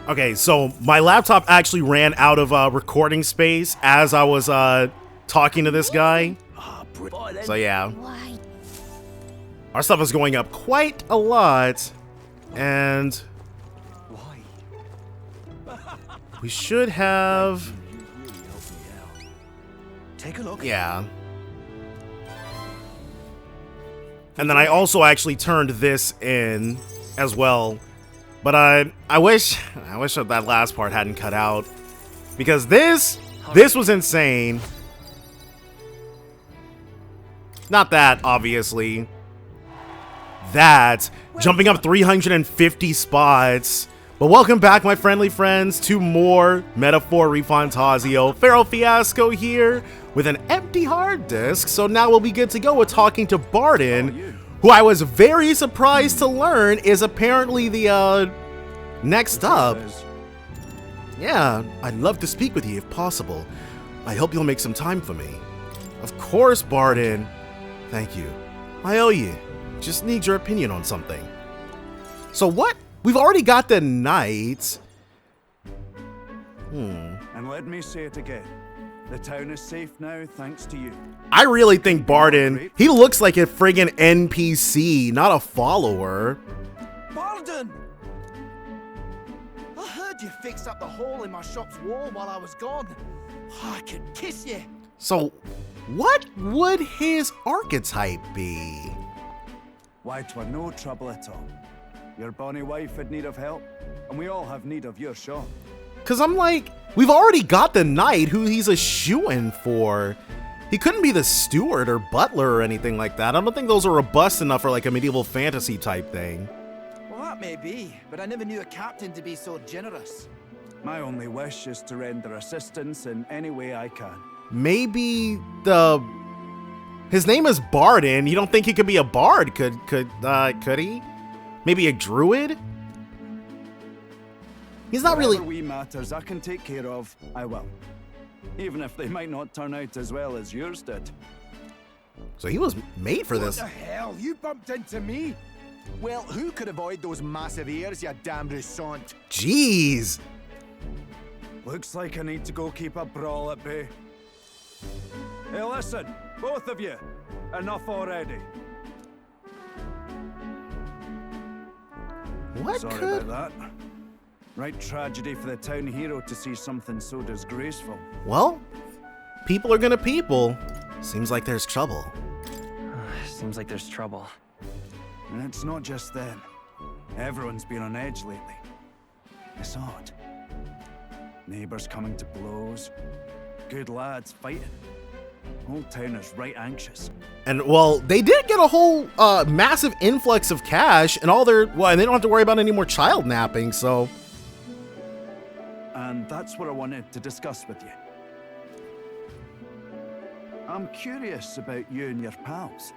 Okay, so my laptop actually ran out of recording space as I was talking to this guy. So yeah, our stuff is going up quite a lot, and we should have. Take a look. Yeah. And then I also actually turned this in as well. But I wish that last part hadn't cut out, because this was insane. Not that, obviously. That, jumping up 350 spots. But welcome back, my friendly friends, to more Metaphor ReFantazio. Feral Fiasco here with an empty hard disk. So now we'll be good to go with talking to Barden, who I was very surprised to learn is apparently the next up. Yeah, I'd love to speak with you if possible. I hope you'll make some time for me. Of course, Barden. Thank you. I owe you. Just need your opinion on something. So what? We've already got the knight. And let me say it again. The town is safe now, thanks to you. I really think Barden, he looks like a friggin' NPC, not a follower. Barden! I heard you fixed up the hole in my shop's wall while I was gone. I could kiss you. So, what would his archetype be? Why, 'twere no trouble at all. Your bonny wife had need of help, and we all have need of your shop. Cause I'm like, we've already got the knight who he's a shoo-in for. He couldn't be the steward or butler or anything like that. I don't think those are robust enough for like a medieval fantasy type thing. Well, that may be, but I never knew a captain to be so generous. My only wish is to render assistance in any way I can. Maybe his name is Barden. You don't think he could be a bard? Could he? Maybe a druid? He's not really. Whatever wee matters I can take care of, I will. Even if they might not turn out as well as yours did. So he was made for this. What the hell? You bumped into me? Well, who could avoid those massive ears, you damn resont? Jeez. Looks like I need to go keep a brawl at bay. Hey, listen, both of you. Enough already. What Sorry could? about that. Right tragedy for the town hero to see something so disgraceful. Well, people are gonna people. Seems like there's trouble. Seems like there's trouble. And it's not just them. Everyone's been on edge lately. It's odd. Neighbors coming to blows. Good lads fighting. Whole town is right anxious. And well, they did get a whole massive influx of cash, and all their and they don't have to worry about any more child napping. So. And that's what I wanted to discuss with you. I'm curious about you and your pals.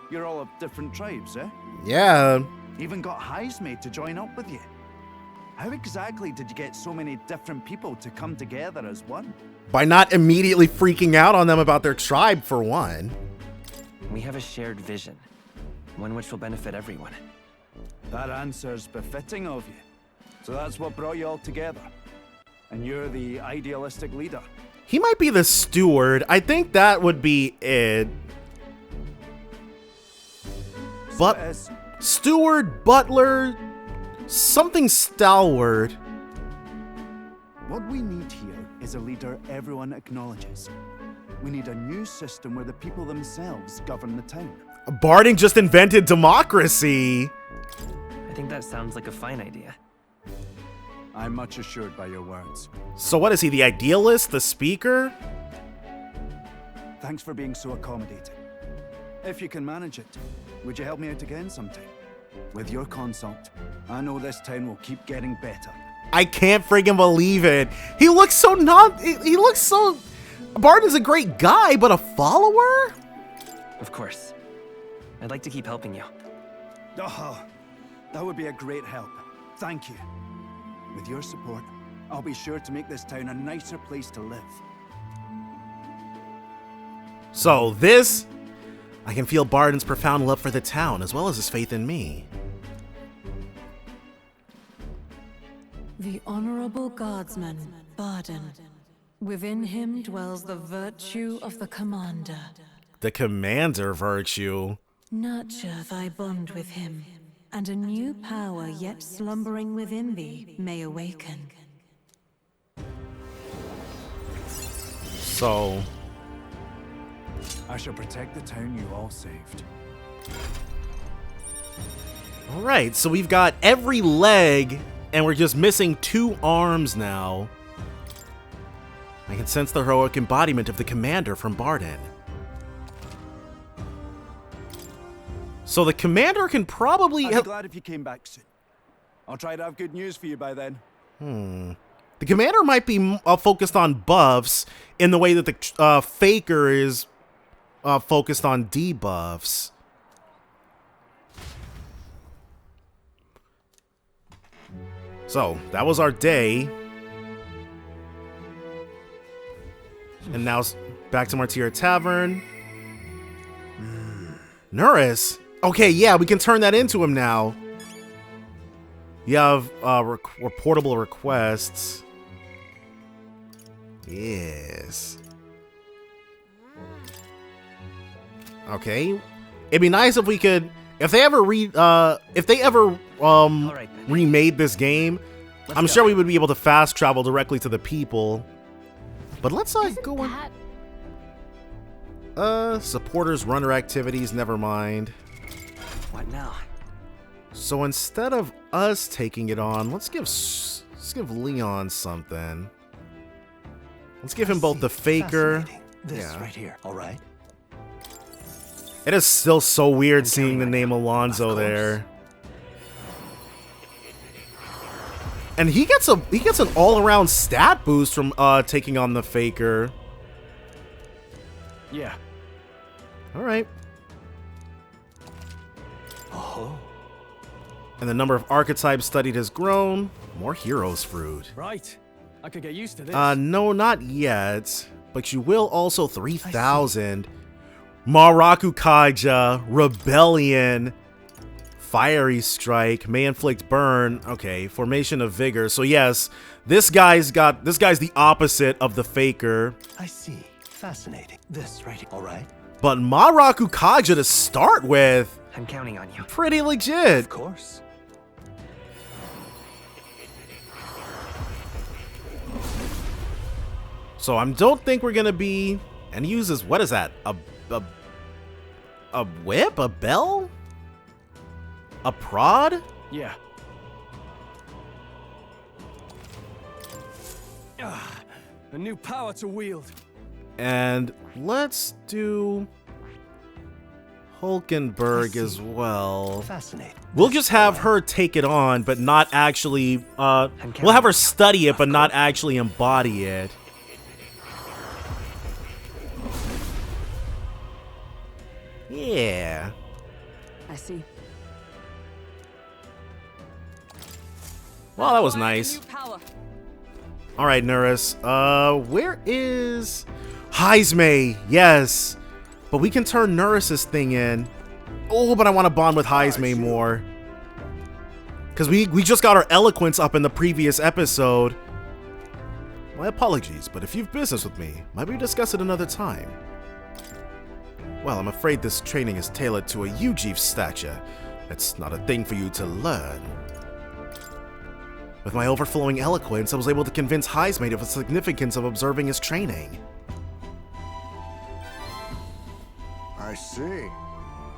You're all of different tribes, eh? Yeah. Even got highs made to join up with you. How exactly did you get so many different people to come together as one? By not immediately freaking out on them about their tribe, for one. We have a shared vision, one which will benefit everyone. That answer's befitting of you. So that's what brought you all together. And you're the idealistic leader. He might be the steward. I think that would be it. But steward, butler, something stalwart. What we need here is a leader everyone acknowledges. We need a new system where the people themselves govern the town. Barden just invented democracy. I think that sounds like a fine idea. I'm much assured by your words. So what is he, the idealist, the speaker? Thanks for being so accommodating. If you can manage it, would you help me out again sometime? With your consult, I know this town will keep getting better. I can't friggin' believe it. He looks so he looks so... Barden's a great guy, but a follower? Of course. I'd like to keep helping you. Oh, that would be a great help. Thank you. With your support, I'll be sure to make this town a nicer place to live. So this... I can feel Barden's profound love for the town, as well as his faith in me. The honorable guardsman, Barden. Within him dwells the virtue of the commander. The commander virtue. Nurture thy bond with him, and a new power yet slumbering within thee may awaken. So, I shall protect the town you all saved. all right, so we've got every leg, and we're just missing 2 arms now. I can sense the heroic embodiment of the commander from Barden. So the commander can probably... I'd be glad if you came back soon. I'll try to have good news for you by then. The commander might be focused on buffs in the way that the faker is focused on debuffs. So, that was our day. And now back to Martyr Tavern. Nuris. Okay, yeah, we can turn that into him now. You have reportable requests. Yes. Okay. It'd be nice if we could, if they ever remade this game, I'm sure we would be able to fast travel directly to the people. But let's go in. Supporters, runner activities, never mind. What now? So instead of us taking it on, let's give Leon something. Let's give him both the faker. This right here, all right? It is still so weird seeing the name Alonzo there. And he gets an all-around stat boost from taking on the faker. Yeah. All right. Oh. And the number of archetypes studied has grown. More heroes fruit. Right. I could get used to this. No, not yet. But you will also 3,000. Maraku Kaija, Rebellion, Fiery Strike, May Inflict Burn. Okay, Formation of Vigor. So yes, this guy's the opposite of the faker. I see. Fascinating. This right here, all right? But Maraku Kaija to start with, I'm counting on you. pretty legit. Of course. So I don't think we're gonna be, and he uses, what is that? A whip? A bell? A prod? Yeah. A new power to wield. And let's do Hulkenberg as well. Fascinating. We'll just have her take it on, but not actually, we'll have her study it, but not actually embody it. Yeah. I see. Well, that was nice. All right, Nuris. Where is Heismay? Yes, but we can turn Nuris's thing in. Oh, but I want to bond with Heismay more because we just got our eloquence up in the previous episode. My apologies, but if you've business with me, might we discuss it another time? Well, I'm afraid this training is tailored to a Uji's stature. It's not a thing for you to learn. With my overflowing eloquence, I was able to convince Heismay of the significance of observing his training. I see.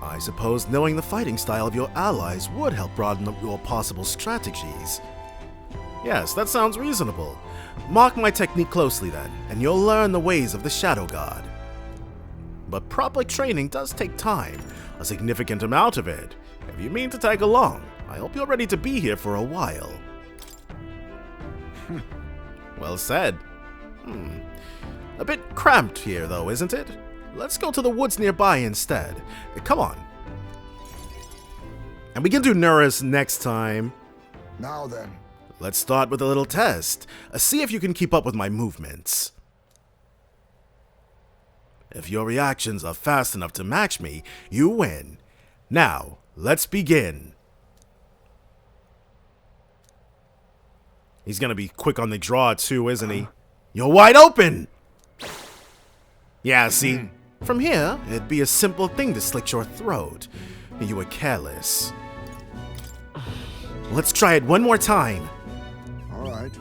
I suppose knowing the fighting style of your allies would help broaden up your possible strategies. Yes, that sounds reasonable. Mark my technique closely then, and you'll learn the ways of the Shadow God. But proper training does take time, a significant amount of it. If you mean to tag along, I hope you're ready to be here for a while. Well said. A bit cramped here though, isn't it? Let's go to the woods nearby instead. Come on. And we can do Nuris next time. Now then. Let's start with a little test. See if you can keep up with my movements. If your reactions are fast enough to match me, you win. Now, let's begin. He's gonna be quick on the draw too, isn't he? You're wide open! Yeah, see? From here, it'd be a simple thing to slit your throat. You were careless. Let's try it one more time. All right.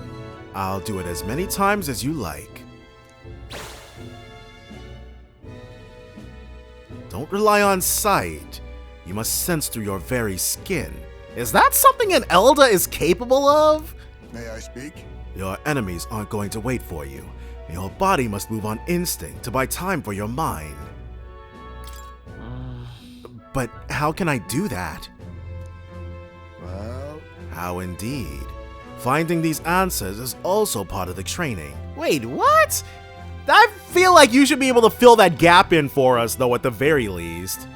I'll do it as many times as you like. Don't rely on sight. You must sense through your very skin. Is that something an Elder is capable of? May I speak? Your enemies aren't going to wait for you. Your body must move on instinct to buy time for your mind. But how can I do that? Well, How indeed. Finding these answers is also part of the training. Wait, what? I feel like you should be able to fill that gap in for us, though, at the very least.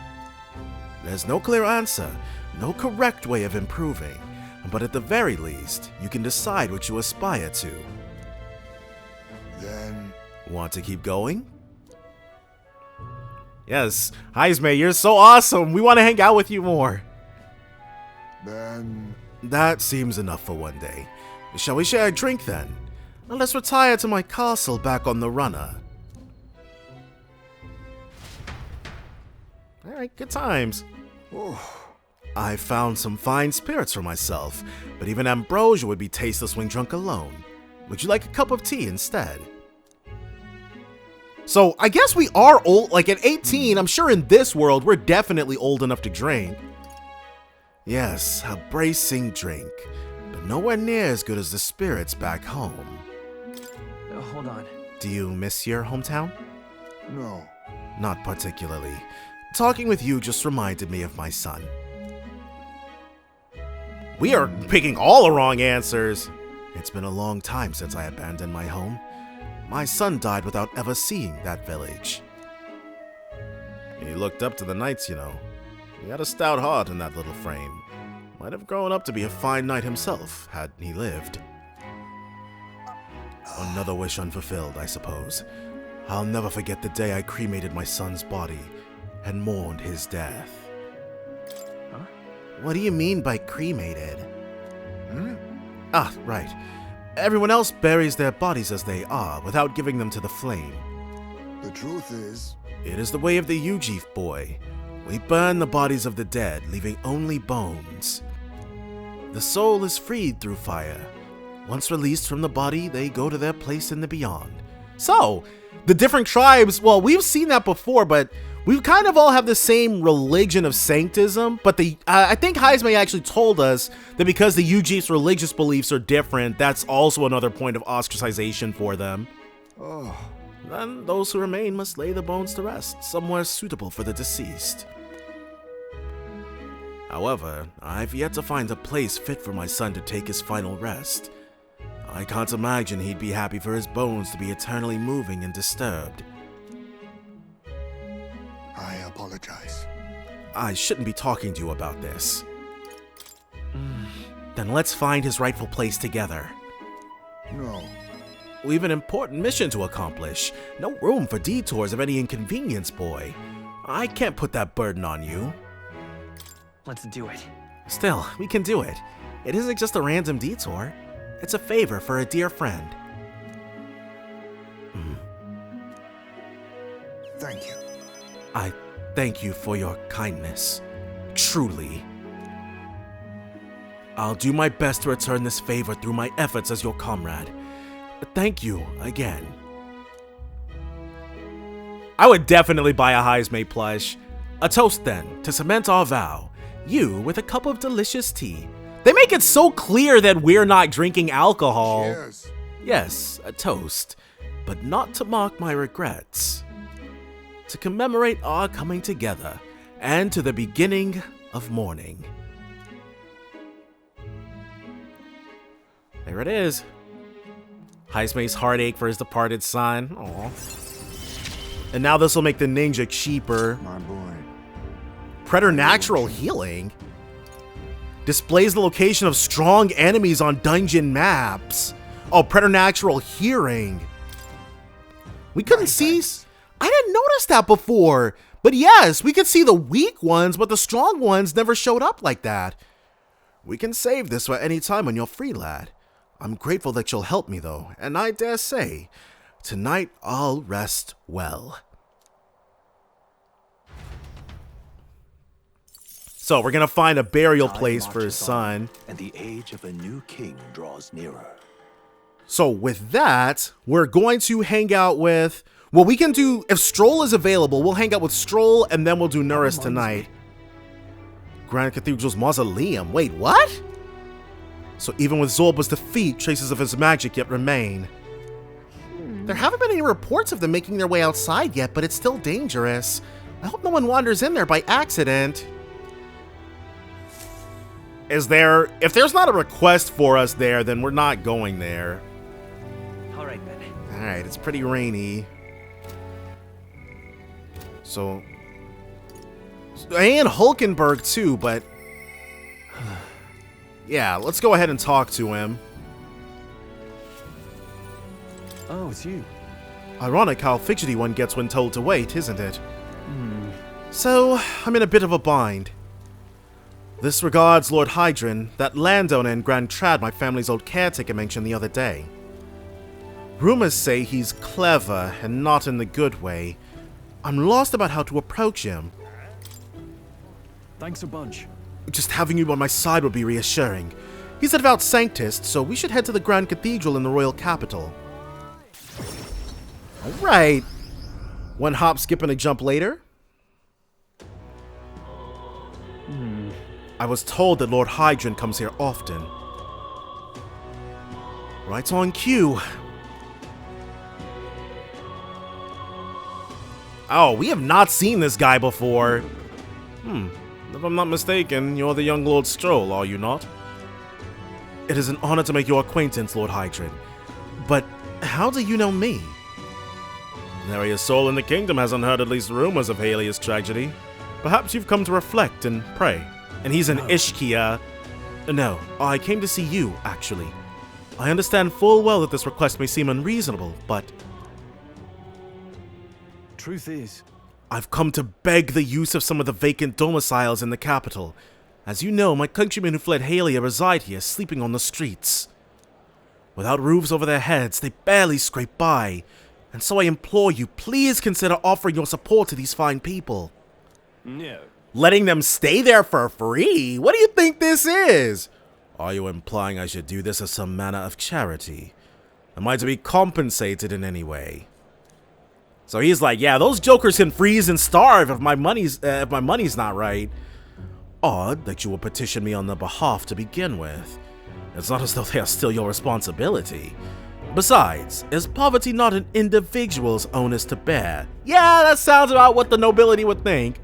There's no clear answer, no correct way of improving, but at the very least, you can decide what you aspire to. then Want to keep going? Yes, Heismay, you're so awesome. We want to hang out with you more. That seems enough for one day. Shall we share a drink then? Let's retire to my castle back on the runner. Alright, good times. I found some fine spirits for myself, but even ambrosia would be tasteless when drunk alone. Would you like a cup of tea instead? So, I guess we are old, like at 18, I'm sure in this world we're definitely old enough to drink. Yes, a bracing drink, but nowhere near as good as the spirits back home. Hold on. Do you miss your hometown? no. Not particularly. Talking with you just reminded me of my son. We are picking all the wrong answers. It's been a long time since I abandoned my home. My son died without ever seeing that village. He looked up to the knights, you know. He had a stout heart in that little frame. Might have grown up to be a fine knight himself, had he lived. Another wish unfulfilled, I suppose. I'll never forget the day I cremated my son's body and mourned his death. Huh? What do you mean by cremated? Ah, right. Everyone else buries their bodies as they are, without giving them to the flame. The truth is, It is the way of the Ujif boy. We burn the bodies of the dead, leaving only bones. The soul is freed through fire. Once released from the body, they go to their place in the beyond. So, the different tribes, well, we've seen that before, but we kind of all have the same religion of sanctism, but I think Heismay actually told us that because the Ujif's religious beliefs are different, that's also another point of ostracization for them. Then those who remain must lay the bones to rest, somewhere suitable for the deceased. However, I've yet to find a place fit for my son to take his final rest. I can't imagine he'd be happy for his bones to be eternally moving and disturbed. I apologize. I shouldn't be talking to you about this. Then let's find his rightful place together. No. We've an important mission to accomplish. No room for detours of any inconvenience, boy. I can't put that burden on you. Let's do it. Still, we can do it. It isn't just a random detour. It's a favor for a dear friend. Thank you. I thank you for your kindness. Truly. I'll do my best to return this favor through my efforts as your comrade. Thank you again. I would definitely buy a Heismay plush. A toast then, to cement our vow. You with a cup of delicious tea. They make it so clear that we're not drinking alcohol. Cheers. Yes, a toast, but not to mark my regrets. To commemorate our coming together, and to the beginning of mourning. There it is. Heismay's heartache for his departed son. Aww. And now this will make the ninja cheaper. My boy. Preternatural healing? Displays the location of strong enemies on dungeon maps. Oh, preternatural hearing. We couldn't see... I didn't notice that before. But yes, we could see the weak ones, but the strong ones never showed up like that. We can save this for any time when you're free, lad. I'm grateful that you'll help me, though, and I dare say, tonight I'll rest well. So we're gonna find a burial place for his son. And the age of a new king draws nearer. So with that, we're going to hang out with... Well, we can do... If Stroll is available, we'll hang out with Stroll, and then we'll do Nuris tonight. Grand Cathedral's mausoleum. Wait, what? So even with Zorba's defeat, traces of his magic yet remain. There haven't been any reports of them making their way outside yet, but it's still dangerous. I hope no one wanders in there by accident. Is there... If there's not a request for us there, then we're not going there. Alright then. Alright, it's pretty rainy. So... And Hulkenberg too, but... Yeah, let's go ahead and talk to him. Oh, it's you. Ironic how fidgety one gets when told to wait, isn't it? So, I'm in a bit of a bind. This regards Lord Hydron, that landowner in Grand Trad my family's old caretaker mentioned the other day. Rumors say he's clever and not in the good way. I'm lost about how to approach him. Thanks a bunch. Just having you on my side would be reassuring. He's a devout sanctist, so we should head to the Grand Cathedral in the royal capital. Alright. One hop, skip, and a jump later. I was told that Lord Hydron comes here often. Right on cue. Oh, we have not seen this guy before. If I'm not mistaken, you're the young Lord Stroll, are you not? It is an honor to make your acquaintance, Lord Hydron. But how do you know me? Nary a soul in the kingdom hasn't heard at least rumors of Halia's tragedy. Perhaps you've come to reflect and pray. And he's an Ishkia. No, I came to see you, actually. I understand full well that this request may seem unreasonable, but... Truth is, I've come to beg the use of some of the vacant domiciles in the capital. As you know, my countrymen who fled Halia reside here, sleeping on the streets. Without roofs over their heads, they barely scrape by. And so I implore you, please consider offering your support to these fine people. no. Letting them stay there for free? What do you think this is? Are you implying I should do this as some manner of charity? Am I to be compensated in any way? So he's like, yeah, those jokers can freeze and starve if my money's not right. Odd that you will petition me on their behalf to begin with. It's not as though they are still your responsibility. Besides, is poverty not an individual's onus to bear? Yeah, that sounds about what the nobility would think.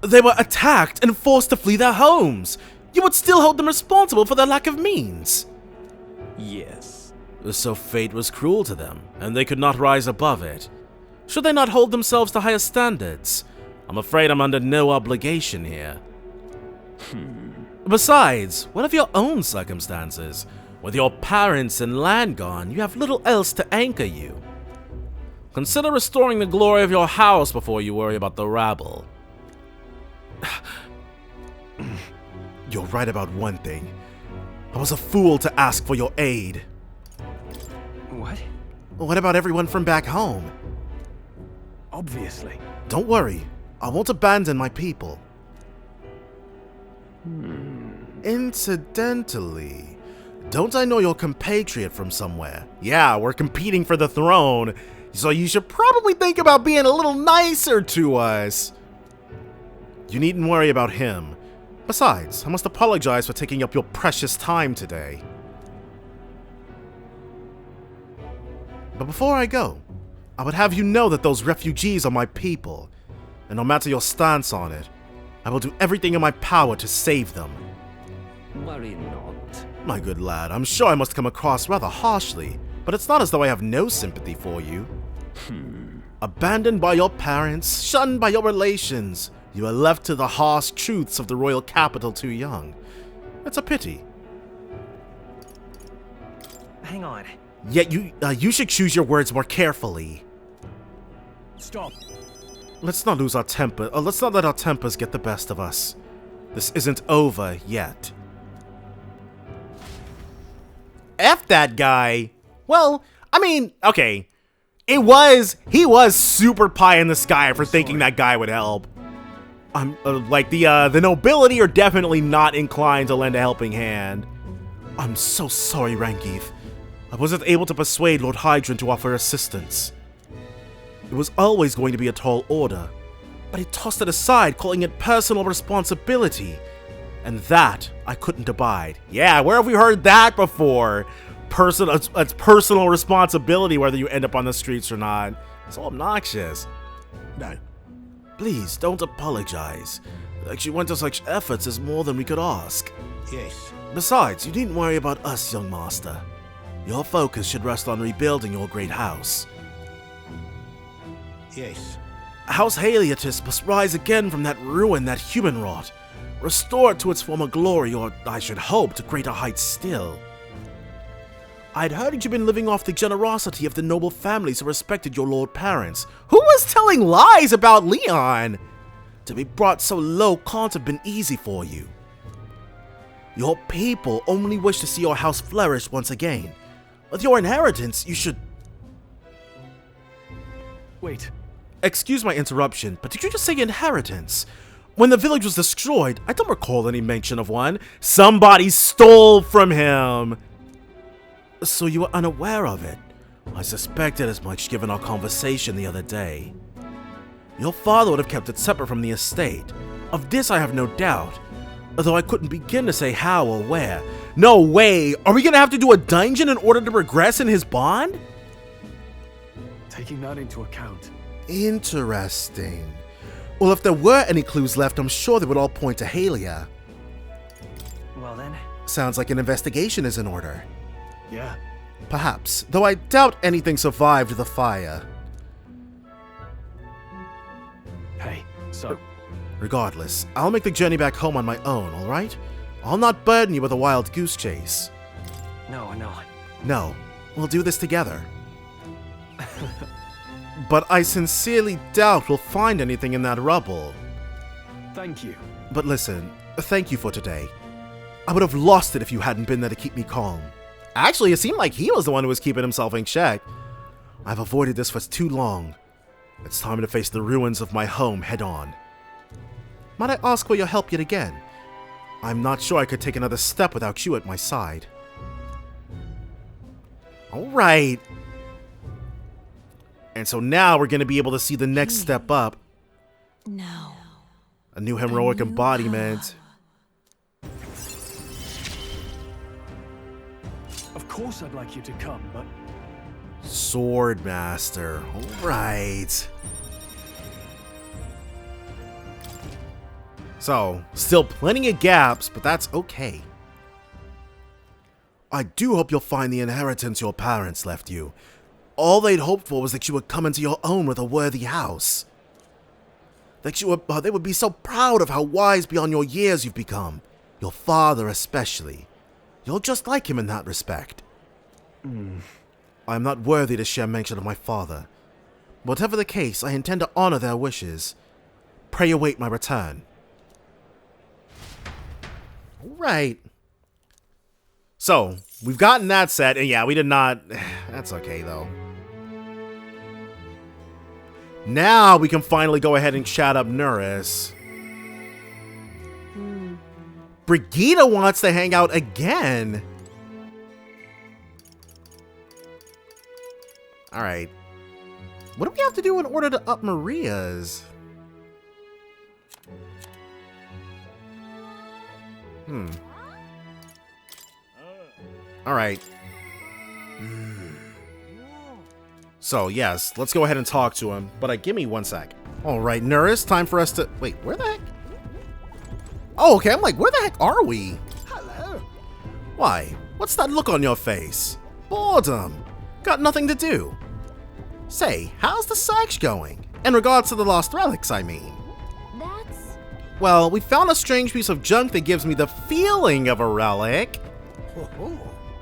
They were attacked and forced to flee their homes. You would still hold them responsible for their lack of means. Yes. So fate was cruel to them, and they could not rise above it. Should they not hold themselves to higher standards? I'm afraid I'm under no obligation here. Besides, what of your own circumstances? With your parents and land gone, you have little else to anchor you. Consider restoring the glory of your house before you worry about the rabble. You're right about one thing. I was a fool to ask for your aid. What? What about everyone from back home? Obviously. Don't worry. I won't abandon my people. Incidentally, don't I know your compatriot from somewhere? Yeah, we're competing for the throne, so you should probably think about being a little nicer to us. You needn't worry about him. Besides, I must apologize for taking up your precious time today. But before I go, I would have you know that those refugees are my people, and no matter your stance on it, I will do everything in my power to save them. Worry not. My good lad, I'm sure I must come across rather harshly, but it's not as though I have no sympathy for you. Abandoned by your parents, shunned by your relations, you are left to the harsh truths of the royal capital too young. It's a pity. Hang on. Yet you should choose your words more carefully. Stop. Let's not lose our temper. Let's not let our tempers get the best of us. This isn't over yet. F that guy. Well, I mean, okay. He was super pie in the sky for thinking that guy would help. I'm like the nobility are definitely not inclined to lend a helping hand. I'm so sorry, Rangief. I wasn't able to persuade Lord Hydron to offer assistance. It was always going to be a tall order, but he tossed it aside, calling it personal responsibility. And that I couldn't abide. Yeah, where have we heard that before? It's personal responsibility whether you end up on the streets or not. It's all obnoxious. No. Please, don't apologize. That you went to such efforts is more than we could ask. Yes. Besides, you needn't worry about us, young master. Your focus should rest on rebuilding your great house. Yes. House Haliatus must rise again from that ruin that human wrought. Restore it to its former glory, or I should hope to greater heights still. I'd heard you'd been living off the generosity of the noble families who respected your lord parents. Who was telling lies about Leon? To be brought so low can't have been easy for you. Your people only wish to see your house flourish once again. With your inheritance, you should... Wait. Excuse my interruption, but did you just say inheritance? When the village was destroyed, I don't recall any mention of one. Somebody stole from him. So you were unaware of it? I suspected as much given our conversation the other day. Your father would have kept it separate from the estate. Of this I have no doubt, although I couldn't begin to say how or where. No way! Are we gonna have to do a dungeon in order to progress in his bond? Taking that into account. Interesting. Well, if there were any clues left, I'm sure they would all point to Halia. Well then. Sounds like an investigation is in order. Yeah. Perhaps, though I doubt anything survived the fire. Hey, so... Regardless, I'll make the journey back home on my own, alright? I'll not burden you with a wild goose chase. No. No, we'll do this together. But I sincerely doubt we'll find anything in that rubble. Thank you. But listen, thank you for today. I would have lost it if you hadn't been there to keep me calm. Actually, it seemed like he was the one who was keeping himself in check. I've avoided this for too long. It's time to face the ruins of my home head on. Might I ask for your help yet again? I'm not sure I could take another step without you at my side. Alright. And so now we're going to be able to see the next step up. No. A new heroic embodiment. Of course I'd like you to come, but... Swordmaster. Alright. So, still plenty of gaps, but that's okay. I do hope you'll find the inheritance your parents left you. All they'd hoped for was that you would come into your own with a worthy house. That they would be so proud of how wise beyond your years you've become. Your father especially. You're just like him in that respect. I am not worthy to share mention of my father. Whatever the case, I intend to honor their wishes. Pray await my return. Alright. So, we've gotten that set, and yeah, we did not... That's okay, though. Now we can finally go ahead and chat up Nuris. Brigida wants to hang out again. Alright. What do we have to do in order to up Maria's? Alright. So, yes, let's go ahead and talk to him. But give me one sec. Alright, Nuris, time for us to... Wait, where the heck? Oh, okay, I'm like, where the heck are we? Hello. Why? What's that look on your face? Boredom. Got nothing to do. Say, how's the search going? In regards to the lost relics, I mean. That's... Well, we found a strange piece of junk that gives me the feeling of a relic.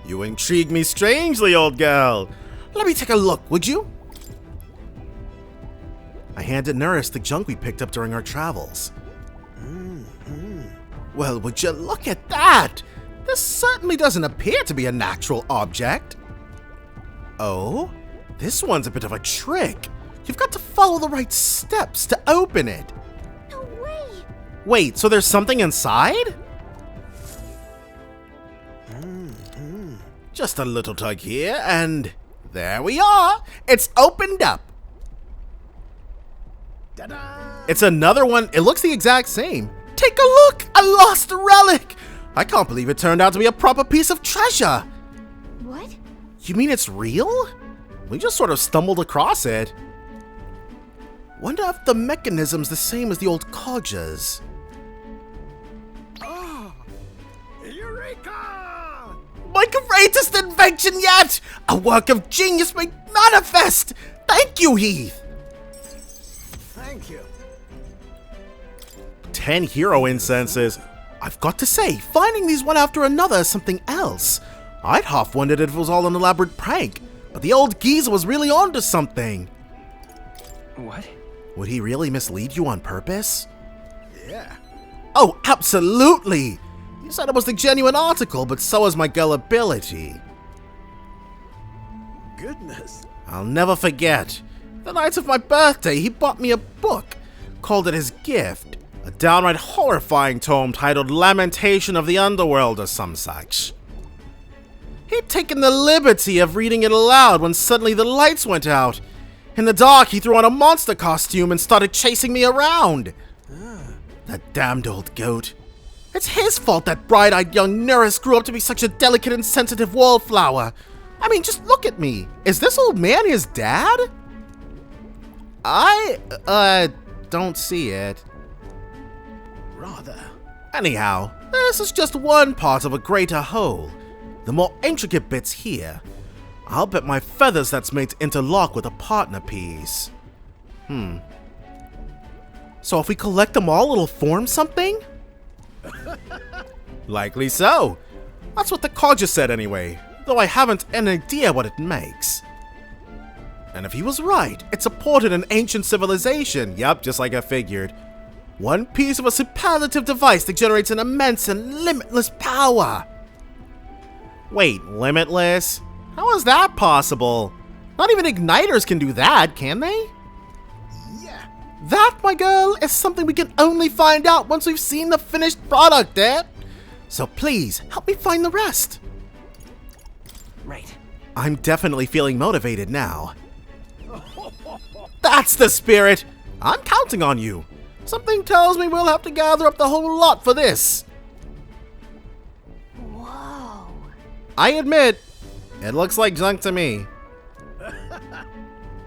You intrigue me strangely, old girl. Let me take a look, would you? I handed Nuris the junk we picked up during our travels. Well, would you look at that? This certainly doesn't appear to be a natural object. Oh, this one's a bit of a trick. You've got to follow the right steps to open it. No way! Wait, so there's something inside? Just a little tug here, and there we are. It's opened up. Ta-da! It's another one. It looks the exact same. Take a look, a lost relic. I can't believe it turned out to be a proper piece of treasure. What? You mean it's real? We just sort of stumbled across it. Wonder if the mechanism's the same as the old codgers. Eureka! My greatest invention yet! A work of genius made manifest! Thank you, Heath! Thank you. 10 hero incenses. I've got to say, finding these one after another is something else. I'd half wondered if it was all an elaborate prank, but the old geezer was really onto something. What? Would he really mislead you on purpose? Yeah. Oh, absolutely! You said it was the genuine article, but so is my gullibility. Goodness. I'll never forget. The night of my birthday, he bought me a book, called it his gift. A downright horrifying tome titled Lamentation of the Underworld or some such. He'd taken the liberty of reading it aloud when suddenly the lights went out. In the dark, he threw on a monster costume and started chasing me around. That damned old goat. It's his fault that bright-eyed young Neris grew up to be such a delicate and sensitive wallflower. I mean, just look at me. Is this old man his dad? I don't see it. Rather. Anyhow, this is just one part of a greater whole. The more intricate bits here. I'll bet my feathers that's made to interlock with a partner piece. So if we collect them all, it'll form something? Likely so. That's what the codger said anyway, though I haven't an idea what it makes. And if he was right, it supported an ancient civilization. Yep, just like I figured. One piece of a superlative device that generates an immense and limitless power. Wait, limitless? How is that possible? Not even igniters can do that, can they? Yeah. That, my girl, is something we can only find out once we've seen the finished product, eh? So please, help me find the rest. Right. I'm definitely feeling motivated now. That's the spirit! I'm counting on you. Something tells me we'll have to gather up the whole lot for this. Whoa. I admit, it looks like junk to me.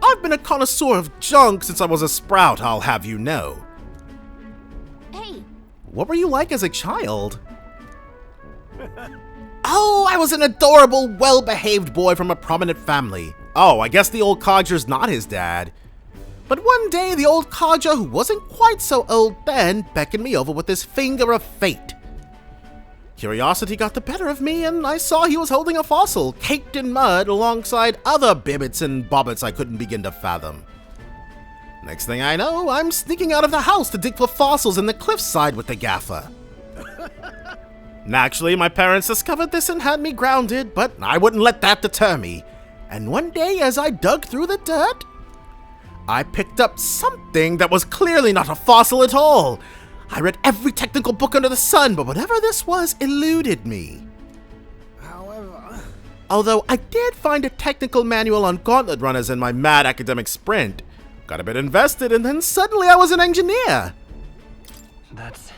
I've been a connoisseur of junk since I was a sprout, I'll have you know. Hey, What were you like as a child? Oh, I was an adorable, well-behaved boy from a prominent family. Oh, I guess the old codger's not his dad. But one day, the old codger, who wasn't quite so old then, beckoned me over with his finger of fate. Curiosity got the better of me, and I saw he was holding a fossil, caked in mud, alongside other bibbits and bobbits I couldn't begin to fathom. Next thing I know, I'm sneaking out of the house to dig for fossils in the cliffside with the gaffer. Naturally, my parents discovered this and had me grounded, but I wouldn't let that deter me. And one day, as I dug through the dirt, I picked up something that was clearly not a fossil at all. I read every technical book under the sun, but whatever this was eluded me. However. Although I did find a technical manual on gauntlet runners in my mad academic sprint. Got a bit invested, and then suddenly I was an engineer. That's...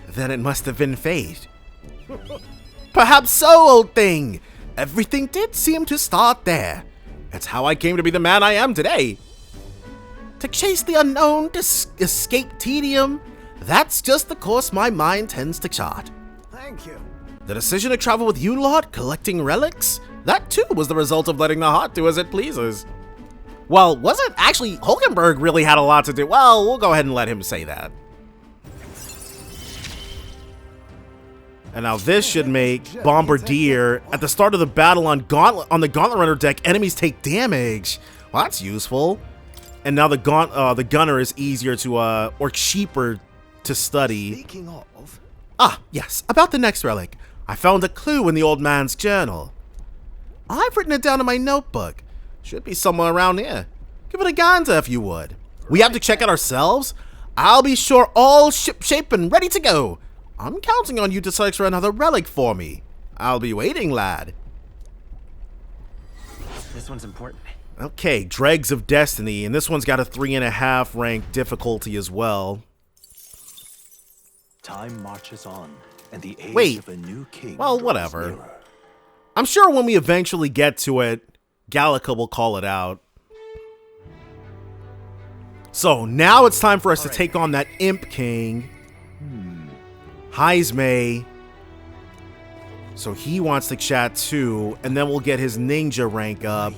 Then it must have been fate. Perhaps so, old thing. Everything did seem to start there. It's how I came to be the man I am today. To chase the unknown, to escape tedium, that's just the course my mind tends to chart. Thank you. The decision to travel with you lot, collecting relics, that too was the result of letting the heart do as it pleases. Well, wasn't actually Hulkenberg really had a lot to do? Well, we'll go ahead and let him say that. And now this should make Bombardier at the start of the battle on the Gauntlet Runner deck, enemies take damage. Well, that's useful. And now the gunner is easier to or cheaper to study. Speaking of. Ah, yes, about the next relic. I found a clue in the old man's journal. I've written it down in my notebook. Should be somewhere around here. Give it a gander if you would. We have to check it ourselves? I'll be sure all ship-shape and ready to go. I'm counting on you to search for another relic for me. I'll be waiting, lad. This one's important. Okay, Dregs of Destiny, and this one's got a 3.5 rank difficulty as well. Time marches on, and the age Wait. of a new king Well, draws whatever. nearer. I'm sure when we eventually get to it, Gallica will call it out. So now it's time for us to take on that Imp King, Heismay. So he wants to chat too, and then we'll get his ninja rank up.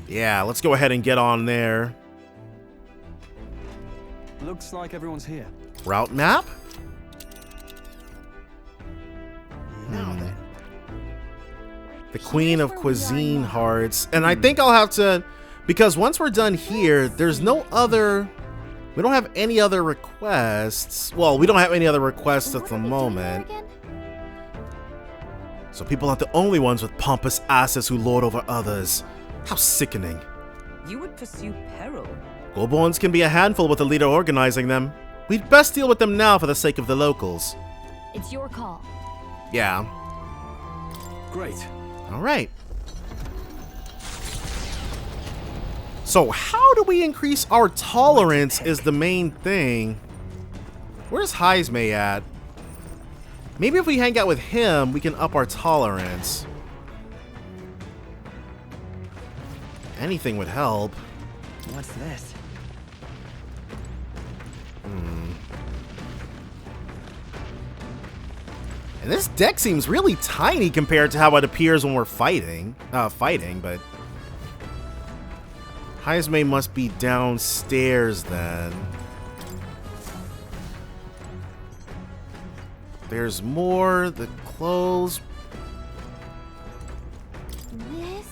Yeah, let's go ahead and get on there. Looks like everyone's here. Route map? Now then. The Queen of Cuisine Hearts. And I think I'll have to, because once we're done here, there's no other, we don't have any other requests. Well, we don't have any other requests at the moment. So people aren't the only ones with pompous asses who lord over others. How sickening. You would pursue peril. Goldborns can be a handful with the leader organizing them. We'd best deal with them now for the sake of the locals. It's your call. Yeah. Great. Alright. So how do we increase our tolerance is the main thing. Where's Heismay at? Maybe if we hang out with him, we can up our tolerance. Anything would help. What's this? And this deck seems really tiny compared to how it appears when we're fighting. But Heismay must be downstairs then. There's more. The clothes. This?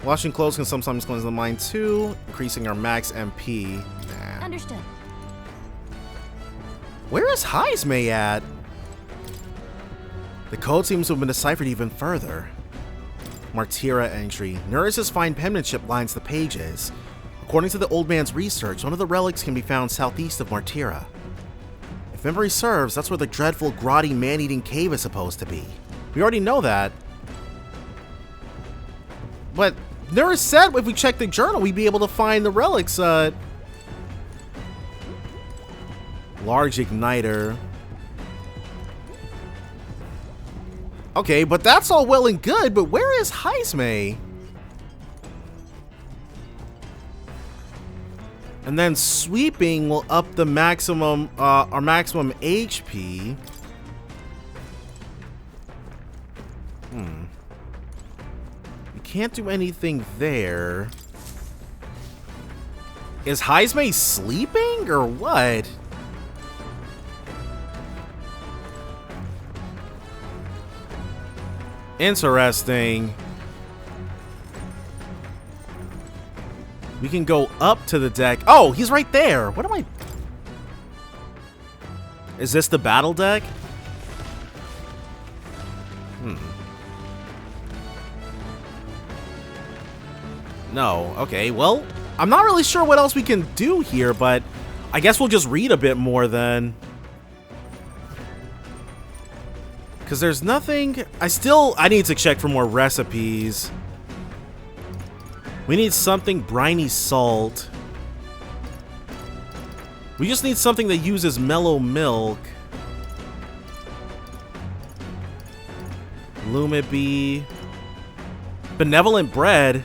Washing clothes can sometimes cleanse the mind too, increasing our max MP. Nah. Understood. Where is Heismay at? The code seems to have been deciphered even further. Martira entry. Nouris's fine penmanship lines the pages. According to the old man's research, one of the relics can be found southeast of Martira. If memory serves, that's where the dreadful, grotty, man-eating cave is supposed to be. We already know that. But Nouris said if we check the journal, we'd be able to find the relics. Large igniter. Okay, but that's all well and good, but where is Heismay? And then sweeping will up the maximum, our maximum HP. We can't do anything there. Is Heismay sleeping or what? Interesting. We can go up to the deck. Oh, he's right there. What am I? Is this the battle deck? No. Okay, well, I'm not really sure what else we can do here, but I guess we'll just read a bit more then. Because there's nothing... I need to check for more recipes. We need something briny salt. We just need something that uses mellow milk. Lumibee. Benevolent bread.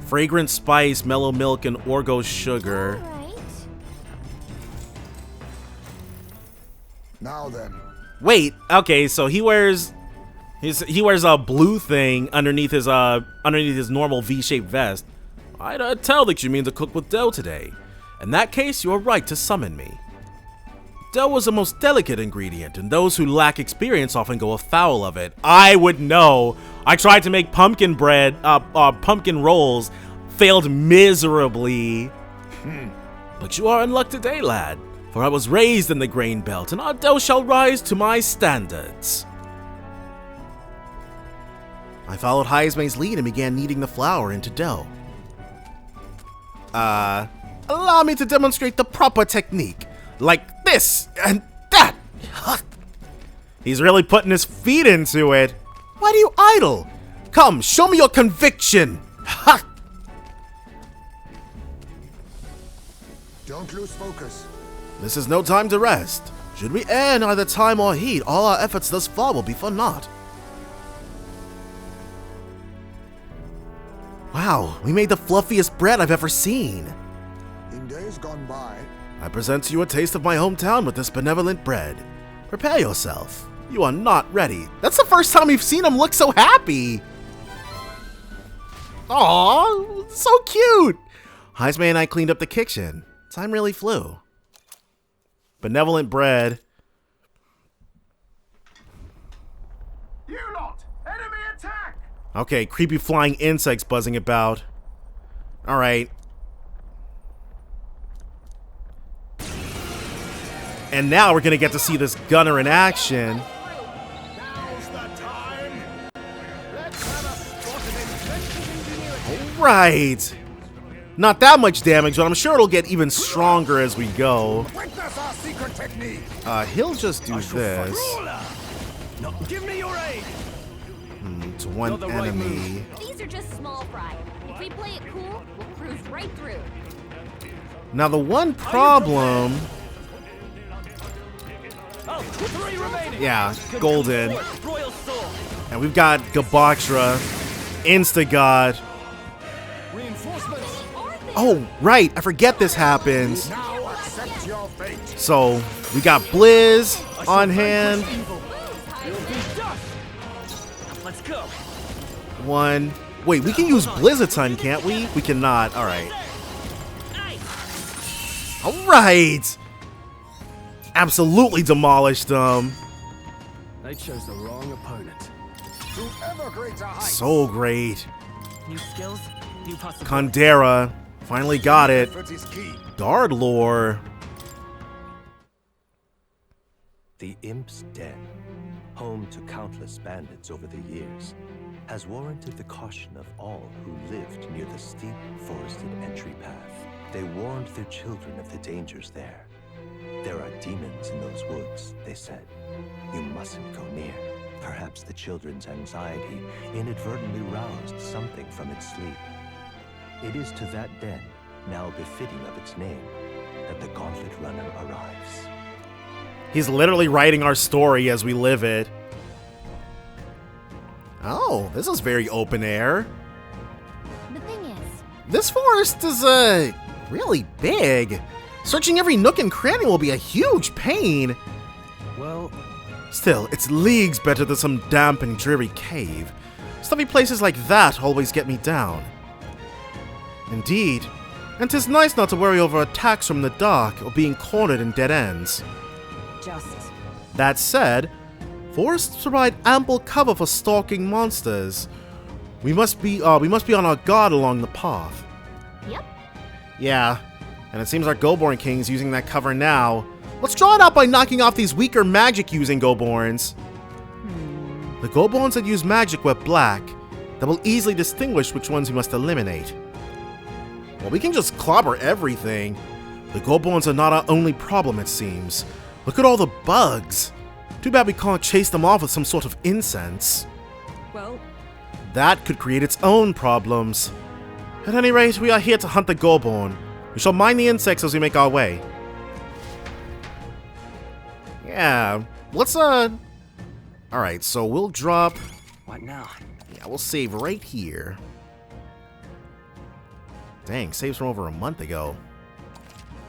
Fragrant spice, mellow milk, and orgo sugar. All right. Now then. Wait, okay, so he wears a blue thing underneath his normal V-shaped vest. I'd tell that you mean to cook with dough today. In that case, you are right to summon me. Dough is a most delicate ingredient, and those who lack experience often go afoul of it. I would know. I tried to make pumpkin bread, pumpkin rolls failed miserably. But you are in luck today, lad, for I was raised in the grain belt, and our dough shall rise to my standards. I followed Heismay's lead and began kneading the flour into dough. Allow me to demonstrate the proper technique, like this and that. He's really putting his feet into it. Why do you idle? Come, show me your conviction. Ha! Don't lose focus. This is no time to rest. Should we err in either time or heed, all our efforts thus far will be for naught. Wow, we made the fluffiest bread I've ever seen. In days gone by, I present to you a taste of my hometown with this benevolent bread. Prepare yourself. You are not ready. That's the first time we've seen him look so happy. Aww, so cute. Heisman and I cleaned up the kitchen. Time really flew. Benevolent bread. you lot, enemy attack! Okay, creepy flying insects buzzing about. Alright. And now we're gonna get to see this gunner in action. Now's the time! Let's have a spot of inventive ingenuity! Right. Not that much damage, but I'm sure it'll get even stronger as we go. Witness our secret technique! He'll just do this. No, give me your aid. It's one enemy. These are just small fry. If we play it cool, we'll cruise right through. Now the one problem... Oh, 3 remaining. Yeah, golden. Royal sword. And we've got Gabachra, Instagod. Reinforcements! Oh, right, I forget this happens. Now accept your fate! So, we got Blizz on hand. Let's go. One. Wait, we can use Blizz a ton, can't we? We cannot. Alright. Alright! Absolutely demolished them. They chose the wrong opponent. To ever greater heights! So great. New skills, new possibilities. Kandera. Finally got it. Effort is key. Guard lore. The Imp's Den, home to countless bandits over the years, has warranted the caution of all who lived near the steep, forested entry path. They warned their children of the dangers there. There are demons in those woods, they said. You mustn't go near. Perhaps the children's anxiety inadvertently roused something from its sleep. It is to that den, now befitting of its name, that the Gauntlet Runner arrives. He's literally writing our story as we live it. Oh, this is very open air. The thing is, This forest is, really big. Searching every nook and cranny will be a huge pain. Well, Still, it's leagues better than some damp and dreary cave. Stuffy places like that always get me down. Indeed, and 'tis nice not to worry over attacks from the dark or being cornered in dead ends. Just That said, forests provide ample cover for stalking monsters. We must be on our guard along the path. yep. Yeah, and it seems our Goborn King's using that cover now. Let's draw it out by knocking off these weaker magic-using Goborns. The Goborns that use magic wear black. That will easily distinguish which ones we must eliminate. Well, we can just clobber everything. The Goborns are not our only problem, it seems. Look at all the bugs. Too bad we can't chase them off with some sort of incense. well, That could create its own problems. At any rate, we are here to hunt the Goborn. We shall mine the insects as we make our way. Yeah, let's, Alright, so we'll drop... what now? Yeah, we'll save right here. Dang, saves from over a month ago.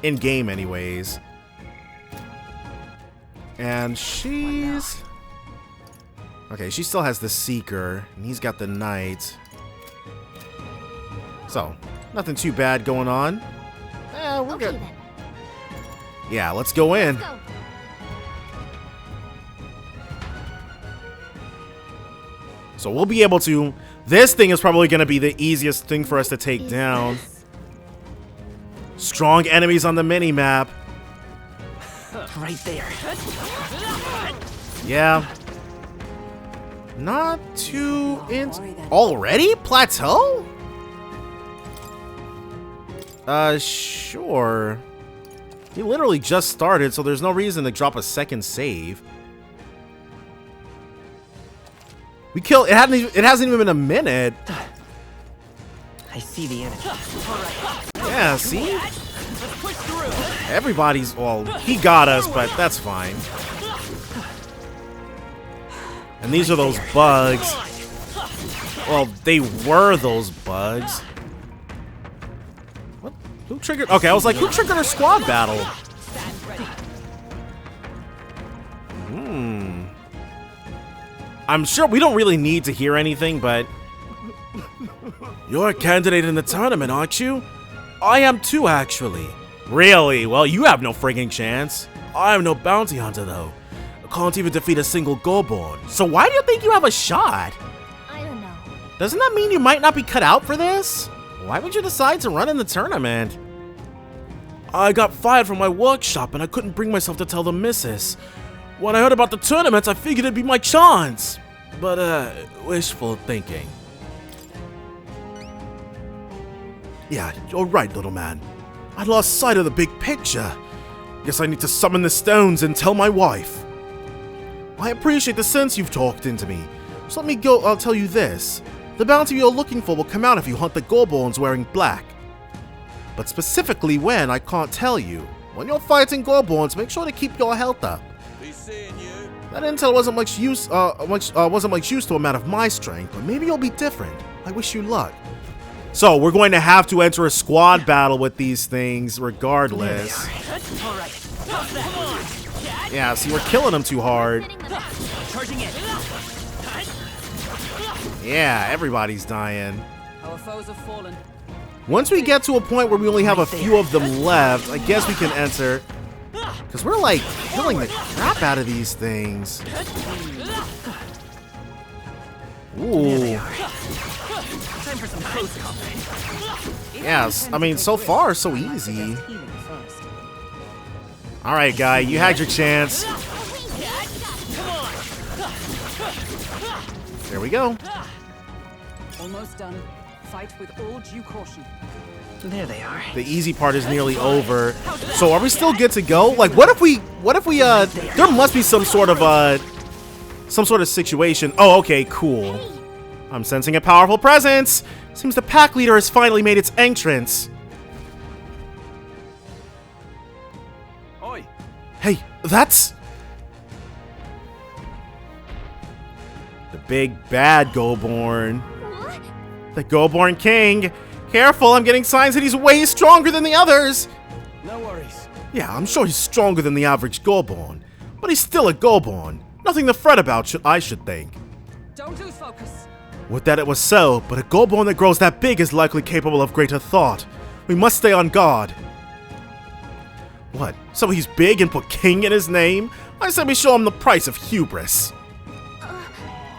In-game, anyways. And she's... Okay, she still has the Seeker, and he's got the Knight. So, nothing too bad going on. We're Okay good. then. Yeah, let's go in. Let's go. So we'll be able to This thing is probably going to be the easiest thing for us to take down. Strong enemies on the mini-map. Right there. Yeah. Not too already? Plateau? Sure. He literally just started, so there's no reason to drop a second save. We killed it. It hasn't even been a minute. I see the enemy. Yeah, see? Everybody's, well, he got us, but that's fine. And these are those bugs. Well, they were those bugs. What? Who triggered? Okay, I was like, who triggered our squad battle? I'm sure we don't really need to hear anything, but... You're a candidate in the tournament, aren't you? I am too, actually. Really? Well, you have no frigging chance. I am no bounty hunter, though. I can't even defeat a single Goreborn. So why do you think you have a shot? I don't know. Doesn't that mean you might not be cut out for this? Why would you decide to run in the tournament? I got fired from my workshop and I couldn't bring myself to tell the missus. When I heard about the tournament, I figured it'd be my chance. But, wishful thinking. Yeah, you're right, little man. I lost sight of the big picture. Guess I need to summon the stones and tell my wife. I appreciate the sense you've talked into me. So let me go, I'll tell you this. The bounty you're looking for will come out if you hunt the Goreborns wearing black. But specifically when, I can't tell you. When you're fighting Goreborns, make sure to keep your health up. That intel wasn't much use to a man of my strength, but maybe you'll be different. I wish you luck. So we're going to have to enter a squad battle with these things regardless. Yeah, see, we're killing them too hard. Yeah, everybody's dying. Our foes have fallen. Once we get to a point where we only have a few of them left, I guess we can enter. Because we're like killing the crap out of these things. Ooh. Yes, I mean, so far, so easy. Alright, guy, you had your chance. There we go. Almost done. Fight with all due caution. There they are. The easy part is nearly over. So are we still good to go? Like, what if we, there must be some sort of situation. Oh, okay, cool. I'm sensing a powerful presence. Seems the pack leader has finally made its entrance. Oi. Hey, that's... the big bad Goreborn. What? The Goreborn King. Careful, I'm getting signs that he's way stronger than the others. No worries. Yeah, I'm sure he's stronger than the average Goreborn. But he's still a Goreborn. Nothing to fret about, I should think. Don't lose focus. Would that it was so, but a Goreborn that grows that big is likely capable of greater thought. We must stay on guard. What? So he's big and put king in his name? I said we show him the price of hubris.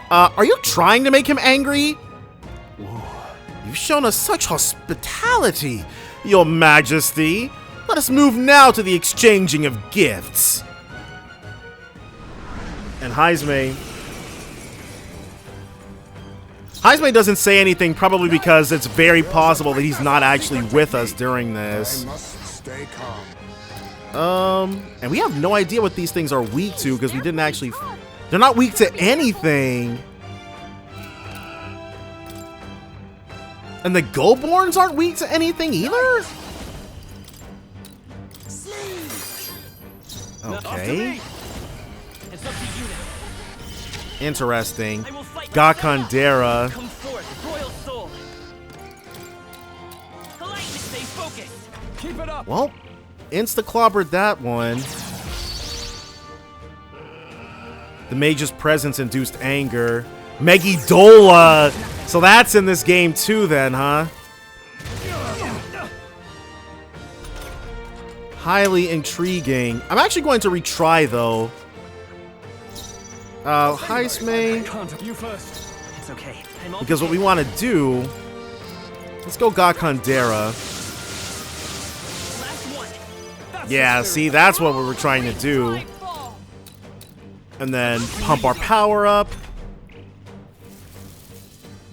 Are you trying to make him angry? You've shown us such hospitality, Your Majesty. Let us move now to the exchanging of gifts. And Heisme doesn't say anything, probably because it's very possible that he's not actually with us during this. Stay calm. And we have no idea what these things are weak to because we didn't actually... They're not weak to anything. And the Goreborns aren't weak to anything either? Okay. Interesting. Gakandera. Well, insta-clobbered that one. The mage's presence induced anger. Megidola! So that's in this game too then, huh? Highly intriguing. I'm actually going to retry though. Heisme. You first. It's okay. Because what we want to do... Let's go Gakandera. Yeah, see, that's what we were trying to do. And then pump our power up.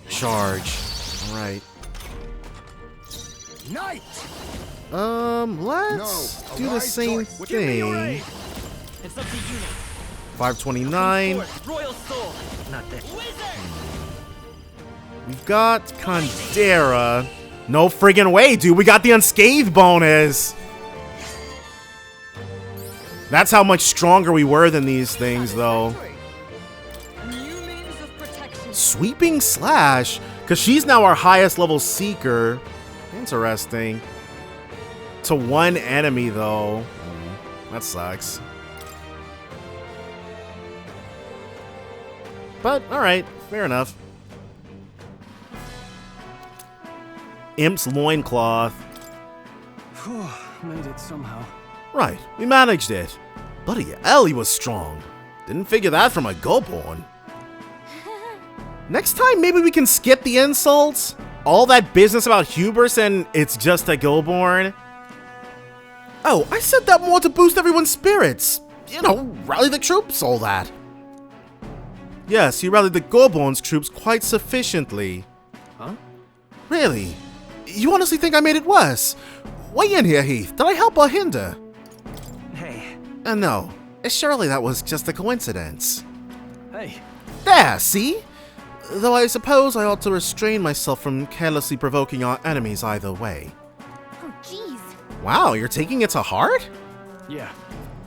Charge. Alright. Knight. Let's do the same thing. It's up to you now. 529. Royal soul. Not there. We've got Kandera. No friggin' way, dude. We got the unscathed bonus. That's how much stronger we were than these things, though. Sweeping Slash. Because she's now our highest level Seeker. Interesting. To one enemy, though. That sucks. But, alright. Fair enough. Imp's Loincloth. Whew, made it somehow. Right, we managed it. Bloody hell, he was strong. Didn't figure that from a Goborn. Next time, maybe we can skip the insults. All that business about hubris and it's just a Goborn. Oh, I said that more to boost everyone's spirits. You know, rally the troops, all that. Yes, you rallied the Goborn's troops quite sufficiently. Huh? Really? You honestly think I made it worse? Weigh in here, Heath. Did I help or hinder? Hey. No. Surely that was just a coincidence. Hey. There, see? Though I suppose I ought to restrain myself from carelessly provoking our enemies either way. Oh, jeez. Wow, you're taking it to heart? Yeah.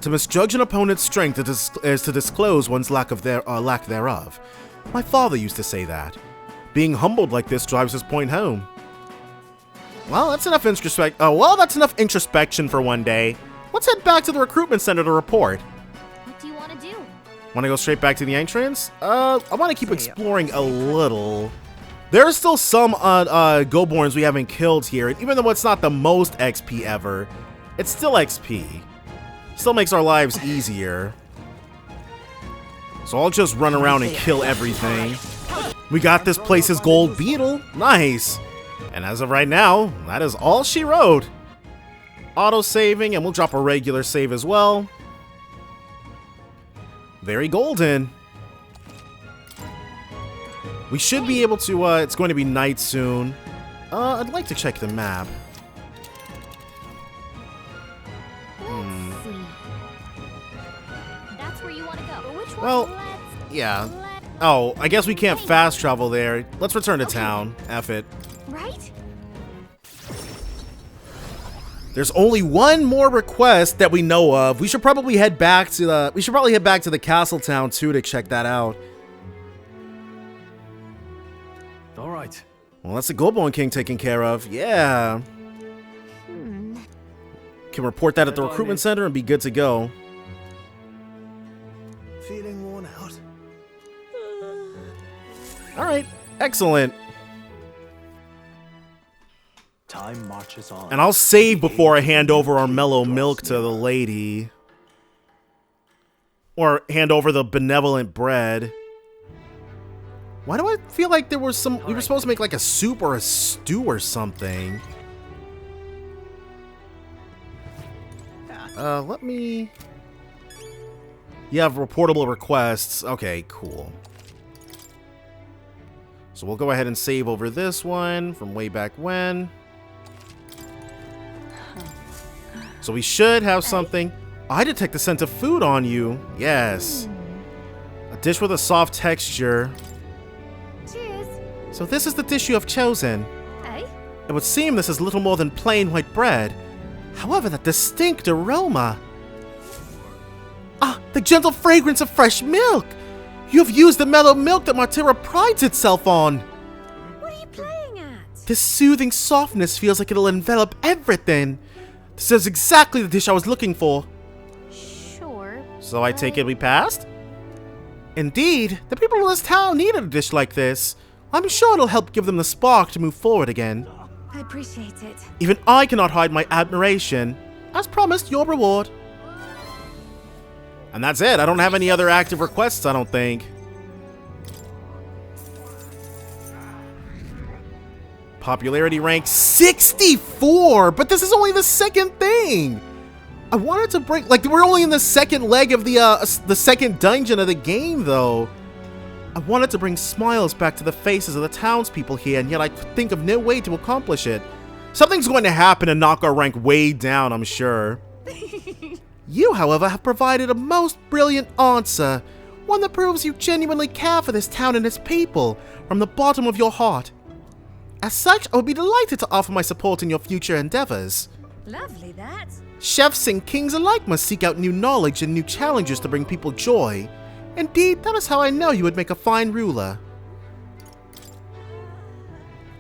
To misjudge an opponent's strength is to disclose one's lack thereof. My father used to say that. Being humbled like this drives his point home. Well, that's enough that's enough introspection for one day. Let's head back to the recruitment center to report. What do you want to do? Want to go straight back to the entrance? I want to keep exploring a little. There are still some Goborns we haven't killed here, and even though it's not the most XP ever, it's still XP. Still makes our lives easier. So I'll just run around and kill everything. We got this place's gold beetle. Nice. And as of right now, that is all she wrote. Auto-saving, and we'll drop a regular save as well. Very golden. We should be able to, it's going to be night soon. I'd like to check the map. Let's see. That's where you want to go. But which one? Well, yeah. Oh, I guess we can't fast travel there. Let's return to town. F it. Right? There's only one more request that we know of. We should probably head back to the castle town too to check that out. All right. Well, that's the Goblin King taken care of. Yeah. Can report that at the recruitment center and be good to go. Feeling worn out. All right. Excellent. Time marches on. And I'll save before I hand over our mellow milk to the lady. Or hand over the benevolent bread. Why do I feel like there was some... We were supposed to make like a soup or a stew or something. Let me... You have reportable requests. Okay, cool. So we'll go ahead and save over this one from way back when. So we should have something. I detect the scent of food on you. Yes. A dish with a soft texture. Cheers. So this is the dish you have chosen. Hey? It would seem this is little more than plain white bread. However, that distinct aroma. Ah, the gentle fragrance of fresh milk. You have used the mellow milk that Martira prides itself on. What are you playing at? This soothing softness feels like it'll envelop everything. This is exactly the dish I was looking for. Sure. So I take it we passed? Indeed, the people of this town needed a dish like this. I'm sure it'll help give them the spark to move forward again. I appreciate it. Even I cannot hide my admiration. As promised, your reward. And that's it. I don't have any other active requests, I don't think. Popularity rank 64, but this is only the second thing. I wanted to bring, like, we're only in the second leg of the second dungeon of the game, though. I wanted to bring smiles back to the faces of the townspeople here, and yet I could think of no way to accomplish it. Something's going to happen to knock our rank way down, I'm sure. You, however, have provided a most brilliant answer, one that proves you genuinely care for this town and its people from the bottom of your heart. As such, I would be delighted to offer my support in your future endeavors. Lovely, that. Chefs and kings alike must seek out new knowledge and new challenges to bring people joy. Indeed, that is how I know you would make a fine ruler.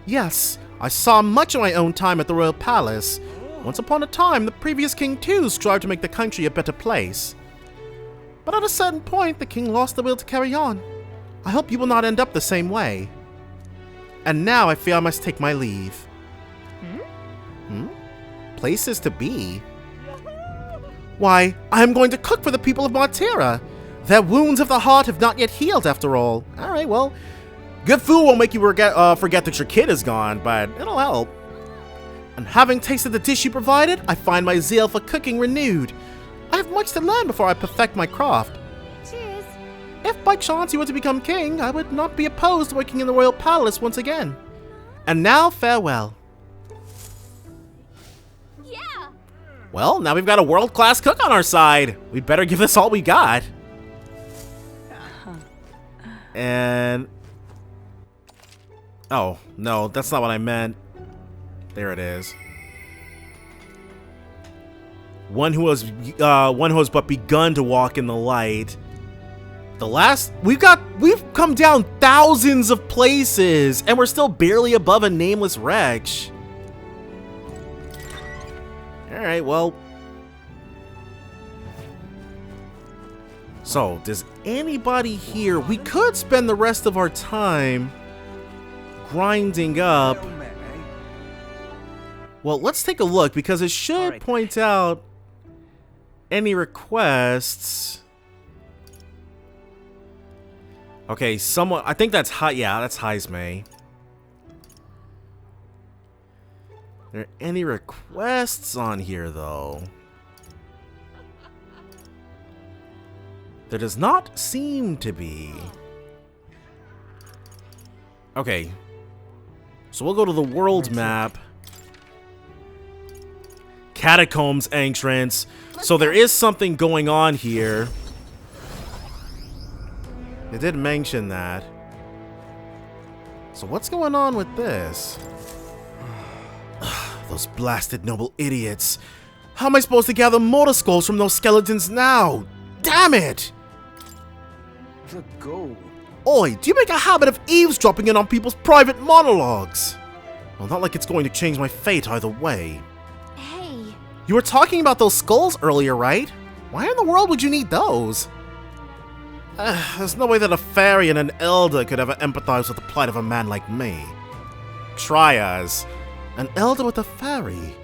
Yes, I saw much of my own time at the royal palace. Once upon a time, the previous king too strived to make the country a better place. But at a certain point, the king lost the will to carry on. I hope you will not end up the same way. And now I fear I must take my leave. Places to be? Why, I am going to cook for the people of Martira. Their wounds of the heart have not yet healed, after all. Alright, well, good food won't make you forget that your kid is gone, but it'll help. And having tasted the dish you provided, I find my zeal for cooking renewed. I have much to learn before I perfect my craft. Cheers. If by chance you were to become king, I would not be opposed to working in the royal palace once again. And now, farewell. Yeah. Well, now we've got a world-class cook on our side. We'd better give this all we got. And... oh, no, that's not what I meant. There it is. One who has but begun to walk in the light. The last... we've come down thousands of places, and we're still barely above a nameless wretch. Alright, well... so, does anybody here... we could spend the rest of our time grinding up... well, let's take a look, because it should point out any requests. Okay, someone... I think that's yeah, that's Heismay. Are there any requests on here, though? There does not seem to be. Okay. So we'll go to the world map. Catacombs entrance. So there is something going on here. They did mention that. So what's going on with this? Those blasted noble idiots. How am I supposed to gather mortar skulls from those skeletons now? Damn it! The go. Oi, do you make a habit of eavesdropping in on people's private monologues? Well, not like it's going to change my fate either way. Hey. You were talking about those skulls earlier, right? Why in the world would you need those? There's no way that a fairy and an elder could ever empathize with the plight of a man like me. Try us. An elder with a fairy?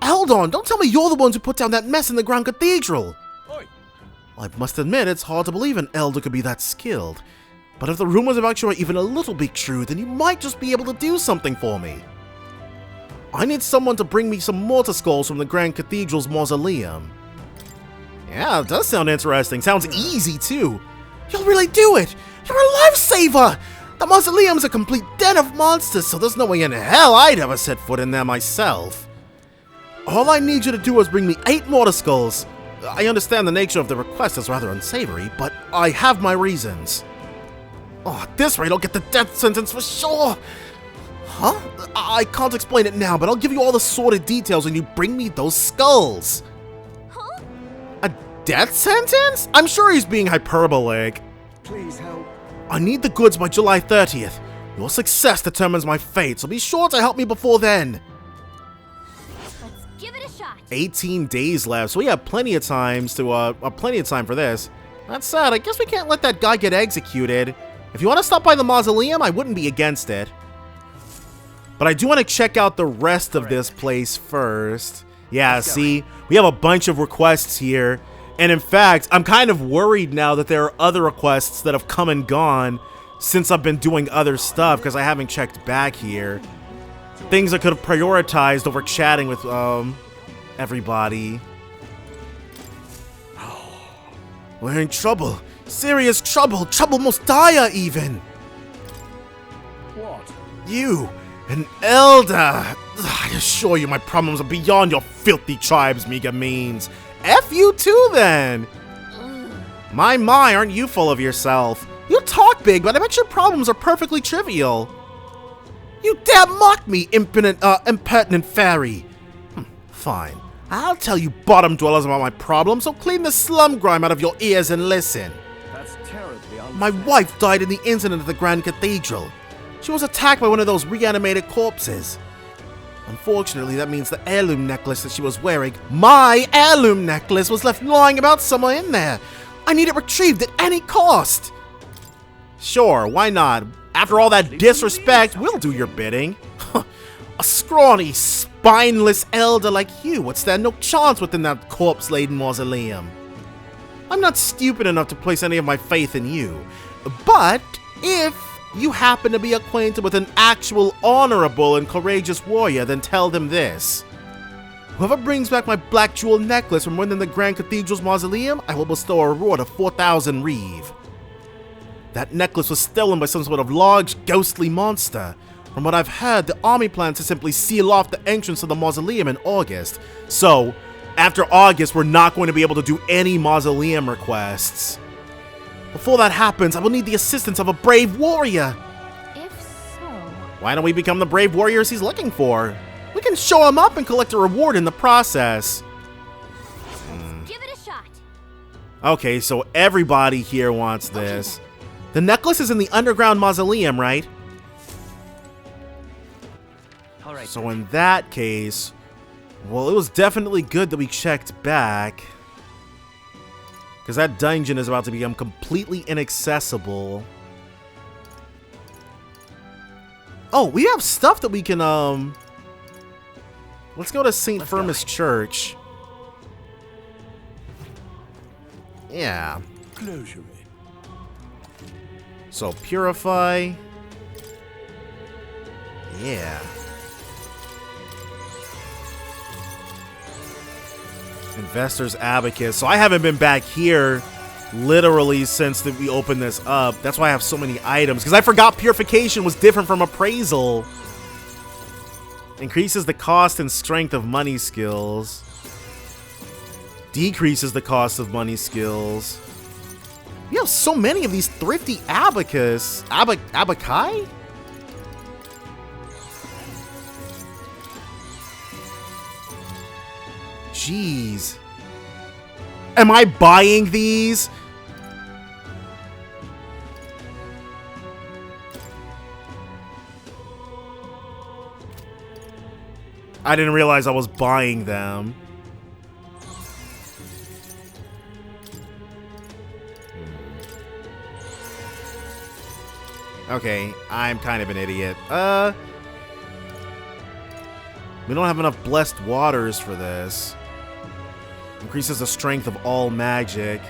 Eldon, don't tell me you're the ones who put down that mess in the Grand Cathedral! Oi. I must admit, it's hard to believe an elder could be that skilled. But if the rumors about you are even a little bit true, then you might just be able to do something for me. I need someone to bring me some mortar skulls from the Grand Cathedral's mausoleum. Yeah, it does sound interesting. Sounds easy, too. You'll really do it! You're a lifesaver! The mausoleum's a complete den of monsters, so there's no way in hell I'd ever set foot in there myself. All I need you to do is bring me 8 mortar skulls. I understand the nature of the request is rather unsavory, but I have my reasons. Oh, at this rate, I'll get the death sentence for sure! Huh? I can't explain it now, but I'll give you all the sordid details when you bring me those skulls. Huh? A death sentence? I'm sure he's being hyperbolic. Please help. I need the goods by July 30th. Your success determines my fate, so be sure to help me before then. Let's give it a shot. 18 days left, so we have plenty of time for this. That said, I guess we can't let that guy get executed. If you want to stop by the mausoleum, I wouldn't be against it. But I do want to check out the rest of this place first. Yeah, see, we have a bunch of requests here. And in fact, I'm kind of worried now that there are other requests that have come and gone since I've been doing other stuff, because I haven't checked back here. things I could have prioritized over chatting with everybody. We're in trouble. Serious trouble. Trouble most dire even. What? You, an elder. I assure you my problems are beyond your filthy tribe's meager means. F you too then. My, aren't you full of yourself? You talk big, but I bet your problems are perfectly trivial. You dare mock me, impertinent fairy. Fine. I'll tell you bottom dwellers about my problems, so clean the slum grime out of your ears and listen. That's terribly unfair. My wife died in the incident at the Grand Cathedral. She was attacked by one of those reanimated corpses. Unfortunately, that means the heirloom necklace that she was wearing, my heirloom necklace, was left lying about somewhere in there. I need it retrieved at any cost. Sure, why not? After all that disrespect, we'll do your bidding. A scrawny, spineless elder like you would stand no chance within that corpse-laden mausoleum. I'm not stupid enough to place any of my faith in you, but if you happen to be acquainted with an actual honorable and courageous warrior, then tell them this. Whoever brings back my black jewel necklace from within the Grand Cathedral's mausoleum, I will bestow a reward of 4,000 reeve. That necklace was stolen by some sort of large, ghostly monster. From what I've heard, the army plans to simply seal off the entrance to the mausoleum in August. So, after August, we're not going to be able to do any mausoleum requests. Before that happens, I will need the assistance of a brave warrior. If so... Why don't we become the brave warriors he's looking for? We can show him up and collect a reward in the process. Give it a shot. Okay, so everybody here wants this. The necklace is in the underground mausoleum, right? All right. So in that case, well, it was definitely good that we checked back. Because that dungeon is about to become completely inaccessible. Oh, we have stuff that we can, let's go to St. Firmus Church. Yeah. Closure. So, purify. Yeah. Investor's Abacus. So I haven't been back here literally since we opened this up. That's why I have so many items. Because I forgot purification was different from appraisal. Increases the cost and strength of money skills. Decreases the cost of money skills. We have so many of these thrifty abacus. Abaci? Jeez. Am I buying these? I didn't realize I was buying them. Okay, I'm kind of an idiot. We don't have enough blessed waters for this. Increases the strength of all magic.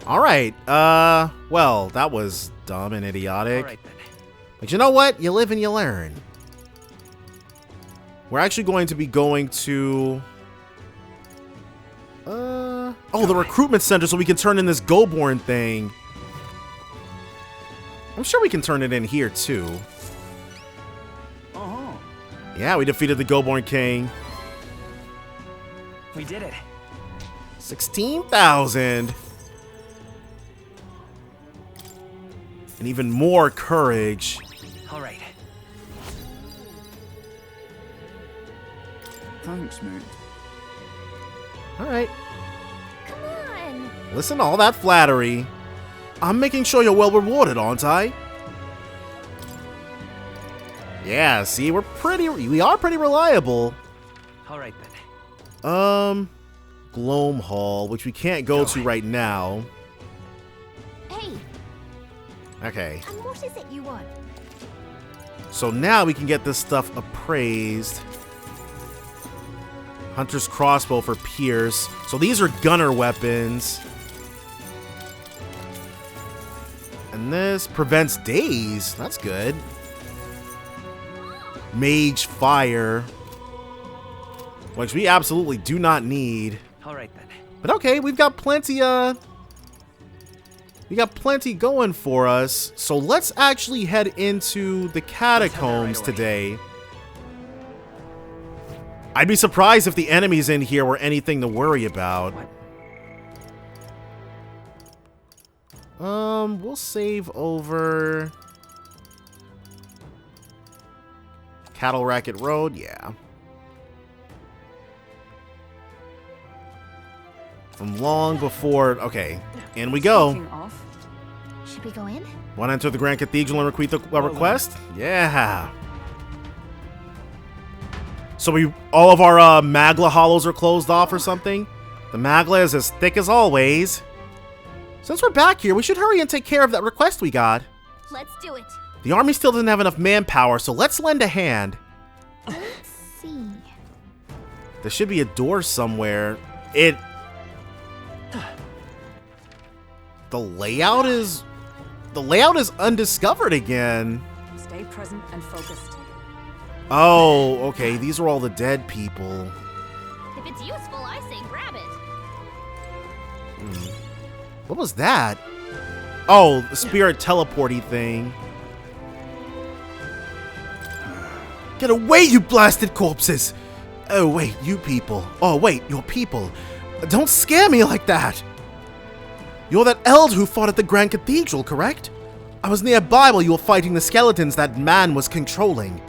Alright, well, that was dumb and idiotic. All right, then. But you know what? You live and you learn. We're actually going to be going to... oh, the recruitment center so we can turn in this Goborn thing. I'm sure we can turn it in here, too. Uh-huh. Yeah, we defeated the Goborn King. We did it. 16,000. And even more courage. All right. Thanks, mate. Alright. Come on. Listen to all that flattery. I'm making sure you're well rewarded, aren't I? Yeah, see, we are pretty reliable. All right, then. Gloam Hall, which we can't go to right now. Hey, Okay. and what is it you want? So now we can get this stuff appraised. Hunter's crossbow for Pierce. So these are gunner weapons. And And this prevents daze. That's good. Mage fire, which we absolutely do not need. All right then. But okay, we've got plenty going for us. So let's actually head into the catacombs today. I'd be surprised if the enemies in here were anything to worry about. We'll save over Cattle Racket Road, yeah. From long before, okay, in we go. Should we go in? Want to enter the Grand Cathedral and request the request? Yeah. So all of our Magla hollows are closed off or something? The Magla is as thick as always. Since we're back here, we should hurry and take care of that request we got. Let's do it. The army still doesn't have enough manpower, so let's lend a hand. Let's see. There should be a door somewhere. The layout is undiscovered again. Stay present and focused. Oh, okay. These are all the dead people. If it's useful, I say grab it. What was that? Oh, the spirit teleporty thing. Get away, you blasted corpses! Oh, wait, you people. Oh, wait, you're people. Don't scare me like that! You're that eld who fought at the Grand Cathedral, correct? I was nearby while you were fighting the skeletons that man was controlling.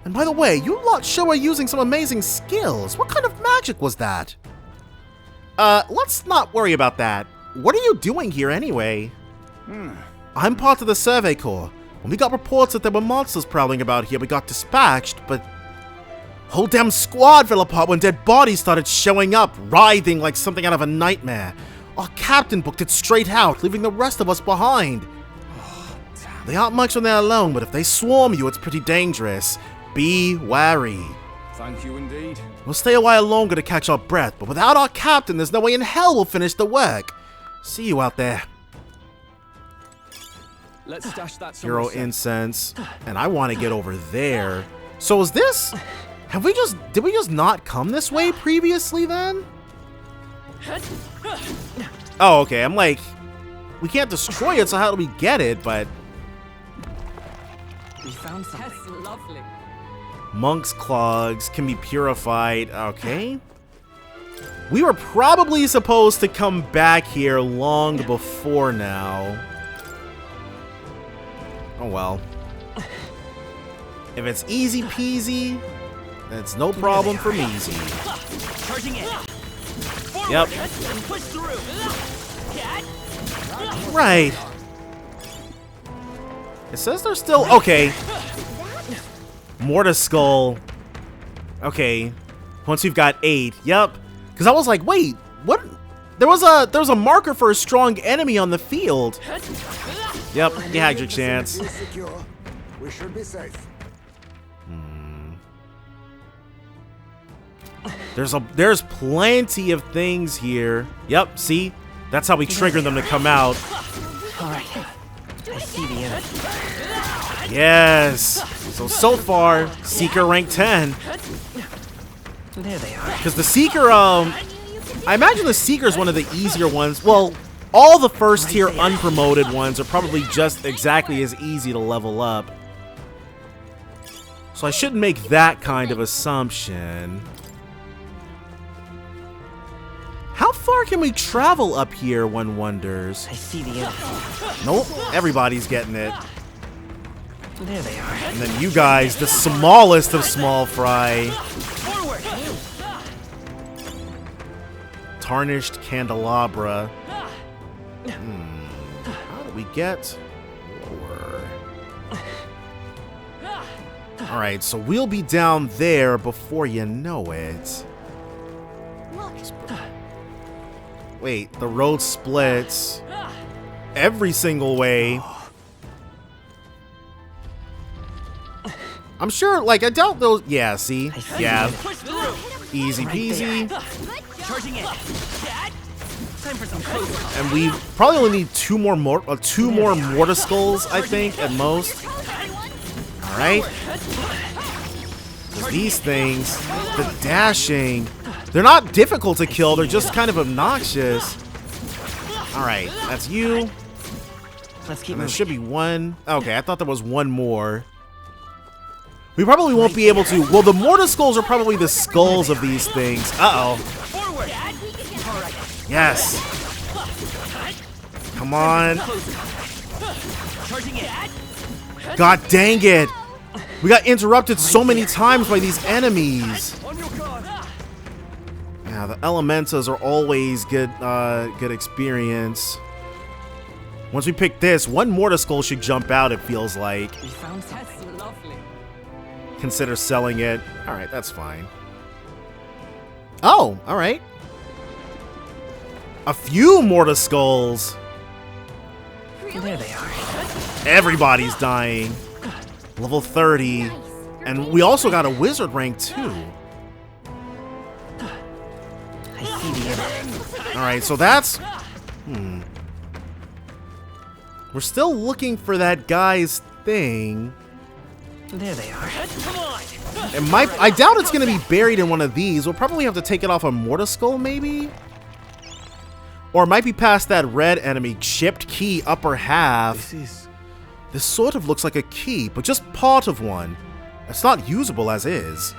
And by the way, you lot sure are using some amazing skills. What kind of magic was that? Let's not worry about that. What are you doing here anyway? I'm part of the Survey Corps. When we got reports that there were monsters prowling about here, we got dispatched, but whole damn squad fell apart when dead bodies started showing up, writhing like something out of a nightmare. Our captain booked it straight out, leaving the rest of us behind. They aren't much when they're alone, but if they swarm you, it's pretty dangerous. Be wary. Thank you indeed. We'll stay a while longer to catch our breath, but without our captain, there's no way in hell we'll finish the work. See you out there. Let's stash that Hero incense, and I want to get over there. So is this? Did we just not come this way previously then? Oh, okay. I'm like, we can't destroy it, so how do we get it? But We found something. That's lovely. Monk's clogs can be purified. Okay. We were probably supposed to come back here long before now. Oh well. If it's easy peasy, then it's no problem for me. Charging in. Yep. Push through. Right. It says they're still okay. Mortis Skull. Okay. Once we've got 8. Yep. Because I was like, wait, what? There was a marker for a strong enemy on the field. Yep, you had your chance. Secure. We should be safe. There's plenty of things here. Yep, see? That's how we trigger them to come out. Alright. I see the enemy. Yes. So far, Seeker rank 10. There they are. Because the Seeker, I imagine the Seeker is one of the easier ones. Well, all the first tier unpromoted ones are probably just exactly as easy to level up. So I shouldn't make that kind of assumption. How far can we travel up here, one wonders? I see the enemy. Nope, everybody's getting it. There they are. And then you guys, the smallest of small fry. Forward. Tarnished candelabra. How do we get lower? Alright, so we'll be down there before you know it. Wait, the road splits every single way. I'm sure, like, I doubt those. Yeah, see? Yeah. Easy peasy. Charging in. And we probably only need two more mortar skulls, I think, at most. All right. 'Cause these things, the dashing, they're not difficult to kill. They're just kind of obnoxious. All right, that's you. Let's keep And there moving. should be one. Okay, I thought there was one more. We probably won't be able to. Well, the mortar skulls are probably the skulls of these things. Uh-oh. Yes. Come on. God dang it. We got interrupted so many times by these enemies. Yeah, the elementals are always good experience. Once we pick this, one mortar skull should jump out, it feels like. We found something. Lovely. Consider selling it. Alright, that's fine. Oh, alright. A few mortar skulls. There they are. Everybody's dying. Level 30. And we also got a wizard rank too. I see the enemy. Alright, so that's... We're still looking for that guy's thing. There they are. I doubt it's going to be buried in one of these. We'll probably have to take it off a mortar skull, maybe? Or it might be past that red enemy. Chipped key, upper half. This sort of looks like a key, but just part of one. It's not usable as is.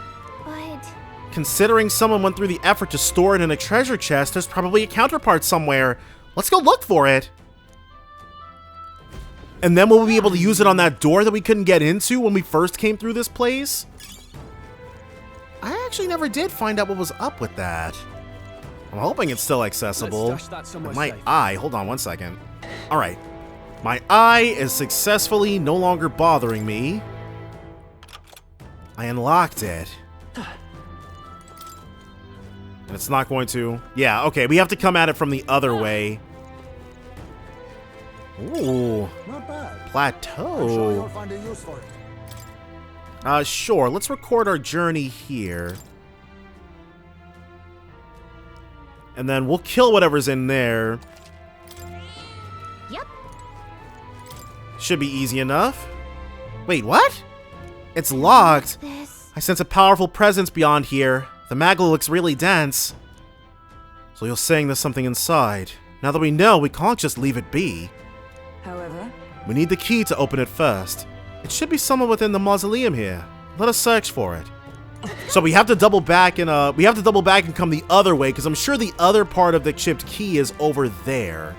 But Considering someone went through the effort to store it in a treasure chest, there's probably a counterpart somewhere. Let's go look for it. And then will we be able to use it on that door that we couldn't get into when we first came through this place? I actually never did find out what was up with that. I'm hoping it's still accessible. And my eye, hold on one second. All right. My eye is successfully no longer bothering me. I unlocked it. And it's not going to... Yeah, okay, we have to come at it from the other way. Ooh. Not bad. I'm sure Plateau. you'll find a use for it. Sure, let's record our journey here. And then we'll kill whatever's in there. yep. Should be easy enough. Wait, what? It's locked. This. I sense a powerful presence beyond here. The magma looks really dense. So you're saying there's something inside. Now that we know, we can't just leave it be. However, We need the key to open it first. It should be somewhere within the mausoleum here. Let us search for it. So we have to double back and come the other way, because I'm sure the other part of the chipped key is over there.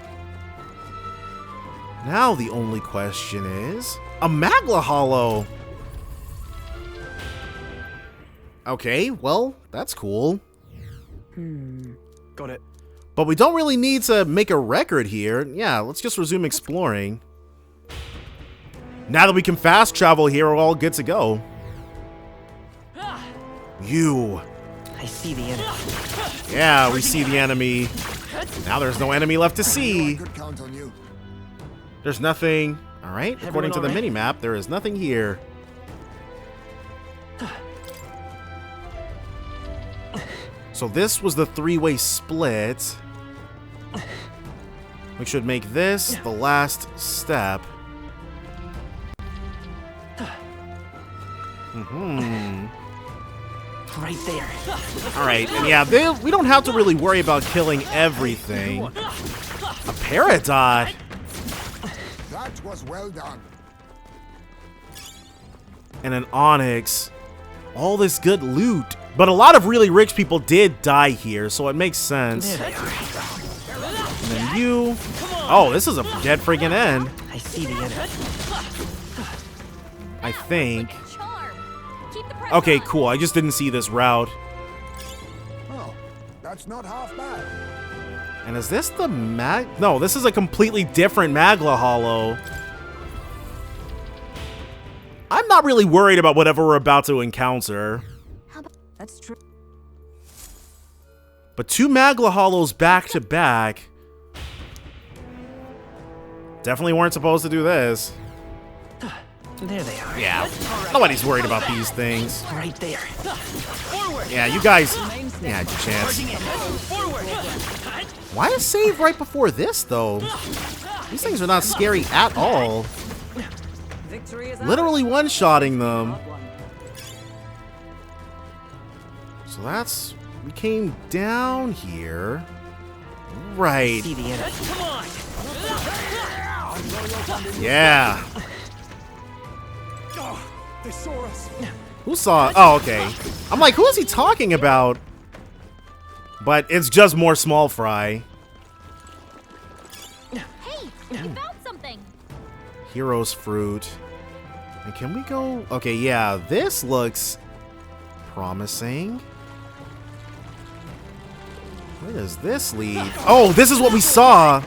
Now the only question is a Magla Hollow. Okay, well, that's cool. Got it. But we don't really need to make a record here. Yeah, let's just resume exploring. Now that we can fast travel here, we're all good to go. You. I see the enemy. Yeah, we see the enemy. Now there's no enemy left to see. Could count on you. There's nothing. All right, according to the mini-map, there is nothing here. So this was the three-way split. We should make this the last step. Right there. All right, and yeah, we don't have to really worry about killing everything. A Peridot. That was well done. And an Onyx. All this good loot. But a lot of really rich people did die here, so it makes sense. There they are. And then you... Oh, this is a dead friggin' end, I see the enemy. I think. Charm. Keep the pressure Okay, on. cool. I just didn't see this route. Oh, that's not half bad. And is this the No, this is a completely different Magla Hollow. I'm not really worried about whatever we're about to encounter. that's true. But two Magla Hollows back to back. Definitely weren't supposed to do this. There they are. Yeah, nobody's worried about these things. Right there. Yeah, you guys, yeah, had your chance. Why is save right before this, though? These things are not scary at all. Victory is Literally one-shotting them. So that's... We came down here. Right. Yeah. They saw us. Who saw... Oh, okay. I'm like, who is he talking about? But it's just more small fry. Hey, we found something. Hero's fruit. And can we go... Okay, yeah, this looks promising. Where does this lead? Oh, this is what we saw!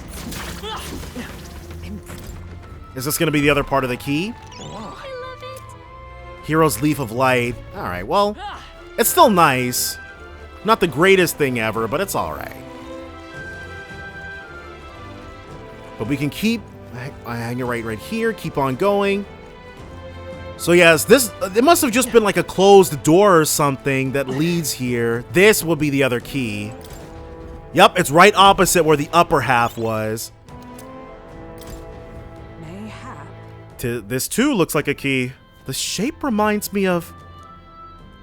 Is this going to be the other part of the key? I love it. Hero's Leaf of Light. Alright, well, it's still nice. Not the greatest thing ever, but it's alright. But we can keep... hang it right here, keep on going. So yes, this... It must have just been like a closed door or something that leads here. This will be the other key. Yep, it's right opposite where the upper half was. mayhap. This too looks like a key. The shape reminds me of...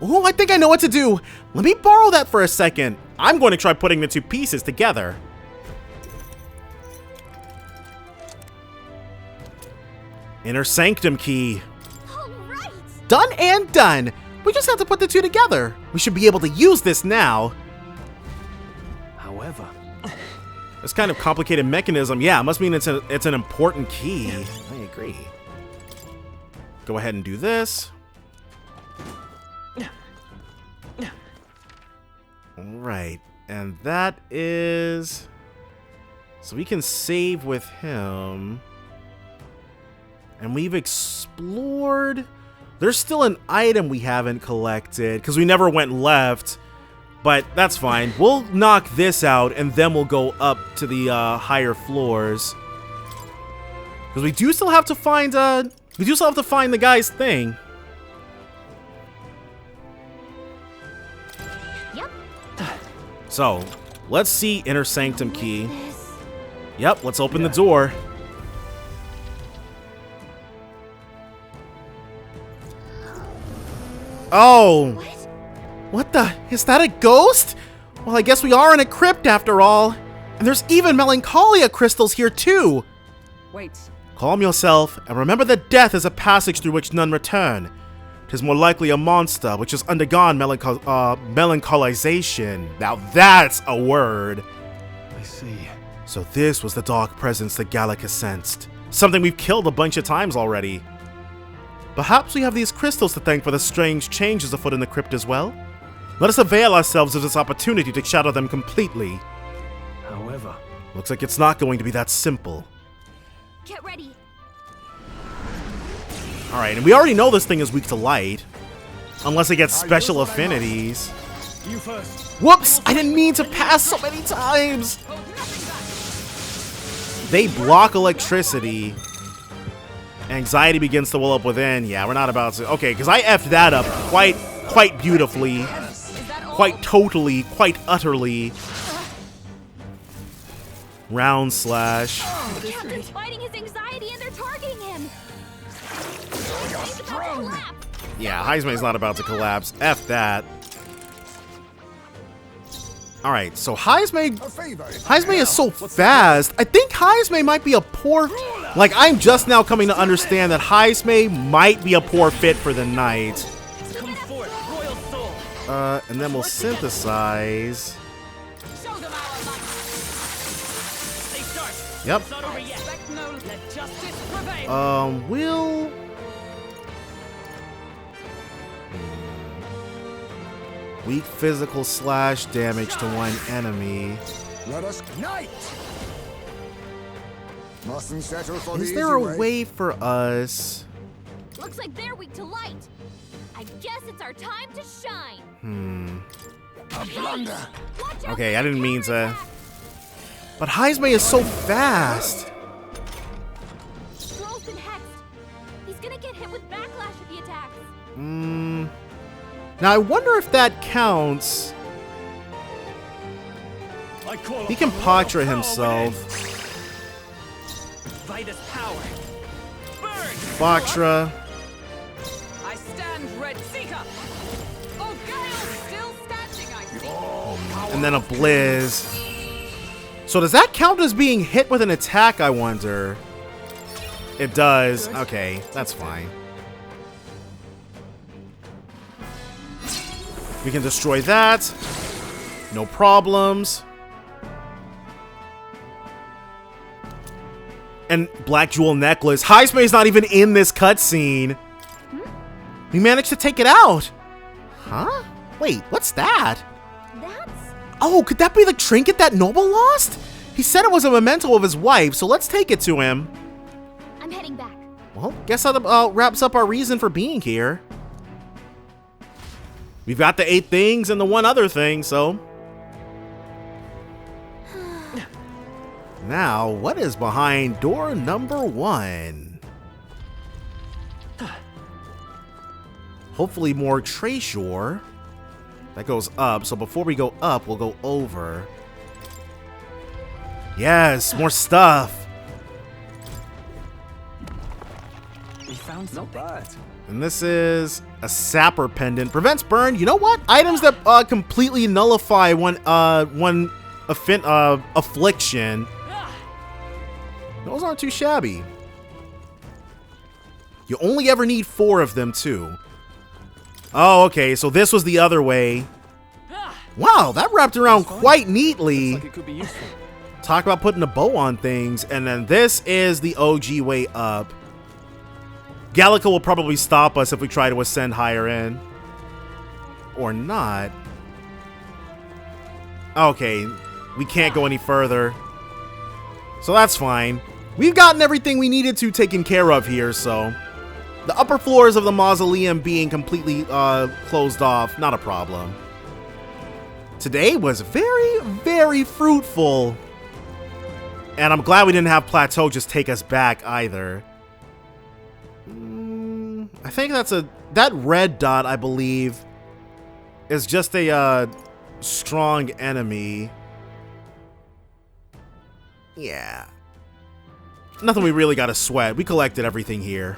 Oh, I think I know what to do. Let me borrow that for a second. I'm going to try putting the two pieces together. Inner Sanctum key. All right. Done and done. We just have to put the two together. We should be able to use this now. However, This kind of complicated mechanism. Yeah, it must mean it's an important key. I agree. Go ahead and do this. Alright, and that is... So we can save with him. And we've explored... There's still an item we haven't collected, because we never went left. But that's fine. We'll knock this out, and then we'll go up to the higher floors. Because we do still have to find the guy's thing. Yep. So, let's see Inner Sanctum key. Yep, let's open the door. Oh! What the? Is that a ghost? Well, I guess we are in a crypt after all. And there's even Melancholia crystals here too. Wait. Calm yourself, and remember that death is a passage through which none return. 'Tis more likely a monster which has undergone melancholization. Now that's a word. I see. So this was the dark presence that Gallica sensed. Something we've killed a bunch of times already. Perhaps we have these crystals to thank for the strange changes afoot in the crypt as well. Let us avail ourselves of this opportunity to shatter them completely. however, Looks like it's not going to be that simple. Get ready. Alright, and we already know this thing is weak to light. Unless it gets special affinities. You first. Whoops! I didn't mean to pass so many times! They block electricity. Anxiety begins to well up within. Yeah, we're not about to... Okay, because I effed that up quite beautifully. Quite totally, quite utterly. Round slash. The captain's fighting his anxiety and they're targeting him. He's about to collapse. Yeah, Heismay's not about to collapse. F that. Alright, so Heismay is so fast. I think Heismay might be a poor... Like, I'm just now coming to understand that Heismay might be a poor fit for the knight. And then we'll synthesize. Yep. We'll... Weak physical slash damage to one enemy. Let us knight. Mustn't settle for the Is there a easy way for us? Looks like they're weak to light. I guess it's our time to shine. A blunder. Watch out Okay, for I the didn't mean to... counterattack. But Heismay is so fast! Stroll's been hexed. He's gonna get hit with backlash if he attacks. Now I wonder if that counts. He can Patra himself. Vitus power. Burn! Patra. I stand Red Seeker. Oh, Gale's still standing, I see. And then a Blizz. So does that count as being hit with an attack, I wonder? It does. Okay, that's fine. We can destroy that. No problems. And Black Jewel Necklace. Highspace's not even in this cutscene. We managed to take it out. Huh? Wait, what's that? That's... Oh, could that be the trinket that Noble lost? He said it was a memento of his wife, so let's take it to him. I'm heading back. Well, guess that wraps up our reason for being here. We've got the 8 things and the one other thing, so... Now, what is behind door number 1? Hopefully more treasure. That goes up, so before we go up, we'll go over. Yes, more stuff. We found something. And this is a sapper pendant. Prevents burn. You know what? Items that completely nullify one affliction. Those aren't too shabby. You only ever need 4 of them too. Oh, okay. So this was the other way. Wow, that wrapped around quite neatly. Looks like it could be useful. Talk about putting a bow on things. And then this is the OG way up. Gallica will probably stop us if we try to ascend higher in. Or not. Okay, we can't go any further. So that's fine. We've gotten everything we needed to taken care of here, so... The upper floors of the mausoleum being completely closed off, not a problem. Today was very, very fruitful. And I'm glad we didn't have Plateau just take us back either. I think that red dot, I believe, is just a strong enemy. Yeah. Nothing we really gotta sweat. We collected everything here.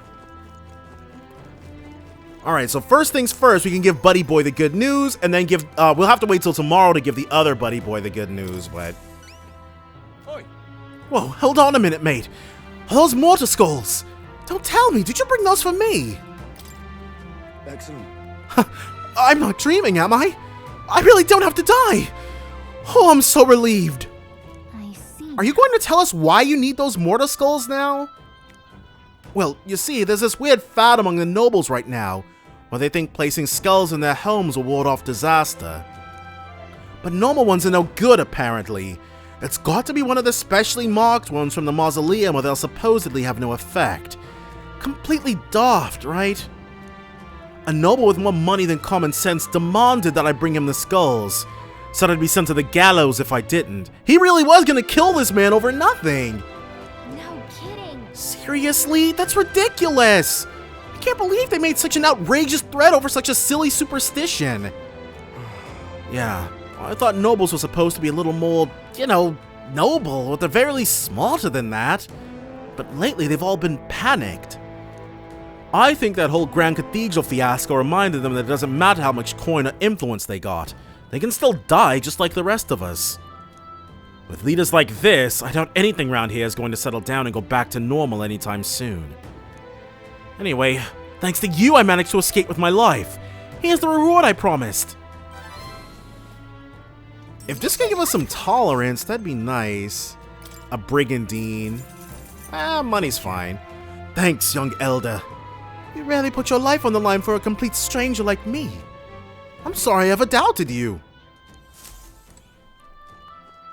Alright, so first things first, we can give Buddy Boy the good news, and then give, we'll have to wait till tomorrow to give the other Buddy Boy the good news, but... Oi. Whoa, hold on a minute, mate. Are those mortar skulls? Don't tell me, did you bring those for me? Excellent. I'm not dreaming, am I? I really don't have to die! Oh, I'm so relieved. I see. Are you going to tell us why you need those mortar skulls now? Well, you see, there's this weird fad among the nobles right now, where they think placing skulls in their homes will ward off disaster. But normal ones are no good, apparently. It's got to be one of the specially marked ones from the mausoleum, or they'll supposedly have no effect. Completely daft, right? A noble with more money than common sense demanded that I bring him the skulls. Said I'd be sent to the gallows if I didn't. He really was gonna kill this man over nothing. No kidding. Seriously? That's ridiculous! I can't believe they made such an outrageous threat over such a silly superstition. Yeah, I thought nobles were supposed to be a little more, you know, noble, or at the very least smarter than that. But lately they've all been panicked. I think that whole Grand Cathedral fiasco reminded them that it doesn't matter how much coin or influence they got. They can still die just like the rest of us. With leaders like this, I doubt anything around here is going to settle down and go back to normal anytime soon. Anyway, thanks to you I managed to escape with my life. Here's the reward I promised. If this can give us some tolerance, that'd be nice. A brigandine. Money's fine. Thanks, young elder. You rarely put your life on the line for a complete stranger like me. I'm sorry I ever doubted you.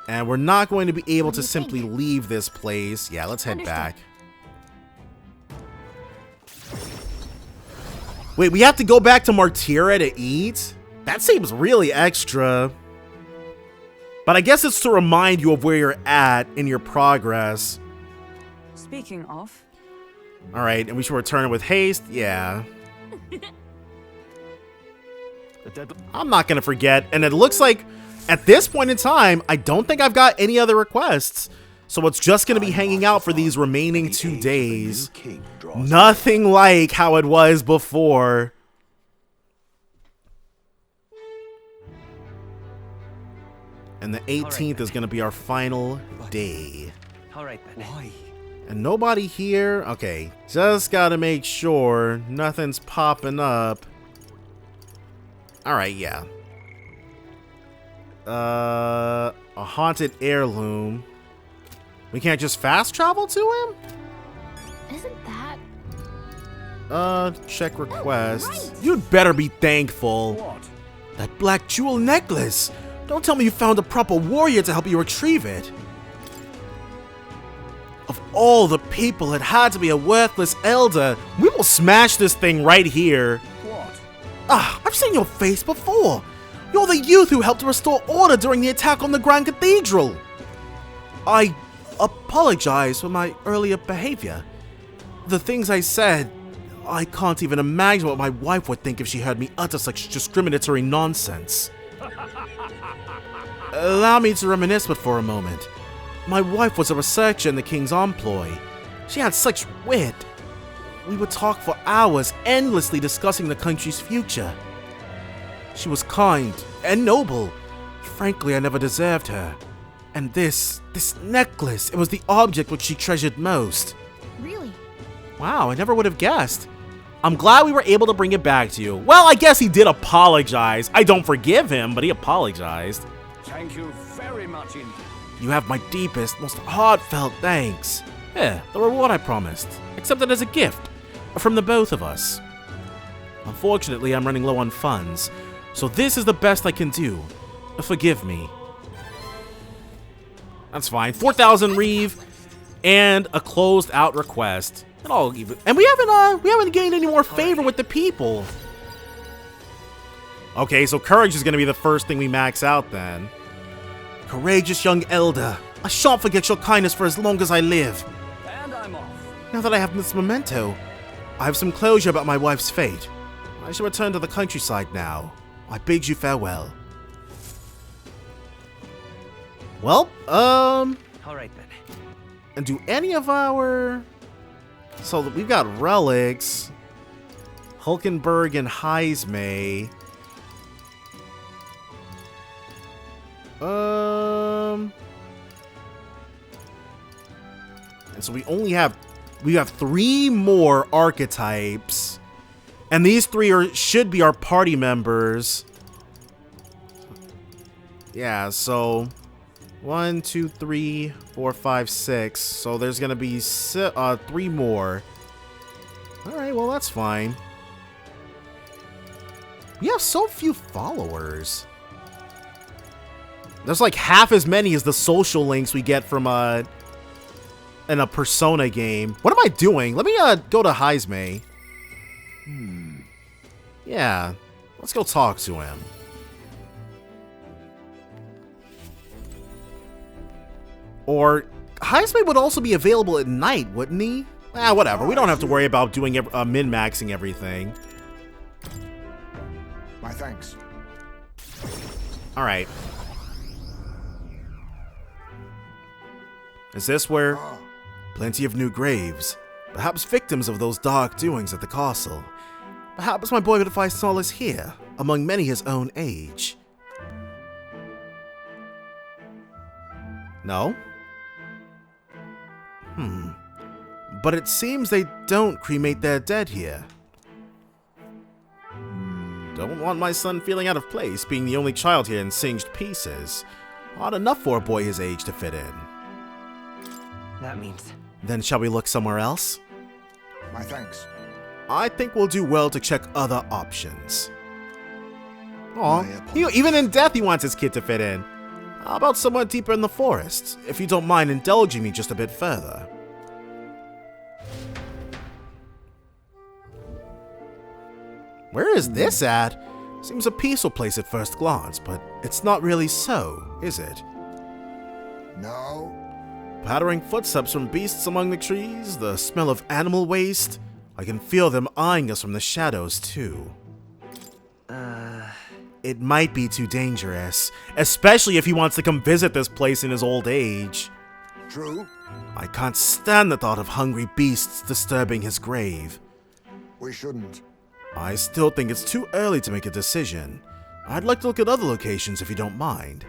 And we're not going to be able to simply leave this place. Yeah, let's head back. Wait, we have to go back to Martyra to eat? That seems really extra. But I guess it's to remind you of where you're at in your progress. Speaking of, Alright, and we should return it with haste? Yeah. I'm not gonna forget. And it looks like at this point in time, I don't think I've got any other requests. So it's just going to be hanging out for these remaining 2 days. Nothing like how it was before. And the 18th is going to be our final day. All right, then. Why? And nobody here? Okay, just got to make sure nothing's popping up. All right, yeah. A haunted heirloom. We can't just fast travel to him? Isn't that... Check requests. You'd better be thankful. What? That black jewel necklace. Don't tell me you found a proper warrior to help you retrieve it. Of all the people, it had to be a worthless elder. We will smash this thing right here. What? Ah, I've seen your face before. You're the youth who helped restore order during the attack on the Grand Cathedral. I apologize for my earlier behavior. The things I said, I can't even imagine what my wife would think if she heard me utter such discriminatory nonsense. Allow me to reminisce but for a moment. My wife was a researcher in the King's employ. She had such wit. We would talk for hours, endlessly discussing the country's future. She was kind and noble. Frankly, I never deserved her. And this necklace, it was the object which she treasured most. Really? Wow, I never would have guessed. I'm glad we were able to bring it back to you. Well, I guess he did apologize. I don't forgive him, but he apologized. Thank you very much indeed. You have my deepest, most heartfelt thanks. Yeah, the reward I promised. Accepted as a gift from the both of us. Unfortunately, I'm running low on funds, so this is the best I can do. Forgive me. That's fine. 4,000 Reeve and a closed out request. And we haven't gained any more favor with the people. Okay, so courage is going to be the first thing we max out then. Courageous young elder, I shan't forget your kindness for as long as I live. And I'm off. Now that I have this memento, I have some closure about my wife's fate. I shall return to the countryside now. I bid you farewell. Well, All right, then. and do any of our... So we've got relics, Hulkenberg and Heismay. And so we have 3 more archetypes, and these 3 should be our party members. Yeah, so 1, 2, 3, 4, 5, 6. So there's gonna be 3 more. All right, well that's fine. We have so few followers. There's like half as many as the social links we get from in a Persona game. What am I doing? Let me go to Heismay. Yeah, let's go talk to him. Or Heismay would also be available at night, wouldn't he? Whatever. We don't have to worry about doing min-maxing everything. My thanks. All right. Is this where? Plenty of new graves. Perhaps victims of those dark doings at the castle. Perhaps my boy would find solace here, among many his own age. No? But it seems they don't cremate their dead here. Don't want my son feeling out of place, being the only child here in singed pieces. Odd enough for a boy his age to fit in. That means... Then shall we look somewhere else? My thanks. I think we'll do well to check other options. Aw, My apologies. even in death he wants his kid to fit in. How about somewhere deeper in the forest, if you don't mind indulging me just a bit further? Where is this at? Seems a peaceful place at first glance, but it's not really so, is it? No. Pattering footsteps from beasts among the trees, the smell of animal waste. I can feel them eyeing us from the shadows, too. it might be too dangerous, especially if he wants to come visit this place in his old age. True. I can't stand the thought of hungry beasts disturbing his grave. We shouldn't. I still think it's too early to make a decision. I'd like to look at other locations if you don't mind.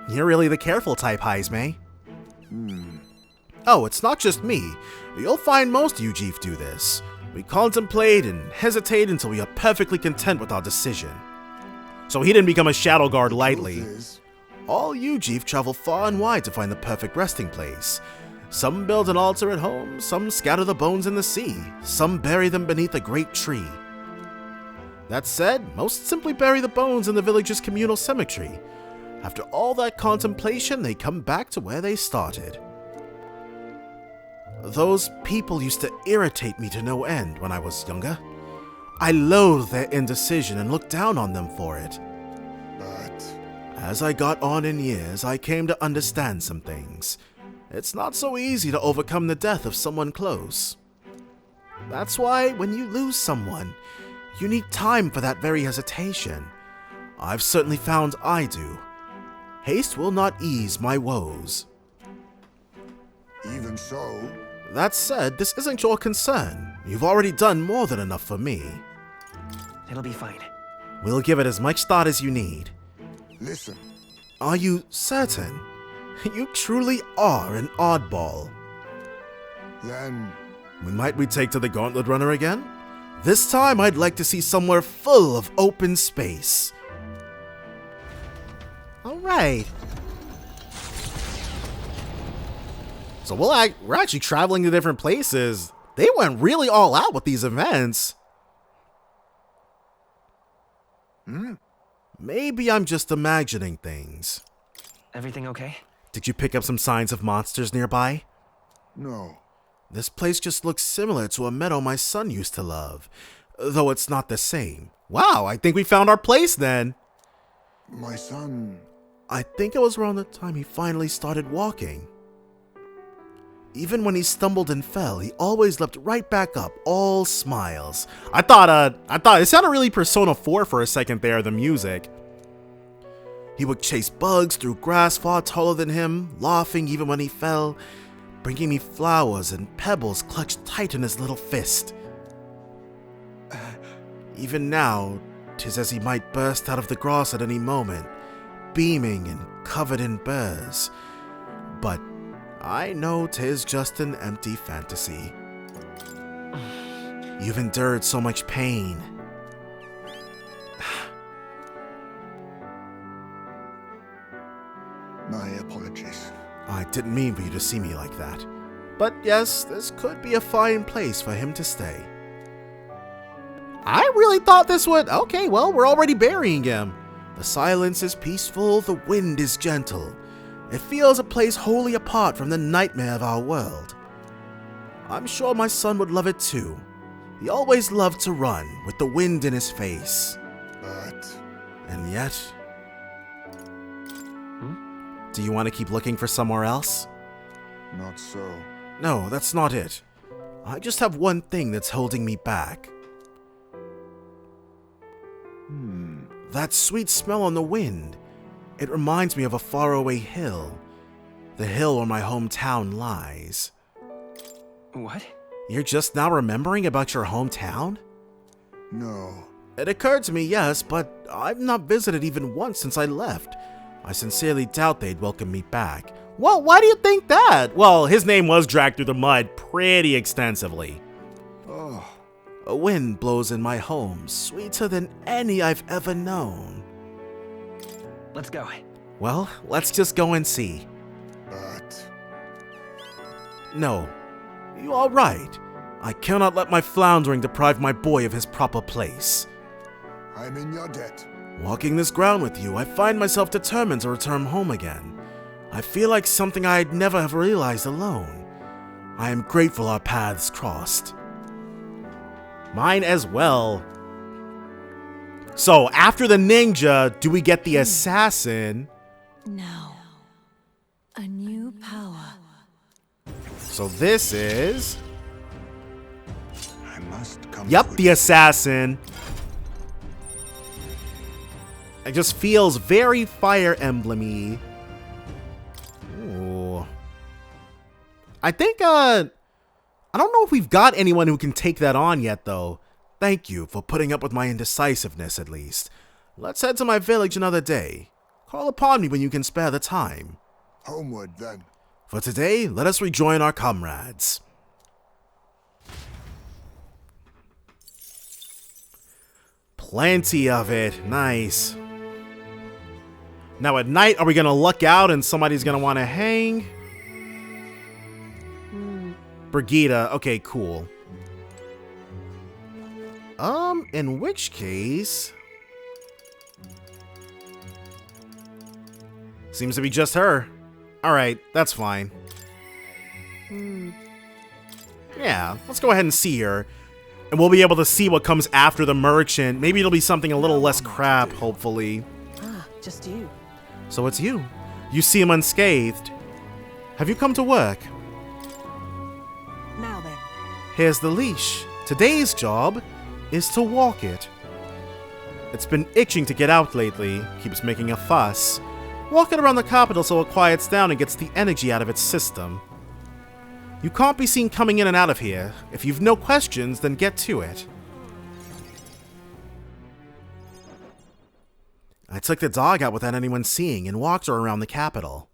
You're really the careful type, Heismay. Oh, it's not just me. You'll find most Ujif do this. We contemplate and hesitate until we are perfectly content with our decision. So he didn't become a shadow guard lightly. All Ujif travel far and wide to find the perfect resting place. Some build an altar at home, some scatter the bones in the sea, some bury them beneath a great tree. That said, most simply bury the bones in the village's communal cemetery. After all that contemplation, they come back to where they started. Those people used to irritate me to no end when I was younger. I loathed their indecision and looked down on them for it. But as I got on in years, I came to understand some things. It's not so easy to overcome the death of someone close. That's why when you lose someone, you need time for that very hesitation. I've certainly found I do. Haste will not ease my woes. even so... That said, this isn't your concern. You've already done more than enough for me. It'll be fine. We'll give it as much thought as you need. Listen. Are you certain? You truly are an oddball. Then... We might retake to the Gauntlet Runner again? This time I'd like to see somewhere full of open space. Alright. So we're actually traveling to different places. They went really all out with these events. Maybe I'm just imagining things. Everything okay? Did you pick up some signs of monsters nearby? No. This place just looks similar to a meadow my son used to love, though it's not the same. Wow, I think we found our place then. My son... I think it was around the time he finally started walking. Even when he stumbled and fell, he always leapt right back up, all smiles. I thought it sounded really Persona 4 for a second there, the music. He would chase bugs through grass far taller than him, laughing even when he fell, bringing me flowers and pebbles clutched tight in his little fist. Even now, 'tis as he might burst out of the grass at any moment, beaming and covered in burrs. But I know 'tis just an empty fantasy. You've endured so much pain. My apologies. I didn't mean for you to see me like that. But yes, this could be a fine place for him to stay. I really thought this would... Okay, well, we're already burying him. The silence is peaceful, the wind is gentle. It feels a place wholly apart from the nightmare of our world. I'm sure my son would love it too. He always loved to run with the wind in his face. But... And yet... Do you want to keep looking for somewhere else? not so. No, that's not it. I just have one thing that's holding me back. That sweet smell on the wind. It reminds me of a faraway hill. The hill where my hometown lies. What? You're just now remembering about your hometown? No. It occurred to me, yes, but I've not visited even once since I left. I sincerely doubt they'd welcome me back. Well, why do you think that? Well, his name was dragged through the mud pretty extensively. Oh. A wind blows in my home, sweeter than any I've ever known. Let's go. Well, let's just go and see. But... No, you are right. I cannot let my floundering deprive my boy of his proper place. I'm in your debt. Walking this ground with you, I find myself determined to return home again. I feel like something I'd never have realized alone. I am grateful our paths crossed. Mine as well. So, after the ninja, do we get the assassin? Now, a new power. So this is... I must come Yep, to the assassin. It just feels very Fire Emblem-y. Ooh. I think, I don't know if we've got anyone who can take that on yet, though. Thank you for putting up with my indecisiveness, at least. Let's head to my village another day. Call upon me when you can spare the time. Homeward, then. For today, let us rejoin our comrades. Plenty of it. Nice. Now at night, are we gonna luck out and somebody's gonna want to hang? Brigida. Okay, cool. In which case... Seems to be just her. Alright, that's fine. Yeah, let's go ahead and see her. And we'll be able to see what comes after the merchant. Maybe it'll be something a little less crap, hopefully. Ah, just you. So it's you. You seem unscathed. Have you come to work? Now then. Here's the leash. Today's job is to walk it. It's been itching to get out lately. Keeps making a fuss. Walk it around the capital so it quiets down and gets the energy out of its system. You can't be seen coming in and out of here. If you've no questions, then get to it. I took the dog out without anyone seeing and walked her around the capital.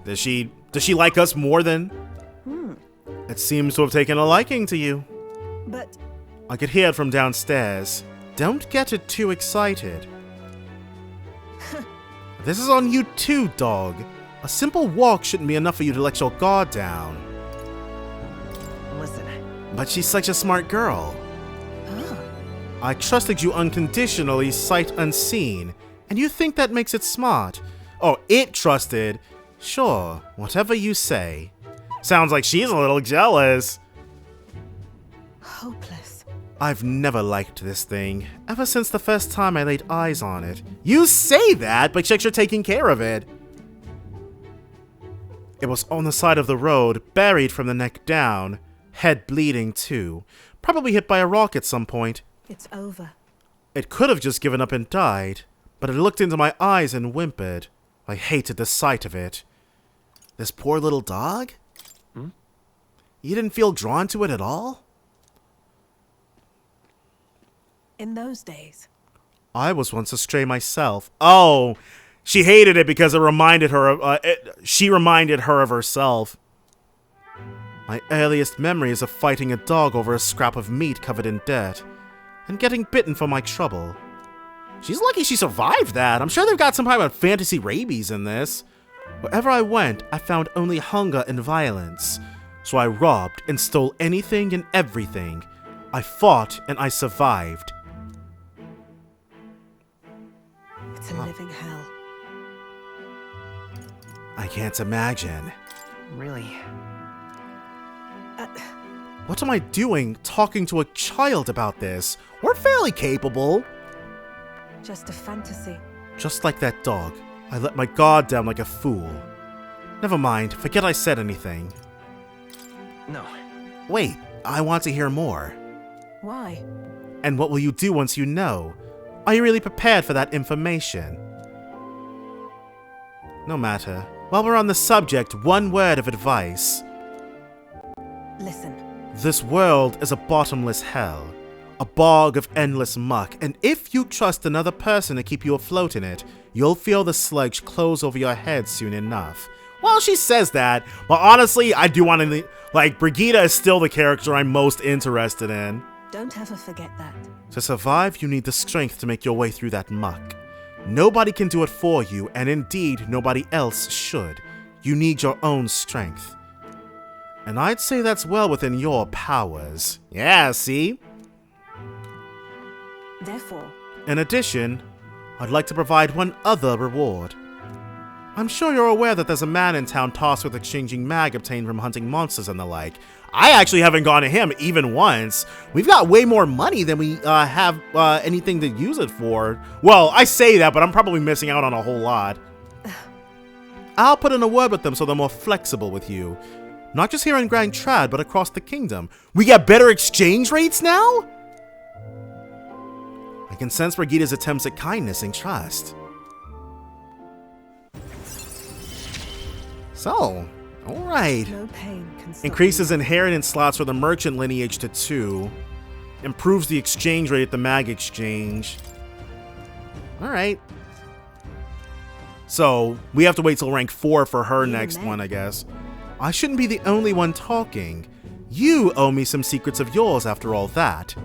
Does she like us more than... It seems to have taken a liking to you. But... I could hear it from downstairs. Don't get it too excited. This is on you too, dog. A simple walk shouldn't be enough for you to let your guard down. Listen. But she's such a smart girl. Oh. I trusted you unconditionally, sight unseen, and you think that makes it smart. Oh, it trusted. Sure, whatever you say. Sounds like she's a little jealous. Hopeless. I've never liked this thing, ever since the first time I laid eyes on it. You say that, but chicks are taking care of it. It was on the side of the road, buried from the neck down, head bleeding too. Probably hit by a rock at some point. It's over. It could have just given up and died, but it looked into my eyes and whimpered. I hated the sight of it. This poor little dog? You didn't feel drawn to it at all? In those days. I was once a stray myself. Oh, she hated it because it reminded her of, she reminded her of herself. My earliest memory is of fighting a dog over a scrap of meat covered in dirt, and getting bitten for my trouble. She's lucky she survived that. I'm sure they've got some kind of fantasy rabies in this. Wherever I went, I found only hunger and violence. So I robbed and stole anything and everything. I fought and I survived. It's a living hell. I can't imagine. Really? What am I doing talking to a child about this? We're fairly capable. Just a fantasy. Just like that dog, I let my guard down like a fool. Never mind, forget I said anything. No. Wait, I want to hear more. Why? And what will you do once you know? Are you really prepared for that information? No matter. While we're on the subject, one word of advice. Listen. This world is a bottomless hell. A bog of endless muck, and if you trust another person to keep you afloat in it, you'll feel the sludge close over your head soon enough. Well, she says that, but honestly, I do want to... Like, Brigida is still the character I'm most interested in. Don't ever forget that. To survive, you need the strength to make your way through that muck. Nobody can do it for you, and indeed, nobody else should. You need your own strength. And I'd say that's well within your powers. Yeah, see? Therefore... In addition, I'd like to provide one other reward. I'm sure you're aware that there's a man in town tasked with exchanging mag obtained from hunting monsters and the like. I actually haven't gone to him even once. We've got way more money than we have anything to use it for. Well, I say that, but I'm probably missing out on a whole lot. I'll put in a word with them so they're more flexible with you. Not just here in Grand Trad, but across the kingdom. We get better exchange rates now? I can sense Brigida's attempts at kindness and trust. So, alright. No pain can stop Increases inheritance slots for the merchant lineage to 2. Improves the exchange rate at the mag exchange. Alright. So, we have to wait till rank 4 for her next one, I guess. I shouldn't be the only one talking. You owe me some secrets of yours after all that.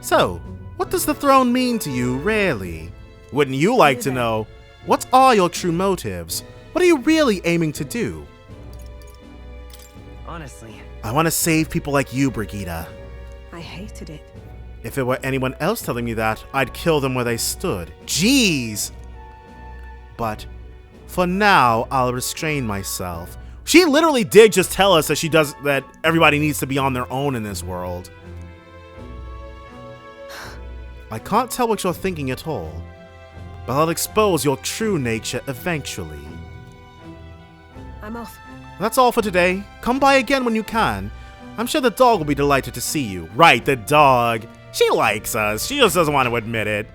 So, what does the throne mean to you, really? Wouldn't you like to know? What are your true motives? What are you really aiming to do? Honestly, I want to save people like you, Brigida. I hated it. If it were anyone else telling me that, I'd kill them where they stood. Jeez! But for now, I'll restrain myself. She literally did just tell us that everybody needs to be on their own in this world. I can't tell what you're thinking at all, but I'll expose your true nature eventually. I'm off. That's all for today. Come by again when you can. I'm sure the dog will be delighted to see you. Right, the dog. She likes us. She just doesn't want to admit it.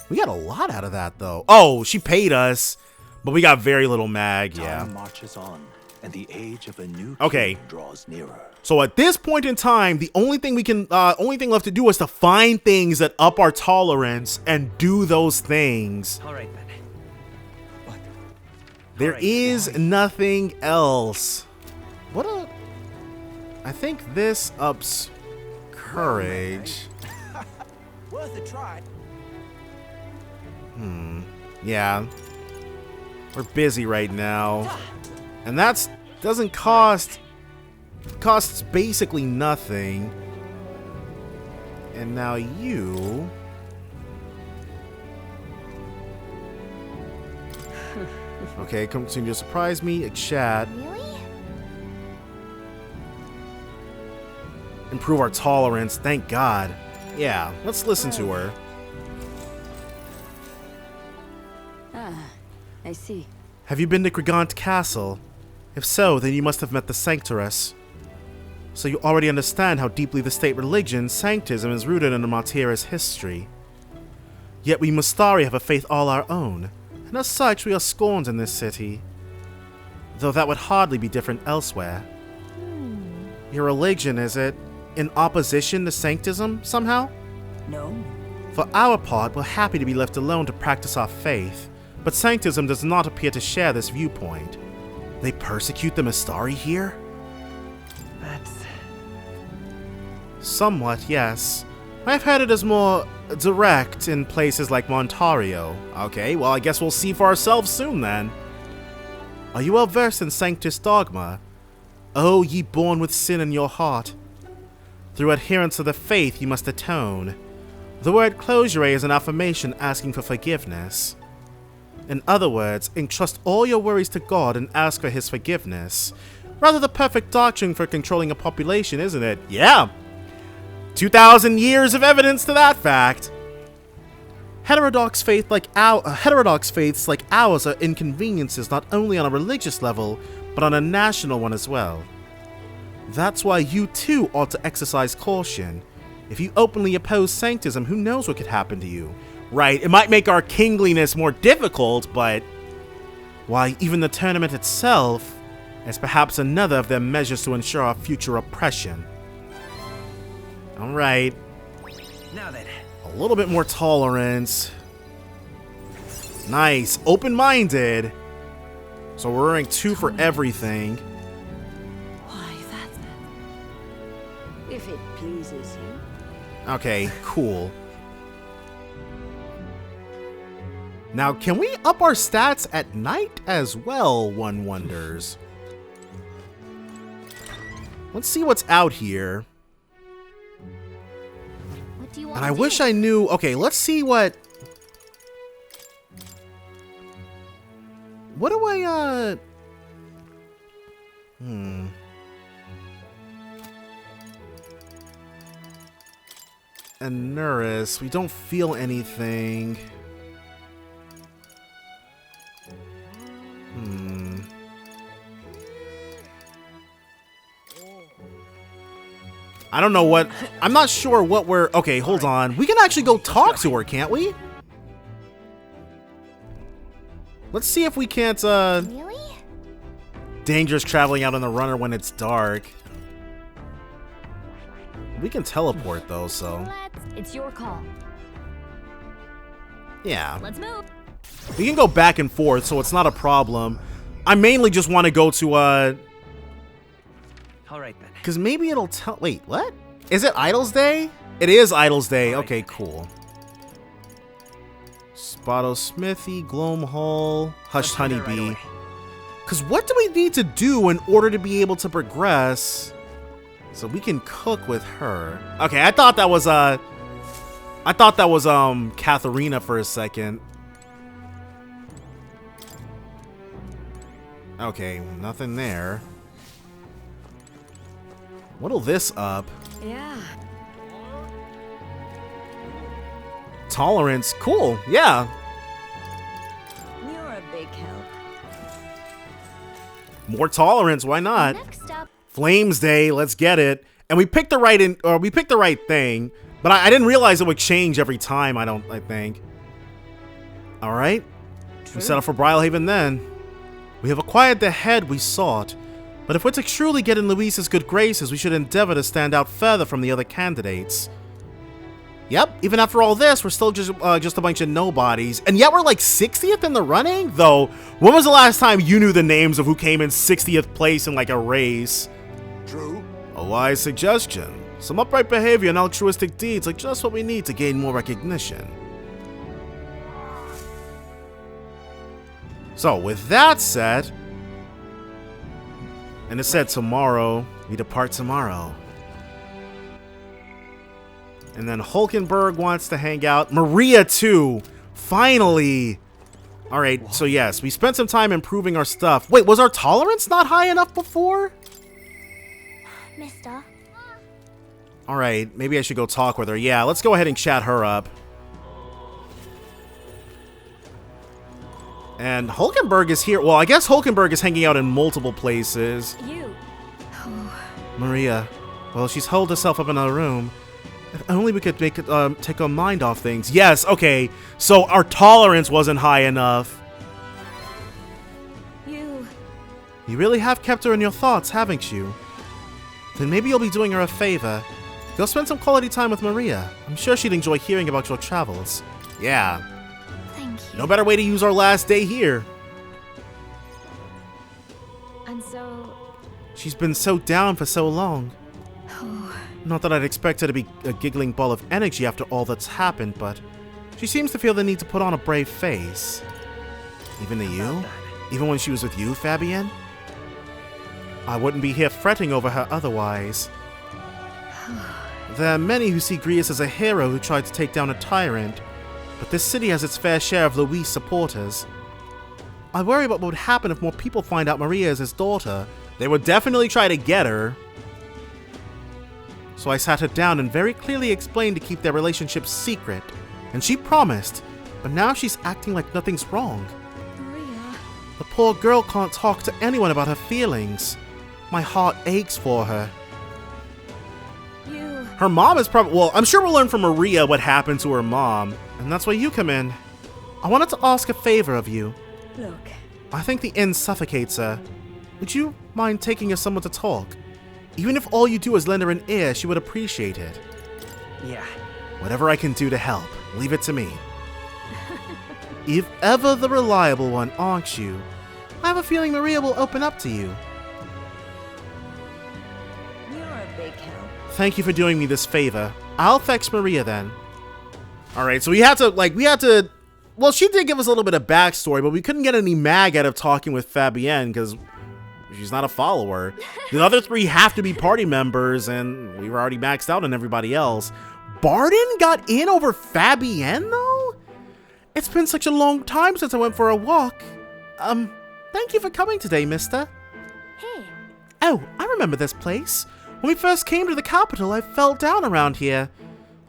We got a lot out of that, though. Oh, she paid us, but we got very little mag, yeah. Time marches on, and the age of a new Okay. king draws nearer. So at this point in time, the only thing left to do is to find things that up our tolerance and do those things. all right then. What? There is nothing else. I think this ups courage. Worth a try. Yeah. We're busy right now. And that's doesn't costs basically nothing. And now you okay, continue to surprise me, a chat. Really? Improve our tolerance, thank God. Yeah, let's listen to her. Ah, I see. Have you been to Gregant Castle? If so, then you must have met the Sanctoress. So you already understand how deeply the state religion, Sanctism, is rooted in Martira's history. Yet we Mustari have a faith all our own, and as such we are scorned in this city. Though that would hardly be different elsewhere. Your religion, is it in opposition to Sanctism, somehow? No. For our part, we're happy to be left alone to practice our faith, but Sanctism does not appear to share this viewpoint. They persecute the Mistari here? That's... Somewhat, yes. I've heard it is more direct in places like Montario. Okay, well I guess we'll see for ourselves soon then. Are you well versed in Sanctus dogma? Oh, ye born with sin in your heart. Through adherence to the faith you must atone. The word closure is an affirmation asking for forgiveness. In other words, entrust all your worries to God and ask for his forgiveness. Rather the perfect doctrine for controlling a population, isn't it? Yeah! 2,000 years of evidence to that fact! Heterodox faiths like ours are inconveniences not only on a religious level, but on a national one as well. That's why you too ought to exercise caution. If you openly oppose Sanctism, who knows what could happen to you? Right, it might make our kingliness more difficult, but... why, even the tournament itself is perhaps another of their measures to ensure our future oppression. Alright. Now then. A little bit more tolerance. Nice. Open-minded. So we're rank 2 for everything. Why, that's... If it pleases you. Okay, cool. Now, can we up our stats at night as well, one wonders? Let's see what's out here. What do you want And I to wish do? I knew... Okay, let's see what... What do I, And Nuris, we don't feel anything. I don't know what... I'm not sure what we're... Okay, hold on. We can actually go talk to her, can't we? Let's see if we can't, Really? Dangerous traveling out on the runner when it's dark. We can teleport, though, so... It's your call. Yeah. Let's move. We can go back and forth, so it's not a problem. I mainly just want to go to, All right, then. because maybe it'll tell... Wait, what? Is it Idol's Day? It is Idol's Day. Right. Okay, cool. Spotto Smithy, Gloam Hall, Hushed Let's do that right Honeybee. away. Because what do we need to do in order to be able to progress so we can cook with her? Okay, I thought that was, Katharina for a second. Okay, nothing there. What'll this up? Yeah. Tolerance. Cool. Yeah. You're a big help. More tolerance. Why not? Next up. Flames Day. Let's get it. And we picked the right thing, but I didn't realize it would change every time. I think. All right. We set up for Brilehaven then. We have acquired the head we sought, but if we're to truly get in Luis's good graces, we should endeavor to stand out further from the other candidates. Yep, even after all this, we're still just a bunch of nobodies, and yet we're like 60th in the running? Though, when was the last time you knew the names of who came in 60th place in like a race? True. A wise suggestion. Some upright behavior and altruistic deeds are just what we need to gain more recognition. So, with that said, and it said tomorrow, we depart tomorrow. And then Hulkenberg wants to hang out. Maria, too. Finally. All right, so yes, we spent some time improving our stuff. Wait, was our tolerance not high enough before? Mister. All right, maybe I should go talk with her. Yeah, let's go ahead and chat her up. And Hulkenberg is here. Well, I guess Hulkenberg is hanging out in multiple places. You. Maria. Well, she's holed herself up in her room. If only we could make it, take our mind off things. Yes, okay. So our tolerance wasn't high enough. You. You really have kept her in your thoughts, haven't you? Then maybe you'll be doing her a favor. Go spend some quality time with Maria. I'm sure she'd enjoy hearing about your travels. Yeah. Thank you. No better way to use our last day here. And so. She's been so down for so long. Not that I'd expect her to be a giggling ball of energy after all that's happened, but she seems to feel the need to put on a brave face. Even to you? Even when she was with you, Fabienne? I wouldn't be here fretting over her otherwise. There are many who see Grius as a hero who tried to take down a tyrant, but this city has its fair share of Luis supporters. I worry about what would happen if more people find out Maria is his daughter. They would definitely try to get her. So I sat her down and very clearly explained to keep their relationship secret, and she promised, but now she's acting like nothing's wrong. Maria. The poor girl can't talk to anyone about her feelings. My heart aches for her. You. Her mom is probably... Well, I'm sure we'll learn from Maria what happened to her mom, and that's where you come in. I wanted to ask a favor of you. Look. I think the inn suffocates her. Would you mind taking her somewhere to talk? Even if all you do is lend her an ear, she would appreciate it. Yeah. Whatever I can do to help, leave it to me. If ever the reliable one, aren't you? I have a feeling Maria will open up to you. You're a big help. Thank you for doing me this favor. I'll fetch Maria then. Alright, so we had to... Well, she did give us a little bit of backstory, but we couldn't get any mag out of talking with Fabienne, because she's not a follower. The other three have to be party members, and we were already maxed out on everybody else. Barden got in over Fabienne, though? It's been such a long time since I went for a walk. Thank you for coming today, mister. Hey. Oh, I remember this place. When we first came to the capital, I fell down around here.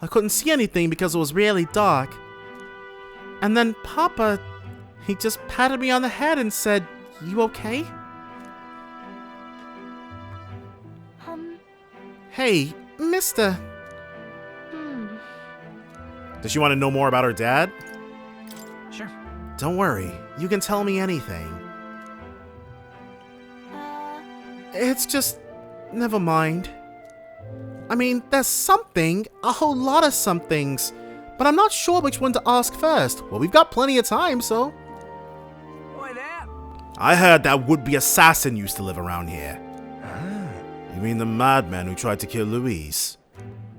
I couldn't see anything because it was really dark. And then Papa, he just patted me on the head and said, "You okay?" Hey, Mister. Does she want to know more about her dad? Sure. Don't worry, you can tell me anything. It's just... never mind. I mean, there's something, a whole lot of somethings, but I'm not sure which one to ask first. Well, we've got plenty of time, so... Boy, there. I heard that would-be assassin used to live around here. You mean the madman who tried to kill Louise?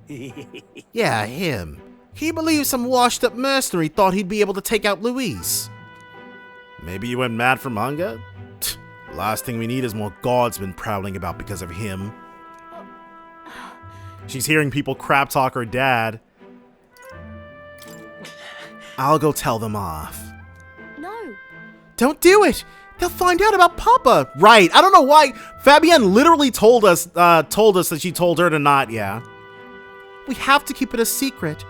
Yeah, him. He believes some washed-up mercenary thought he'd be able to take out Louise. Maybe he went mad from hunger? Last thing we need is more guardsmen prowling about because of him. She's hearing people crap talk her dad. I'll go tell them off. No. Don't do it! They'll find out about Papa! Right, I don't know why. Fabienne literally told us that she told her to not, yeah. We have to keep it a secret.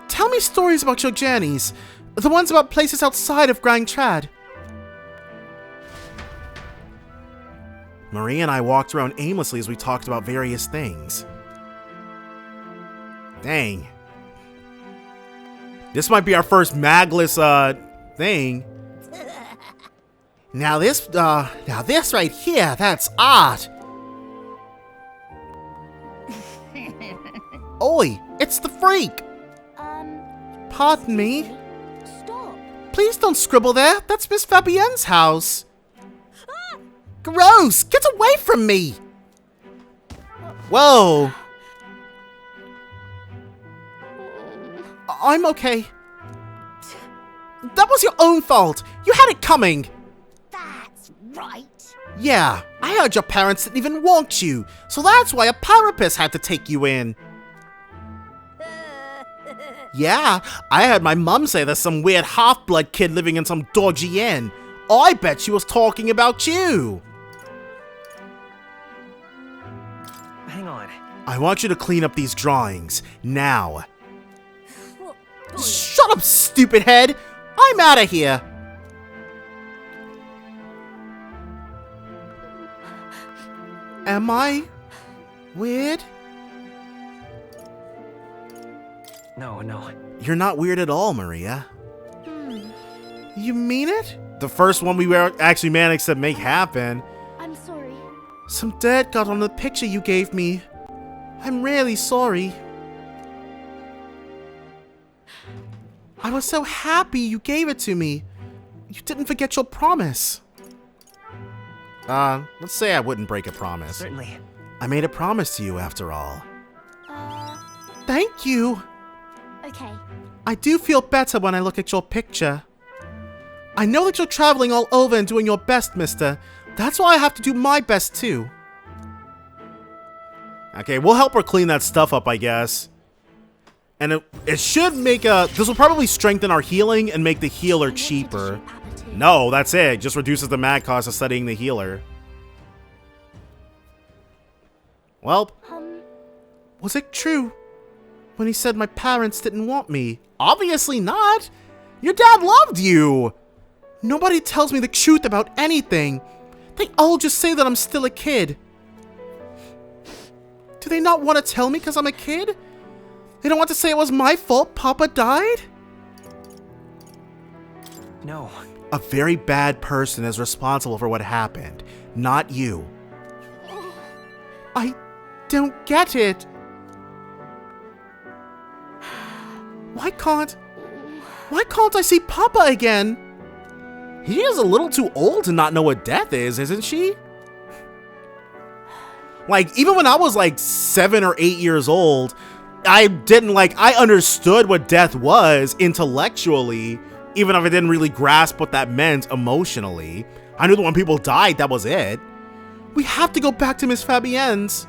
Tell me stories about your journeys. The ones about places outside of Grand Trad. Marie and I walked around aimlessly as we talked about various things. Dang. This might be our first magless, thing. Now this right here, that's art. Oi, it's the freak. Pardon me. Stop. Please don't scribble there. That's Miss Fabienne's house. Gross! Get away from me! Whoa. I'm okay. That was your own fault. You had it coming. That's right. Yeah, I heard your parents didn't even want you, so that's why a parapet had to take you in. Yeah, I heard my mum say there's some weird half-blood kid living in some dodgy inn. I bet she was talking about you. Hang on. I want you to clean up these drawings, now. Shut up, stupid head! I'm out of here! Am I weird? No. You're not weird at all, Maria. You mean it? The first one we were actually managed to make happen. I'm sorry. Some dirt got on the picture you gave me. I'm really sorry. I was so happy you gave it to me. You didn't forget your promise. Let's say I wouldn't break a promise. Certainly. I made a promise to you after all. Thank you. Okay. I do feel better when I look at your picture. I know that you're traveling all over and doing your best, mister. That's why I have to do my best too. Okay, we'll help her clean that stuff up, I guess. And it should make this will probably strengthen our healing and make the healer cheaper. No, that's it. It just reduces the mag cost of studying the healer. Well, was it true when he said my parents didn't want me? Obviously not. Your dad loved you. Nobody tells me the truth about anything. They all just say that I'm still a kid. Do they not want to tell me because I'm a kid? They don't want to say it was my fault Papa died? No. A very bad person is responsible for what happened, not you. I don't get it. Why can't I see Papa again? He is a little too old to not know what death is, isn't she? Like, even when I was like 7 or 8 years old, I understood what death was intellectually, even if I didn't really grasp what that meant emotionally. I knew that when people died, that was it. We have to go back to Miss Fabienne's.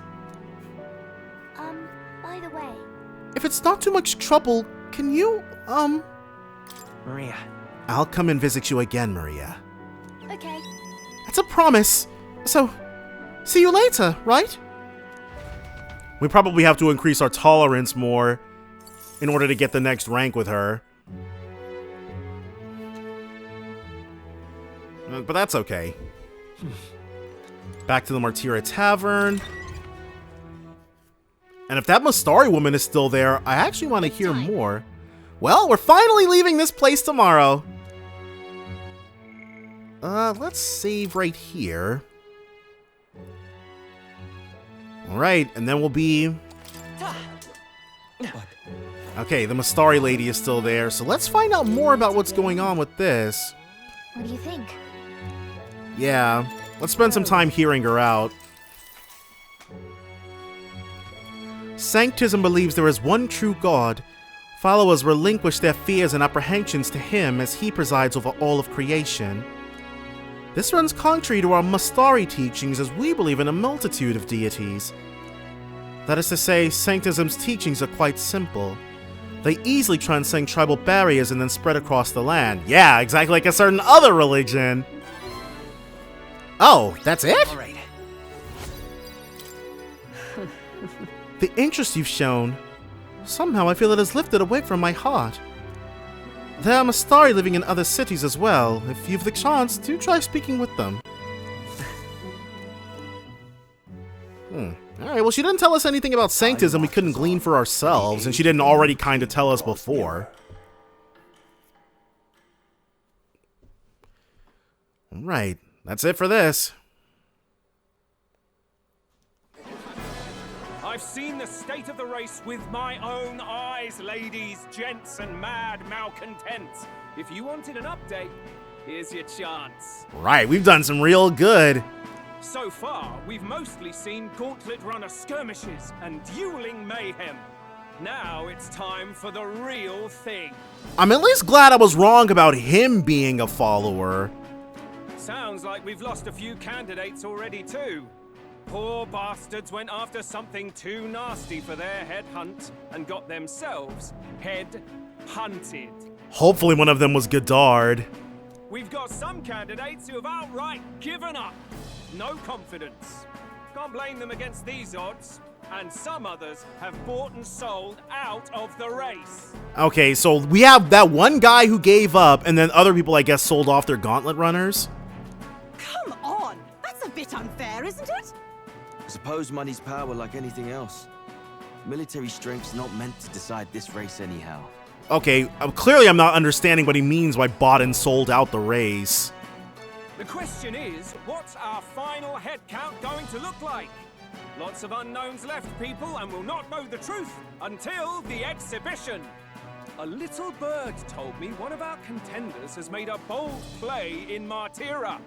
By the way. If it's not too much trouble, can you, Maria. I'll come and visit you again, Maria. Okay. That's a promise. So, see you later, right? We probably have to increase our tolerance more in order to get the next rank with her. But that's okay. Back to the Martyra Tavern. And if that Mastari woman is still there, I actually want to hear more. Well, we're finally leaving this place tomorrow. Let's save right here. Alright, and then we'll be... Okay, the Mastari lady is still there, so let's find out more about what's going on with this. What do you think? Yeah, let's spend some time hearing her out. Sanctism believes there is one true God. Followers relinquish their fears and apprehensions to him as he presides over all of creation. This runs contrary to our Mastari teachings, as we believe in a multitude of deities. That is to say, Sanctism's teachings are quite simple. They easily transcend tribal barriers and then spread across the land. Yeah, exactly like a certain other religion. Oh, that's it? All right. The interest you've shown, somehow I feel it has lifted away from my heart. There are Mastari living in other cities as well. If you've the chance, do try speaking with them. Alright, well she didn't tell us anything about Sanctism we couldn't glean for ourselves, and she didn't already kind of tell us before. Alright, that's it for this. I've seen the state of the race with my own eyes, ladies, gents, and mad malcontents. If you wanted an update, here's your chance. Right, we've done some real good. So far, we've mostly seen gauntlet runner skirmishes and dueling mayhem. Now it's time for the real thing. I'm at least glad I was wrong about him being a follower. Sounds like we've lost a few candidates already too. Poor bastards went after something too nasty for their head hunt and got themselves head hunted. Hopefully one of them was Godard. We've got some candidates who have outright given up. No confidence. Can't blame them against these odds. And some others have bought and sold out of the race. Okay, so we have that one guy who gave up, and then other people, I guess, sold off their gauntlet runners. Come on! That's a bit unfair, isn't it? I suppose money's power like anything else. Military strength's not meant to decide this race anyhow. Okay, clearly I'm not understanding what he means by bought and sold out the race. The question is, what's our final head count going to look like? Lots of unknowns left, people, and we'll not know the truth until the exhibition. A little bird told me one of our contenders has made a bold play in Martyra.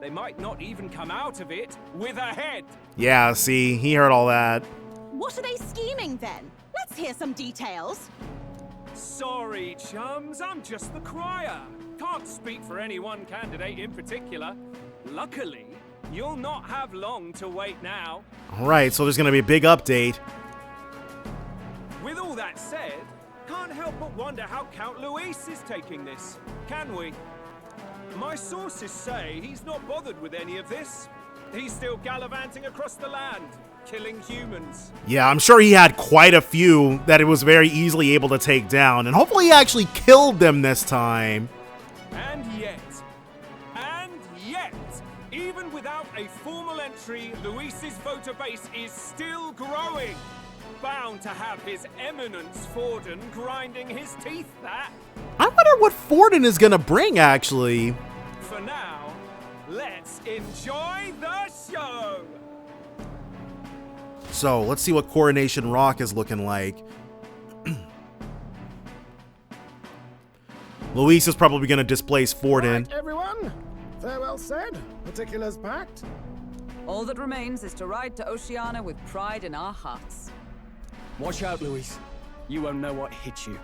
They might not even come out of it with a head. Yeah, see, he heard all that. What are they scheming then? Let's hear some details. Sorry, chums, I'm just the crier. Can't speak for any one candidate in particular. Luckily, you'll not have long to wait now. Alright, so there's gonna be a big update. With all that said, can't help but wonder how Count Luis is taking this, can we? My sources say he's not bothered with any of this. He's still gallivanting across the land, killing humans. Yeah, I'm sure he had quite a few that it was very easily able to take down, and hopefully he actually killed them this time. And yet, even without a formal entry, Luis's voter base is still growing. Bound to have His Eminence Forden grinding his teeth, that. I wonder what Forden is gonna bring, actually. For now, let's enjoy the show! So, let's see what Coronation Rock is looking like. Luis is probably gonna displace Forden. Right, everyone. Farewell said. Particulars packed. All that remains is to ride to Oceania with pride in our hearts. Watch out, Luis. You won't know what hit you.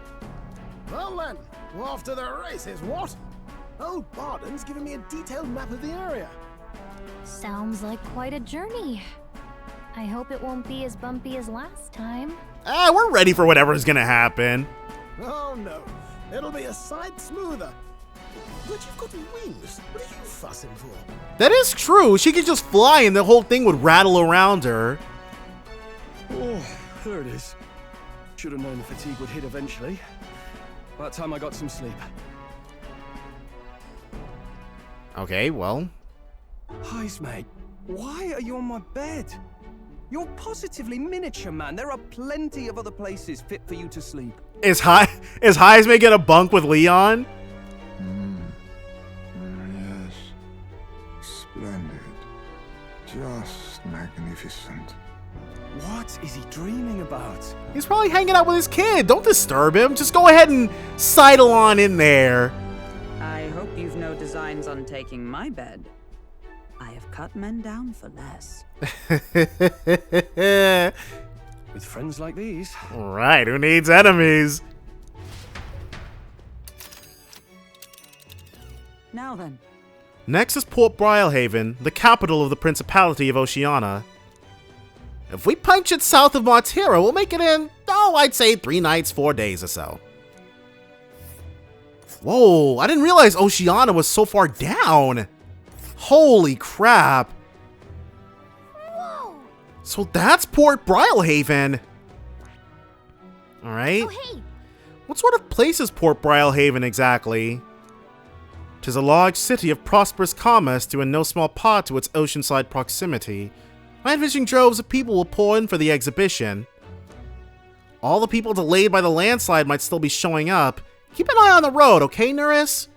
Well then, we're off to the races, what? Old Barden's giving me a detailed map of the area. Sounds like quite a journey. I hope it won't be as bumpy as last time. We're ready for whatever's gonna happen. Oh no, it'll be a sight smoother. But you've got wings. What are you fussing for? That is true. She could just fly and the whole thing would rattle around her. Oh, there it is. Should have known the fatigue would hit eventually. By that time I got some sleep. Okay, well. Heis, mate. Why are you on my bed? You're positively miniature, man. There are plenty of other places fit for you to sleep. Is Heisman get a bunk with Leon? Yes. Splendid. Just magnificent. What is he dreaming about? He's probably hanging out with his kid. Don't disturb him. Just go ahead and sidle on in there. I hope you've no designs on taking my bed. I have cut men down for less. With friends like these. Right, who needs enemies? Now then. Next is Port Brilehaven, the capital of the Principality of Oceania. If we punch it south of Martira, we'll make it in, I'd say 3 nights, 4 days or so. Whoa, I didn't realize Oceania was so far down. Holy crap. Whoa. So that's Port Brilehaven. Alright. Oh, hey. What sort of place is Port Brilehaven exactly? 'Tis a large city of prosperous commerce due in no small part to its oceanside proximity. I envision droves of people will pour in for the exhibition. All the people delayed by the landslide might still be showing up. Keep an eye on the road, okay, Nerys?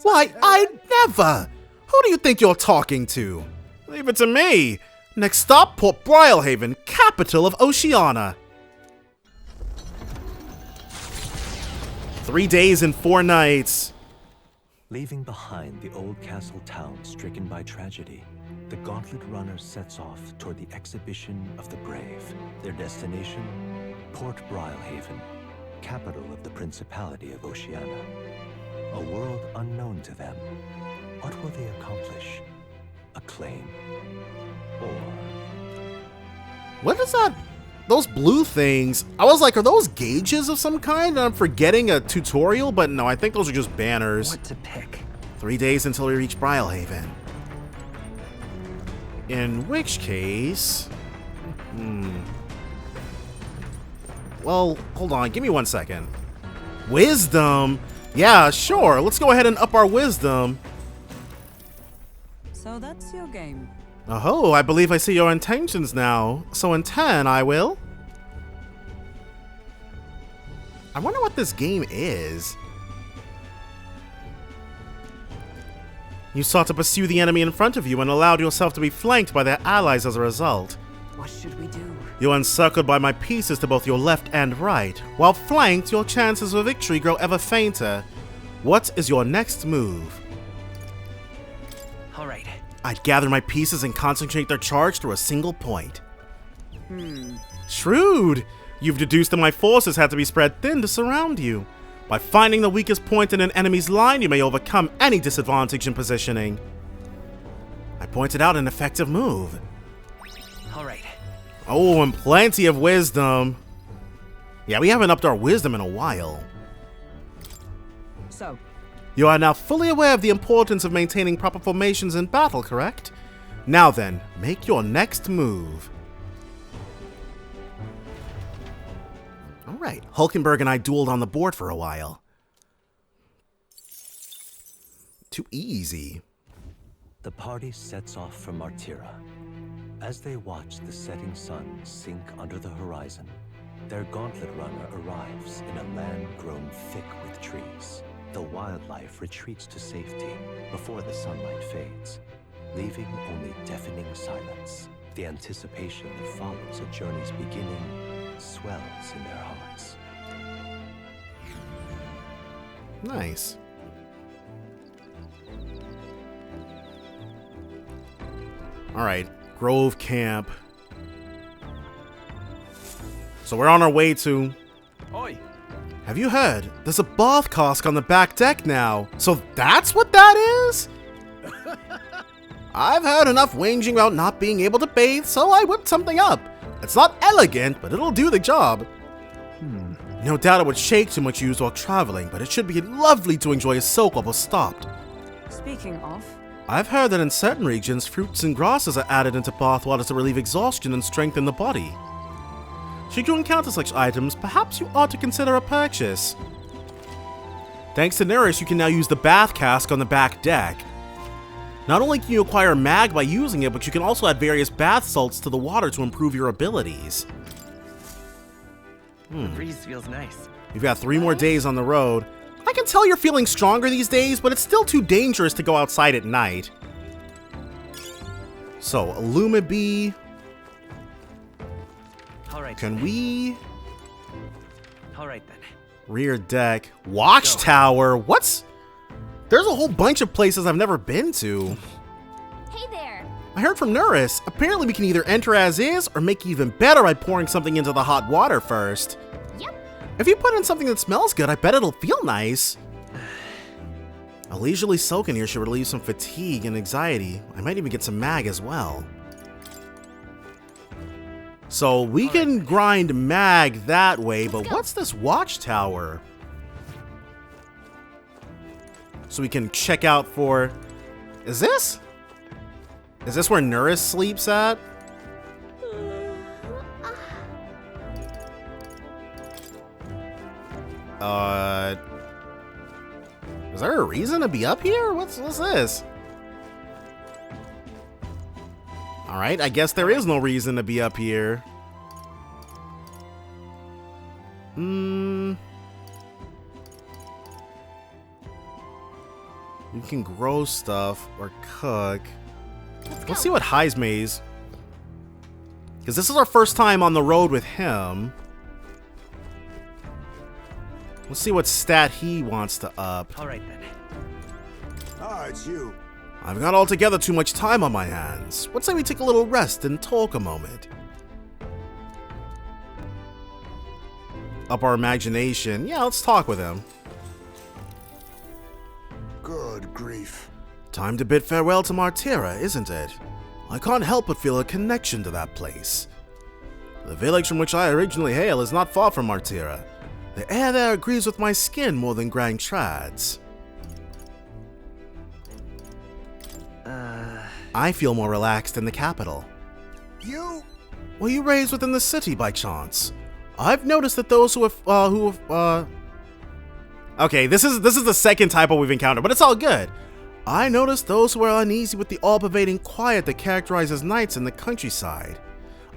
Why, I'd never! Who do you think you're talking to? Leave it to me! Next stop, Port Brilehaven, capital of Oceania. 3 days and 4 nights. Leaving behind the old castle town stricken by tragedy, the Gauntlet Runner sets off toward the exhibition of the brave. Their destination, Port Brilehaven, capital of the Principality of Oceania. A world unknown to them. What will they accomplish? Acclaim? Or... What is that? Those blue things. I was like, are those gauges of some kind? I'm forgetting a tutorial, but no, I think those are just banners. What to pick? 3 days until we reach Brilehaven. In which case... Well, hold on. Give me 1 second. Wisdom? Yeah, sure. Let's go ahead and up our wisdom. So that's your game. Oh, I believe I see your intentions now. So in 10, I will. I wonder what this game is. You sought to pursue the enemy in front of you and allowed yourself to be flanked by their allies as a result. What should we do? You're encircled by my pieces to both your left and right. While flanked, your chances of victory grow ever fainter. What is your next move? All right. I'd gather my pieces and concentrate their charge through a single point. Shrewd! You've deduced that my forces had to be spread thin to surround you. By finding the weakest point in an enemy's line, you may overcome any disadvantage in positioning. I pointed out an effective move. All right. Oh, and plenty of wisdom. Yeah, we haven't upped our wisdom in a while. So, you are now fully aware of the importance of maintaining proper formations in battle, correct? Now then, make your next move. Alright, Hulkenberg and I dueled on the board for a while. Too easy. The party sets off from Martira. As they watch the setting sun sink under the horizon, their Gauntlet Runner arrives in a land grown thick with trees. The wildlife retreats to safety before the sunlight fades, leaving only deafening silence. The anticipation that follows a journey's beginning swells in their hearts. Nice. Alright, Grove Camp. So we're on our way to... Oi! Have you heard? There's a bath cask on the back deck now. So that's what that is? I've heard enough whinging about not being able to bathe, so I whipped something up. It's not elegant, but it'll do the job. No doubt it would shake too much used while traveling, but it should be lovely to enjoy a soak while we're stopped. speaking of, I've heard that in certain regions, fruits and grasses are added into bathwater to relieve exhaustion and strengthen the body. Should you encounter such items, perhaps you ought to consider a purchase. Thanks to Nerys, you can now use the bath cask on the back deck. Not only can you acquire mag by using it, but you can also add various bath salts to the water to improve your abilities. The breeze feels nice. You've got 3 more days on the road. I can tell you're feeling stronger these days, but it's still too dangerous to go outside at night. So, Illumibee. Alright. Can we... Alright then. Rear deck. Watchtower? What's... There's a whole bunch of places I've never been to. Hey there. I heard from Nuris. Apparently we can either enter as is, or make it even better by pouring something into the hot water first. Yep. If you put in something that smells good, I bet it'll feel nice. A leisurely soak in here should relieve some fatigue and anxiety. I might even get some mag as well. So we can grind mag that way, but what's this watchtower? So we can check out for... Is this where Nuris sleeps at? Is there a reason to be up here? What's this? Alright, I guess there is no reason to be up here. You can grow stuff or cook. Let's see what Heismay's. Because this is our first time on the road with him. Let's see what stat he wants to up. Alright then. Ah, it's you. I've got altogether too much time on my hands. What say we take a little rest and talk a moment? Up our imagination. Yeah, let's talk with him. Good grief. Time to bid farewell to Martira, isn't it? I can't help but feel a connection to that place. The village from which I originally hail is not far from Martira. The air there agrees with my skin more than Grand Trad's. I feel more relaxed in the capital. You? Were you raised within the city by chance? I've noticed that those who have, Okay, this is the second typo we've encountered, but it's all good. I noticed those who are uneasy with the all-pervading quiet that characterizes nights in the countryside.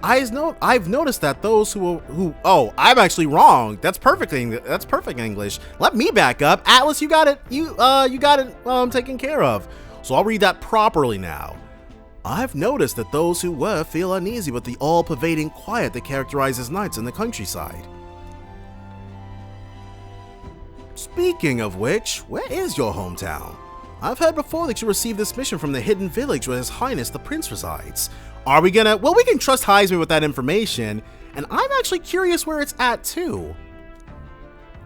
I've noticed that those oh, I'm actually wrong. That's perfect English. Let me back up. Atlas, you got it. You got it taken care of. So I'll read that properly now. I've noticed that those who feel uneasy with the all-pervading quiet that characterizes nights in the countryside. Speaking of which, where is your hometown? I've heard before that you received this mission from the hidden village where His Highness the Prince resides. Are we gonna... Well, we can trust Heisman with that information, and I'm actually curious where it's at too.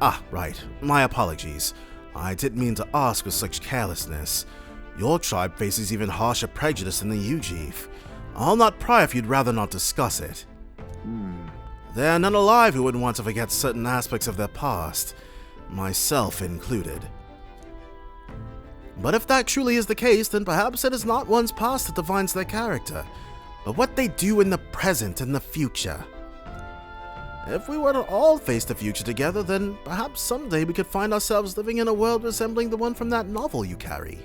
Ah, right. My apologies. I didn't mean to ask with such carelessness. Your tribe faces even harsher prejudice than the Ujif. I'll not pry if you'd rather not discuss it. There are none alive who wouldn't want to forget certain aspects of their past, myself included. But if that truly is the case, then perhaps it is not one's past that defines their character, but what they do in the present and the future. If we were to all face the future together, then perhaps someday we could find ourselves living in a world resembling the one from that novel you carry.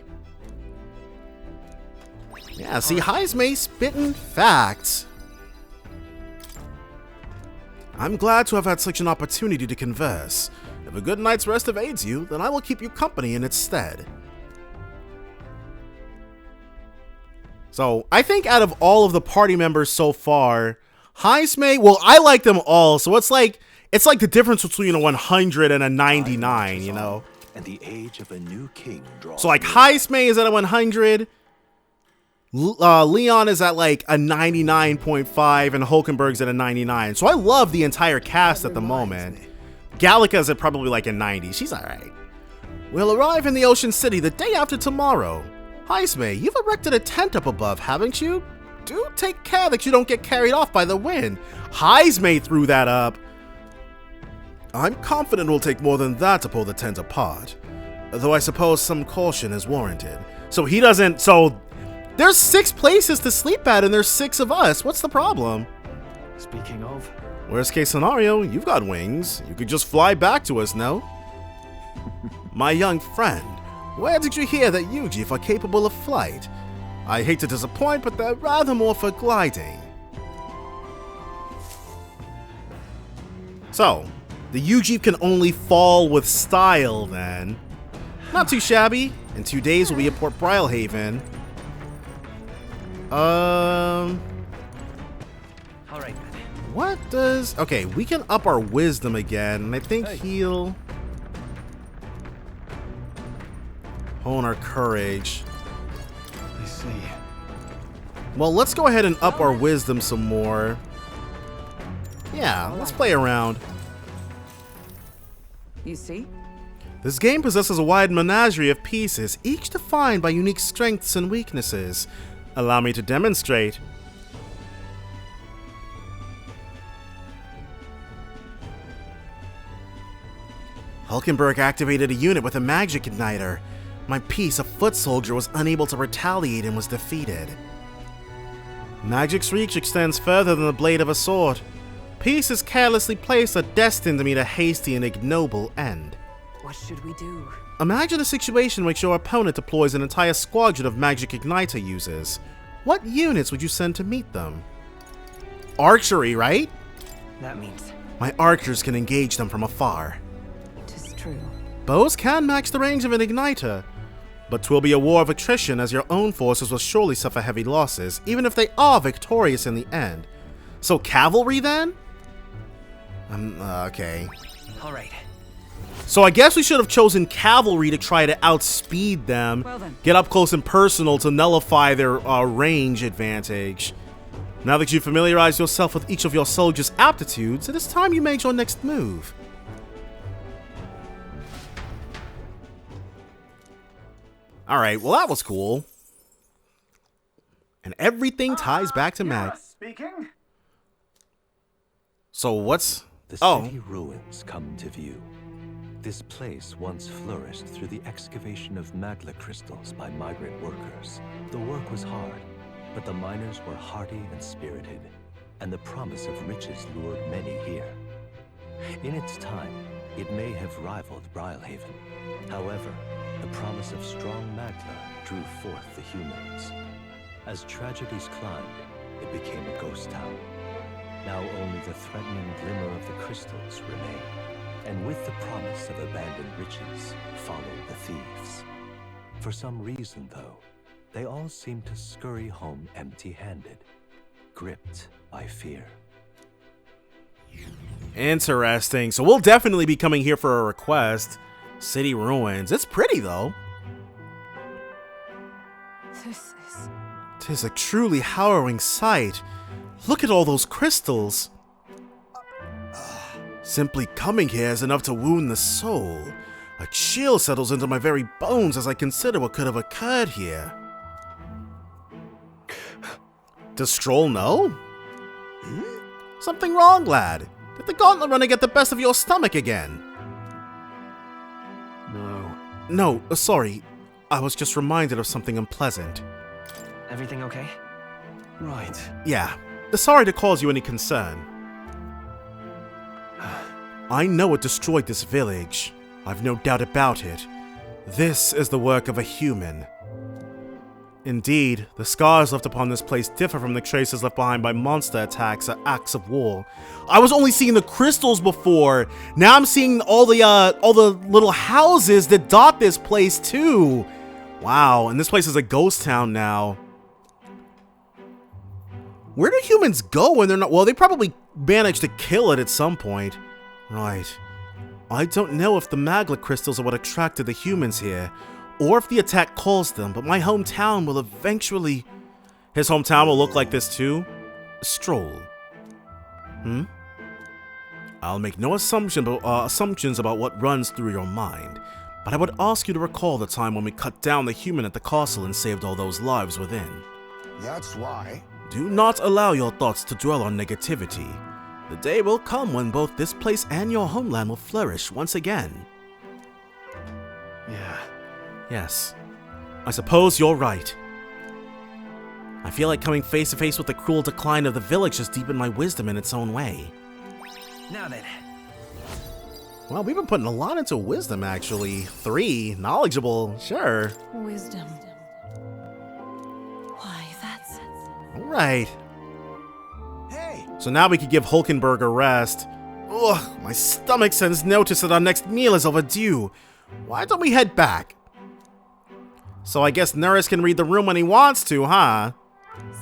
Yeah, see, Heismay spitting facts. I'm glad to have had such an opportunity to converse. If a good night's rest evades you, then I will keep you company in its stead. So, I think out of all of the party members so far, Heismay, well, I like them all, so it's like the difference between a 100 and a 99, you know? And the age of a new king draws. So, like, Heismay is at a 100, Leon is at like a 99.5, and Hulkenberg's at a 99. So I love the entire cast at the moment. Gallica's at probably like a 90. She's alright. We'll arrive in the Ocean City the day after tomorrow. Heismay, you've erected a tent up above, haven't you? Do take care that you don't get carried off by the wind. Heismay threw that up. I'm confident it will take more than that to pull the tent apart. Though I suppose some caution is warranted. So he doesn't... So there's 6 places to sleep at and there's 6 of us. What's the problem? Speaking of... Worst case scenario, you've got wings. You could just fly back to us, no? My young friend, where did you hear that Ujif are capable of flight? I hate to disappoint, but they're rather more for gliding. So, the U-Jeep can only fall with style then. Not too shabby. In 2 days we'll be at Port Brilehaven. Alright then. What does... Okay, we can up our wisdom again, and I think he'll... hone our courage. I see. Well, let's go ahead and up our wisdom some more. Yeah, let's play around. You see? This game possesses a wide menagerie of pieces, each defined by unique strengths and weaknesses. Allow me to demonstrate. Hulkenberg activated a unit with a magic igniter. My piece, a foot soldier, was unable to retaliate and was defeated. Magic's reach extends further than the blade of a sword. Pieces carelessly placed are destined to meet a hasty and ignoble end. What should we do? Imagine a situation in which your opponent deploys an entire squadron of magic igniter users. What units would you send to meet them? Archery, right? That means... My archers can engage them from afar. 'Tis true. Bows can match the range of an igniter, but 'twill be a war of attrition, as your own forces will surely suffer heavy losses, even if they are victorious in the end. So cavalry then? Okay. Alright. So I guess we should have chosen cavalry to try to outspeed them, Well then. get up close and personal to nullify their range advantage. Now that you've familiarized yourself with each of your soldiers' aptitudes, it is time you made your next move. Alright, well that was cool. And everything ties back to Mag. Speaking? So what's... The city ruins come to view. This place once flourished through the excavation of magla crystals by migrant workers. The work was hard, but the miners were hardy and spirited, and the promise of riches lured many here. In its time, it may have rivaled Brilehaven. However, the promise of strong magla drew forth the humans. As tragedies climbed, it became a ghost town. Now only the threatening glimmer of the crystals remain. And with the promise of abandoned riches, followed the thieves. For some reason, though, they all seem to scurry home empty-handed, gripped by fear. Interesting. So we'll definitely be coming here for a request. City ruins. It's pretty, though. Tis a truly harrowing sight. Look at all those crystals. Simply coming here is enough to wound the soul. A chill settles into my very bones as I consider what could have occurred here. Does Stroll know? Something wrong, lad. Did the gauntlet runner get the best of your stomach again? No, sorry. I was just reminded of something unpleasant. Everything okay? Right. Yeah. Sorry to cause you any concern. I know it destroyed this village. I've no doubt about it. This is the work of a human. Indeed, the scars left upon this place differ from the traces left behind by monster attacks or acts of war. I was only seeing the crystals before. Now I'm seeing all the little houses that dot this place too. Wow, and this place is a ghost town now. Where do humans go when they're not? Well, they probably managed to kill it at some point. Right. I don't know if the magla crystals are what attracted the humans here, or if the attack caused them, but my hometown will eventually... His hometown will look like this too? Stroll. I'll make no assumptions about what runs through your mind, but I would ask you to recall the time when we cut down the human at the castle and saved all those lives within. That's why. Do not allow your thoughts to dwell on negativity. The day will come when both this place and your homeland will flourish once again. Yeah. Yes. I suppose you're right. I feel like coming face to face with the cruel decline of the village has deepened my wisdom in its own way. Now then. Well, we've been putting a lot into wisdom, actually. 3. Knowledgeable, sure. Wisdom. Alright. Hey! So now we could give Hulkenberg a rest. Ugh, my stomach sends notice that our next meal is overdue. Why don't we head back? So I guess Nurse can read the room when he wants to, huh?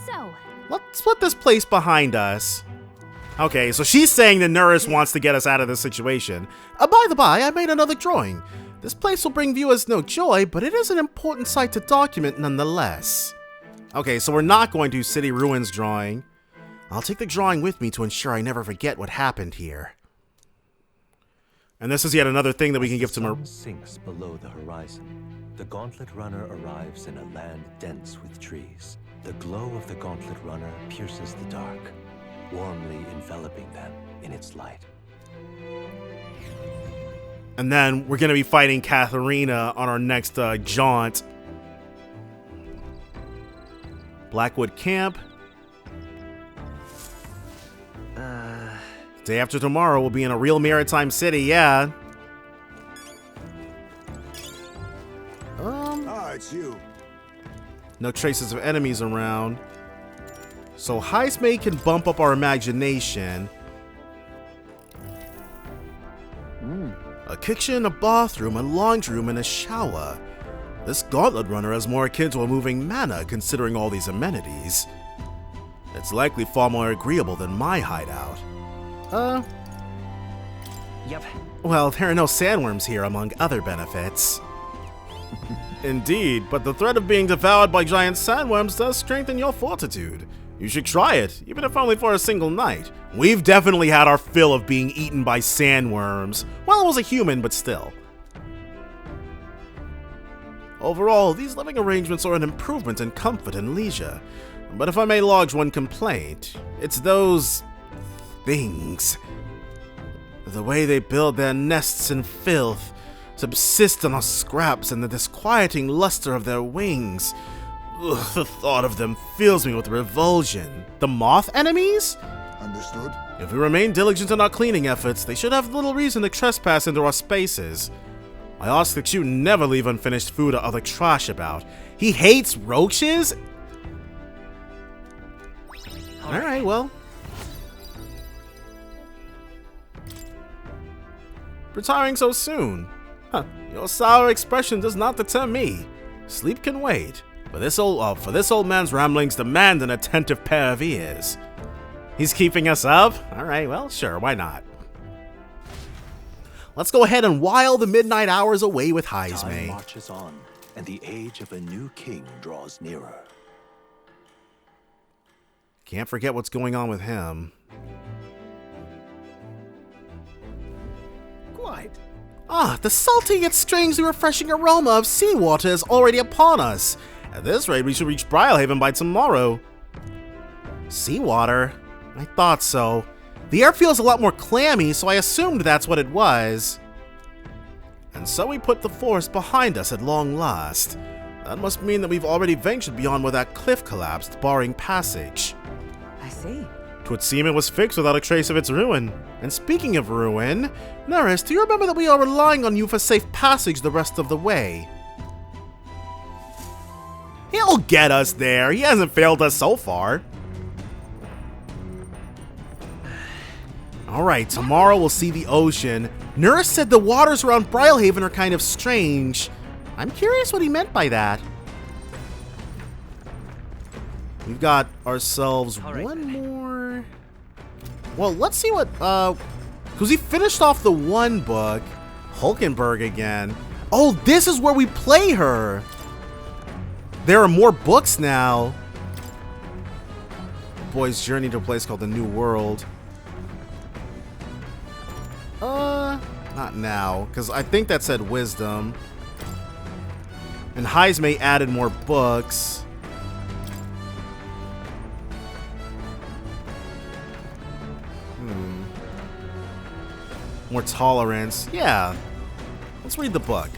So, Let's put this place behind us. Okay, so she's saying that Nurse wants to get us out of this situation. By the by, I made another drawing. This place will bring viewers no joy, but it is an important site to document nonetheless. Okay, so we're not going to City Ruins drawing. I'll take the drawing with me to ensure I never forget what happened here. And this is yet another thing that we can give to Mar- The sun sinks below the horizon. The Gauntlet Runner arrives in a land dense with trees. The glow of the Gauntlet Runner pierces the dark, warmly enveloping them in its light. And then we're going to be fighting Katharina on our next jaunt. Blackwood Camp. Day after tomorrow, we'll be in a real maritime city, yeah. It's you. No traces of enemies around. So Heismay can bump up our imagination. A kitchen, a bathroom, a laundry room, and a shower. This Gauntlet Runner is more akin to a moving manor, considering all these amenities. It's likely far more agreeable than my hideout. Yep. Well, there are no sandworms here, among other benefits. Indeed, but the threat of being devoured by giant sandworms does strengthen your fortitude. You should try it, even if only for a single night. We've definitely had our fill of being eaten by sandworms. Well, I was a human, but still. Overall, these living arrangements are an improvement in comfort and leisure. But if I may lodge one complaint, it's those things. The way they build their nests in filth, subsist on our scraps, and the disquieting luster of their wings. Ugh, the thought of them fills me with revulsion. The moth enemies? Understood. If we remain diligent in our cleaning efforts, they should have little reason to trespass into our spaces. I ask that you never leave unfinished food or other trash about. He hates roaches? Alright, well. Retiring so soon? Huh, your sour expression does not deter me. Sleep can wait, but for this old man's ramblings demand an attentive pair of ears. He's keeping us up? Alright, well, sure, why not? Let's go ahead and while the midnight hours away with Heismay. Time marches on, and the age of a new king draws nearer. Can't forget what's going on with him. Quite. Ah, the salty yet strangely refreshing aroma of seawater is already upon us. At this rate, we should reach Brilehaven by tomorrow. Seawater? I thought so. The air feels a lot more clammy, so I assumed that's what it was. And so we put the forest behind us at long last. That must mean that we've already ventured beyond where that cliff collapsed, barring passage. I see. 'Twould seem it was fixed without a trace of its ruin. And speaking of ruin, Neris, do you remember that we are relying on you for safe passage the rest of the way? He'll get us there. He hasn't failed us so far. Alright, tomorrow we'll see the ocean. Neris said the waters around Brilehaven are kind of strange. I'm curious what he meant by that. We've got ourselves one more. Well, let's see what, because he finished off the one book. Hulkenberg again. Oh, this is where we play her. There are more books now. The boy's journey to a place called the New World. Not now, because I think that said wisdom. And Heismay added more books. More tolerance. Yeah. Let's read the book.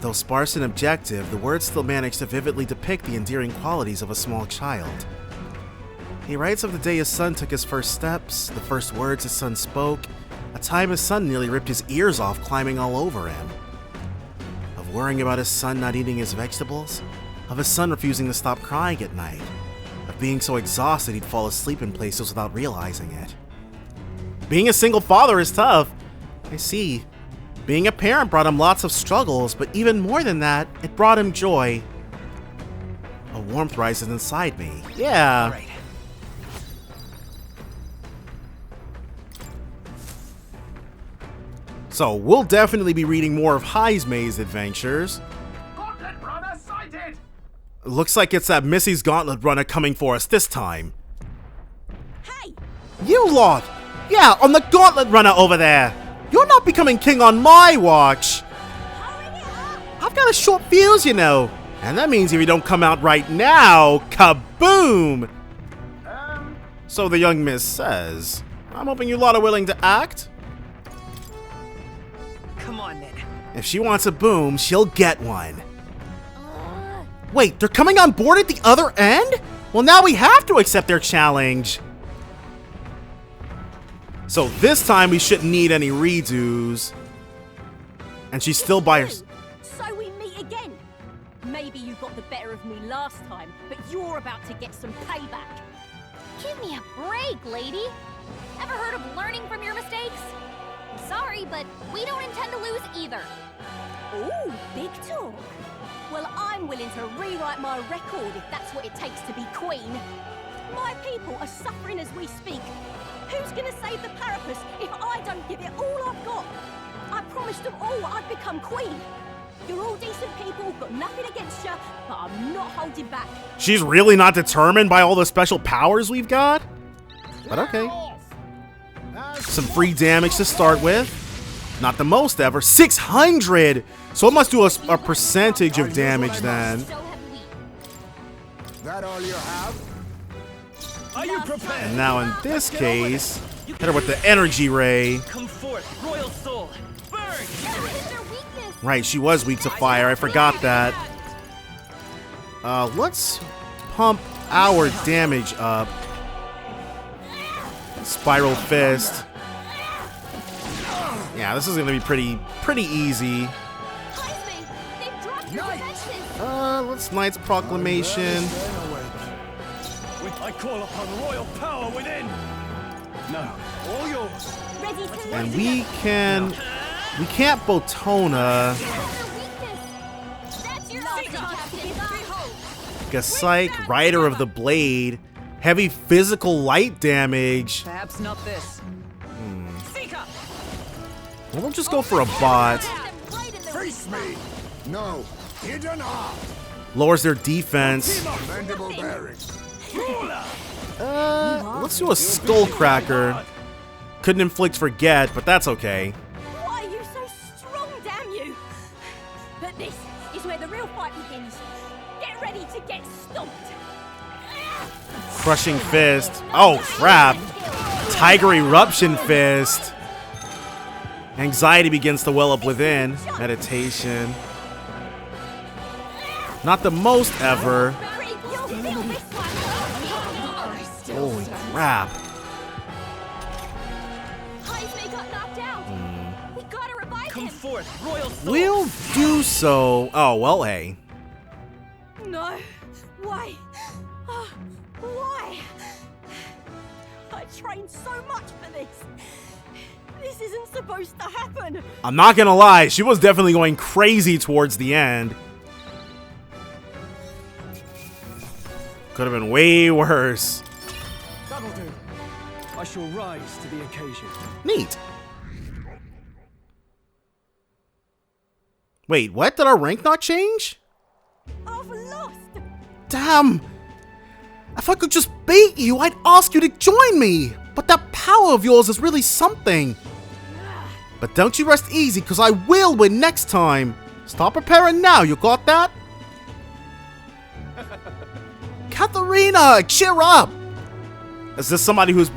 Though sparse and objective, the words still manage to vividly depict the endearing qualities of a small child. He writes of the day his son took his first steps, the first words his son spoke, a time his son nearly ripped his ears off climbing all over him. Of worrying about his son not eating his vegetables, of his son refusing to stop crying at night, of being so exhausted he'd fall asleep in places without realizing it. Being a single father is tough. I see. Being a parent brought him lots of struggles, but even more than that, it brought him joy. A warmth rises inside me. Yeah. Right. So, we'll definitely be reading more of Heismay's adventures. Gauntlet runner sighted! Looks like it's that Missy's Gauntlet Runner coming for us this time. Hey! You lot! Yeah, on the Gauntlet Runner over there! You're not becoming king on my watch! I've got a short fuse, you know. And that means if you don't come out right now, kaboom! So the young miss says. I'm hoping you lot are willing to act. Come on, then. If she wants a boom, she'll get one. Wait, they're coming on board at the other end? Well, now we have to accept their challenge. So this time we shouldn't need any redos. And she's still by her. So we meet again. Maybe you got the better of me last time, but you're about to get some payback. Give me a break, lady. Ever heard of learning from your mistakes? Sorry, but we don't intend to lose either. Ooh, big talk. Well, I'm willing to rewrite my record if that's what it takes to be queen. My people are suffering as we speak. Who's gonna save the Parapus if I don't give it all I've got? I promised them all I'd become queen. You're all decent people, got nothing against you, but I'm not holding back. She's really not determined by all the special powers we've got? But okay. Some free damage to start with. Not the most ever. 600! So it must do a percentage of damage then. That all you have? Are you prepared? And now in this case, hit her with the energy ray. Come forth, royal soul. Burn! Right, she was weak to fire. I forgot that. Let's pump our damage up. Spiral fist. Yeah, this is gonna be pretty easy. Let's Knight's Proclamation. I call upon royal power within. No, all yours. And we can't Botona. Gasike, Rider of the Blade. Heavy physical light damage. Perhaps not this. Well, we'll just go for a bot. Face me! No, hidden art! Lowers their defense. Mandible bearing. Let's do a Skull Cracker. Couldn't inflict forget, but that's okay. Why are you so strong, damn you? But this is where the real fight begins. Get ready to get stomped. Crushing Fist. Oh, crap. Tiger Eruption Fist. Anxiety begins to well up within. Meditation. Not the most ever. Holy crap. Come forth, royal soul. We'll do so. Oh, well, hey. No. Why? Why? I trained so much for this. This isn't supposed to happen. I'm not gonna lie, she was definitely going crazy towards the end. Could have been way worse. That'll do. I shall rise to the occasion. Neat. Wait, what? Did our rank not change? I've lost. Damn! If I could just beat you, I'd ask you to join me! But that power of yours is really something. But don't you rest easy, because I will win next time. Start preparing now, you got that? Katharina, cheer up! Is this somebody who's,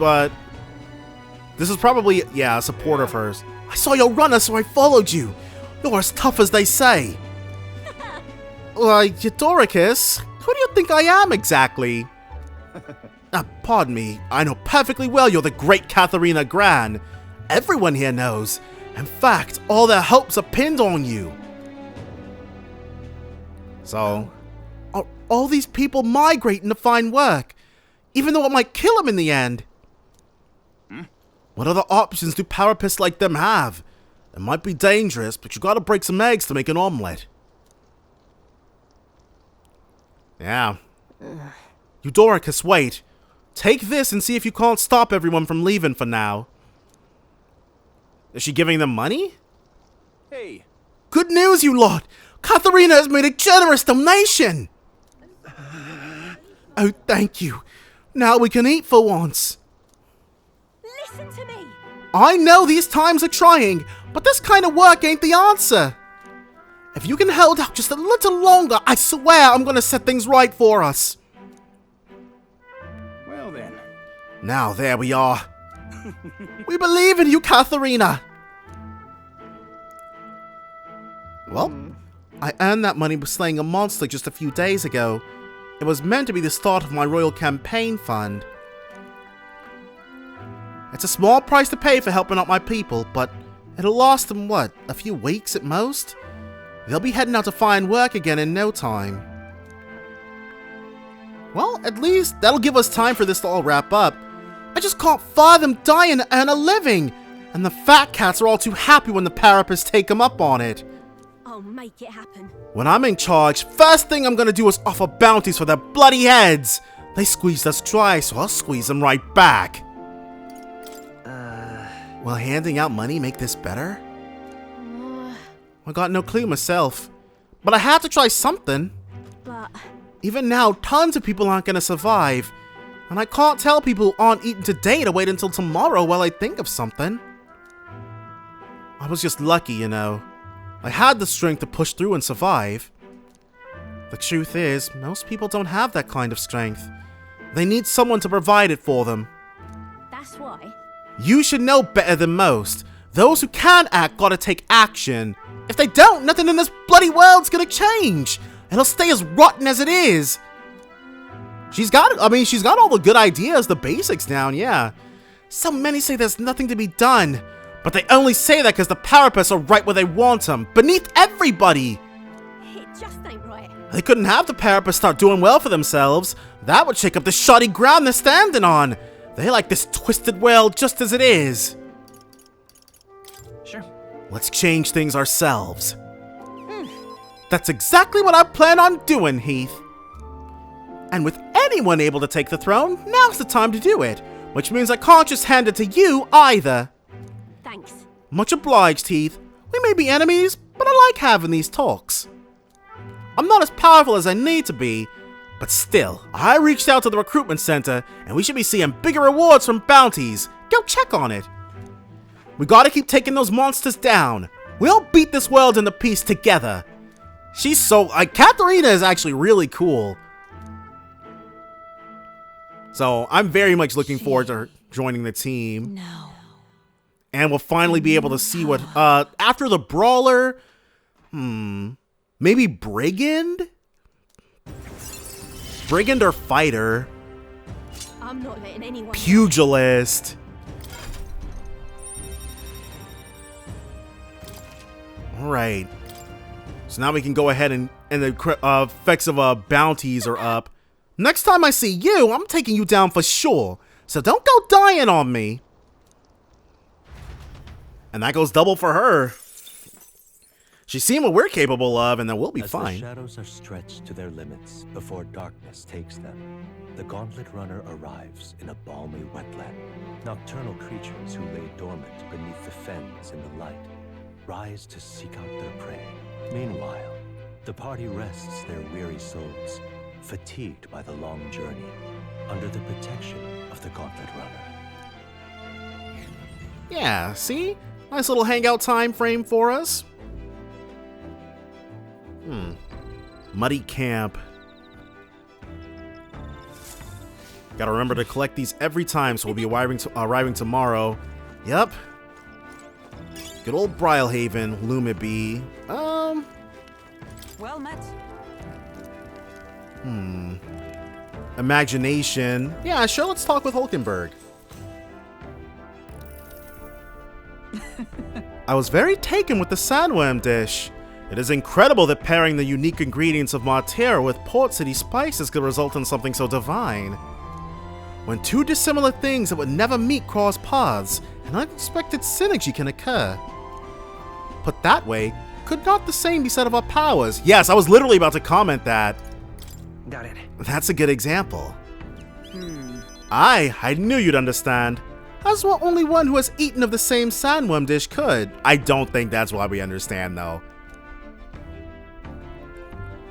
this is probably, yeah, a supporter of hers. I saw your runner, so I followed you. You're as tough as they say. Eudoricus, who do you think I am exactly? Pardon me, I know perfectly well you're the great Katharina Gran. Everyone here knows. In fact, all their hopes are pinned on you. So, all these people migrating to find work, even though it might kill them in the end. What other options do parapists like them have? It might be dangerous, but you gotta break some eggs to make an omelet. Yeah. Eudoricus, wait. Take this and see if you can't stop everyone from leaving for now. Is she giving them money? Hey. Good news, you lot! Katharina has made a generous donation! Oh, thank you. Now we can eat for once. Listen to me. I know these times are trying, but this kind of work ain't the answer. If you can hold out just a little longer, I swear I'm gonna set things right for us. Well then. Now there we are. We believe in you, Katharina. Well, I earned that money by slaying a monster just a few days ago. It was meant to be the start of my royal campaign fund. It's a small price to pay for helping out my people, but it'll last them, what, a few weeks at most? They'll be heading out to find work again in no time. Well, at least that'll give us time for this to all wrap up. I just can't fathom dying to earn a living, and the fat cats are all too happy when the parapists take them up on it. I'll make it happen. When I'm in charge, first thing I'm gonna do is offer bounties for their bloody heads. They squeezed us dry, so I'll squeeze them right back. Will handing out money make this better? I got no clue myself, but I had to try something. But even now, tons of people aren't gonna survive, and I can't tell people who aren't eating today to wait until tomorrow while I think of something. I was just lucky, you know. I had the strength to push through and survive. The truth is, most people don't have that kind of strength. They need someone to provide it for them. that's why. You should know better than most. Those who can act gotta take action. If they don't, nothing in this bloody world's gonna change. It'll stay as rotten as it is. She's got all the good ideas, the basics down, yeah. So many say there's nothing to be done. But they only say that because the parapists are right where they want them, beneath everybody. It just ain't right. They couldn't have the parapists start doing well for themselves. That would shake up the shoddy ground they're standing on. They like this twisted world just as it is. Sure. Let's change things ourselves. That's exactly what I plan on doing, Heath. And with anyone able to take the throne, now's the time to do it. Which means I can't just hand it to you either. Thanks. Much obliged, Heath. We may be enemies, but I like having these talks. I'm not as powerful as I need to be, but still, I reached out to the recruitment center, and we should be seeing bigger rewards from bounties. Go check on it. We gotta keep taking those monsters down. We'll beat this world into peace together. She's so... Katharina is actually really cool. So, I'm very much looking forward to her joining the team. No. And we'll finally be able to see what... after the Brawler... Maybe Brigand? Brigand or Fighter? I'm not letting anyone... Pugilist. Alright. So now we can go ahead and the effects of bounties are up. Next time I see you, I'm taking you down for sure. So don't go dying on me. And that goes double for her. She's seen what we're capable of, and then we'll be fine. As the shadows are stretched to their limits before darkness takes them, the Gauntlet Runner arrives in a balmy wetland. Nocturnal creatures who lay dormant beneath the fens in the light rise to seek out their prey. Meanwhile, the party rests their weary souls, fatigued by the long journey, under the protection of the Gauntlet Runner. Yeah, see? Nice little hangout time frame for us. Muddy Camp. Gotta remember to collect these every time, so we'll be arriving tomorrow. Yep. Good old Brilehaven, Lumibee. Well met. Imagination. Yeah, sure, let's talk with Hulkenberg. I was very taken with the sandworm dish. It is incredible that pairing the unique ingredients of Martera with Port City spices could result in something so divine. When two dissimilar things that would never meet cross paths, an unexpected synergy can occur. Put that way, could not the same be said of our powers? Yes, I was literally about to comment that. Got it. That's a good example. I knew you'd understand. As well, only one who has eaten of the same sandworm dish could. I don't think that's why we understand, though.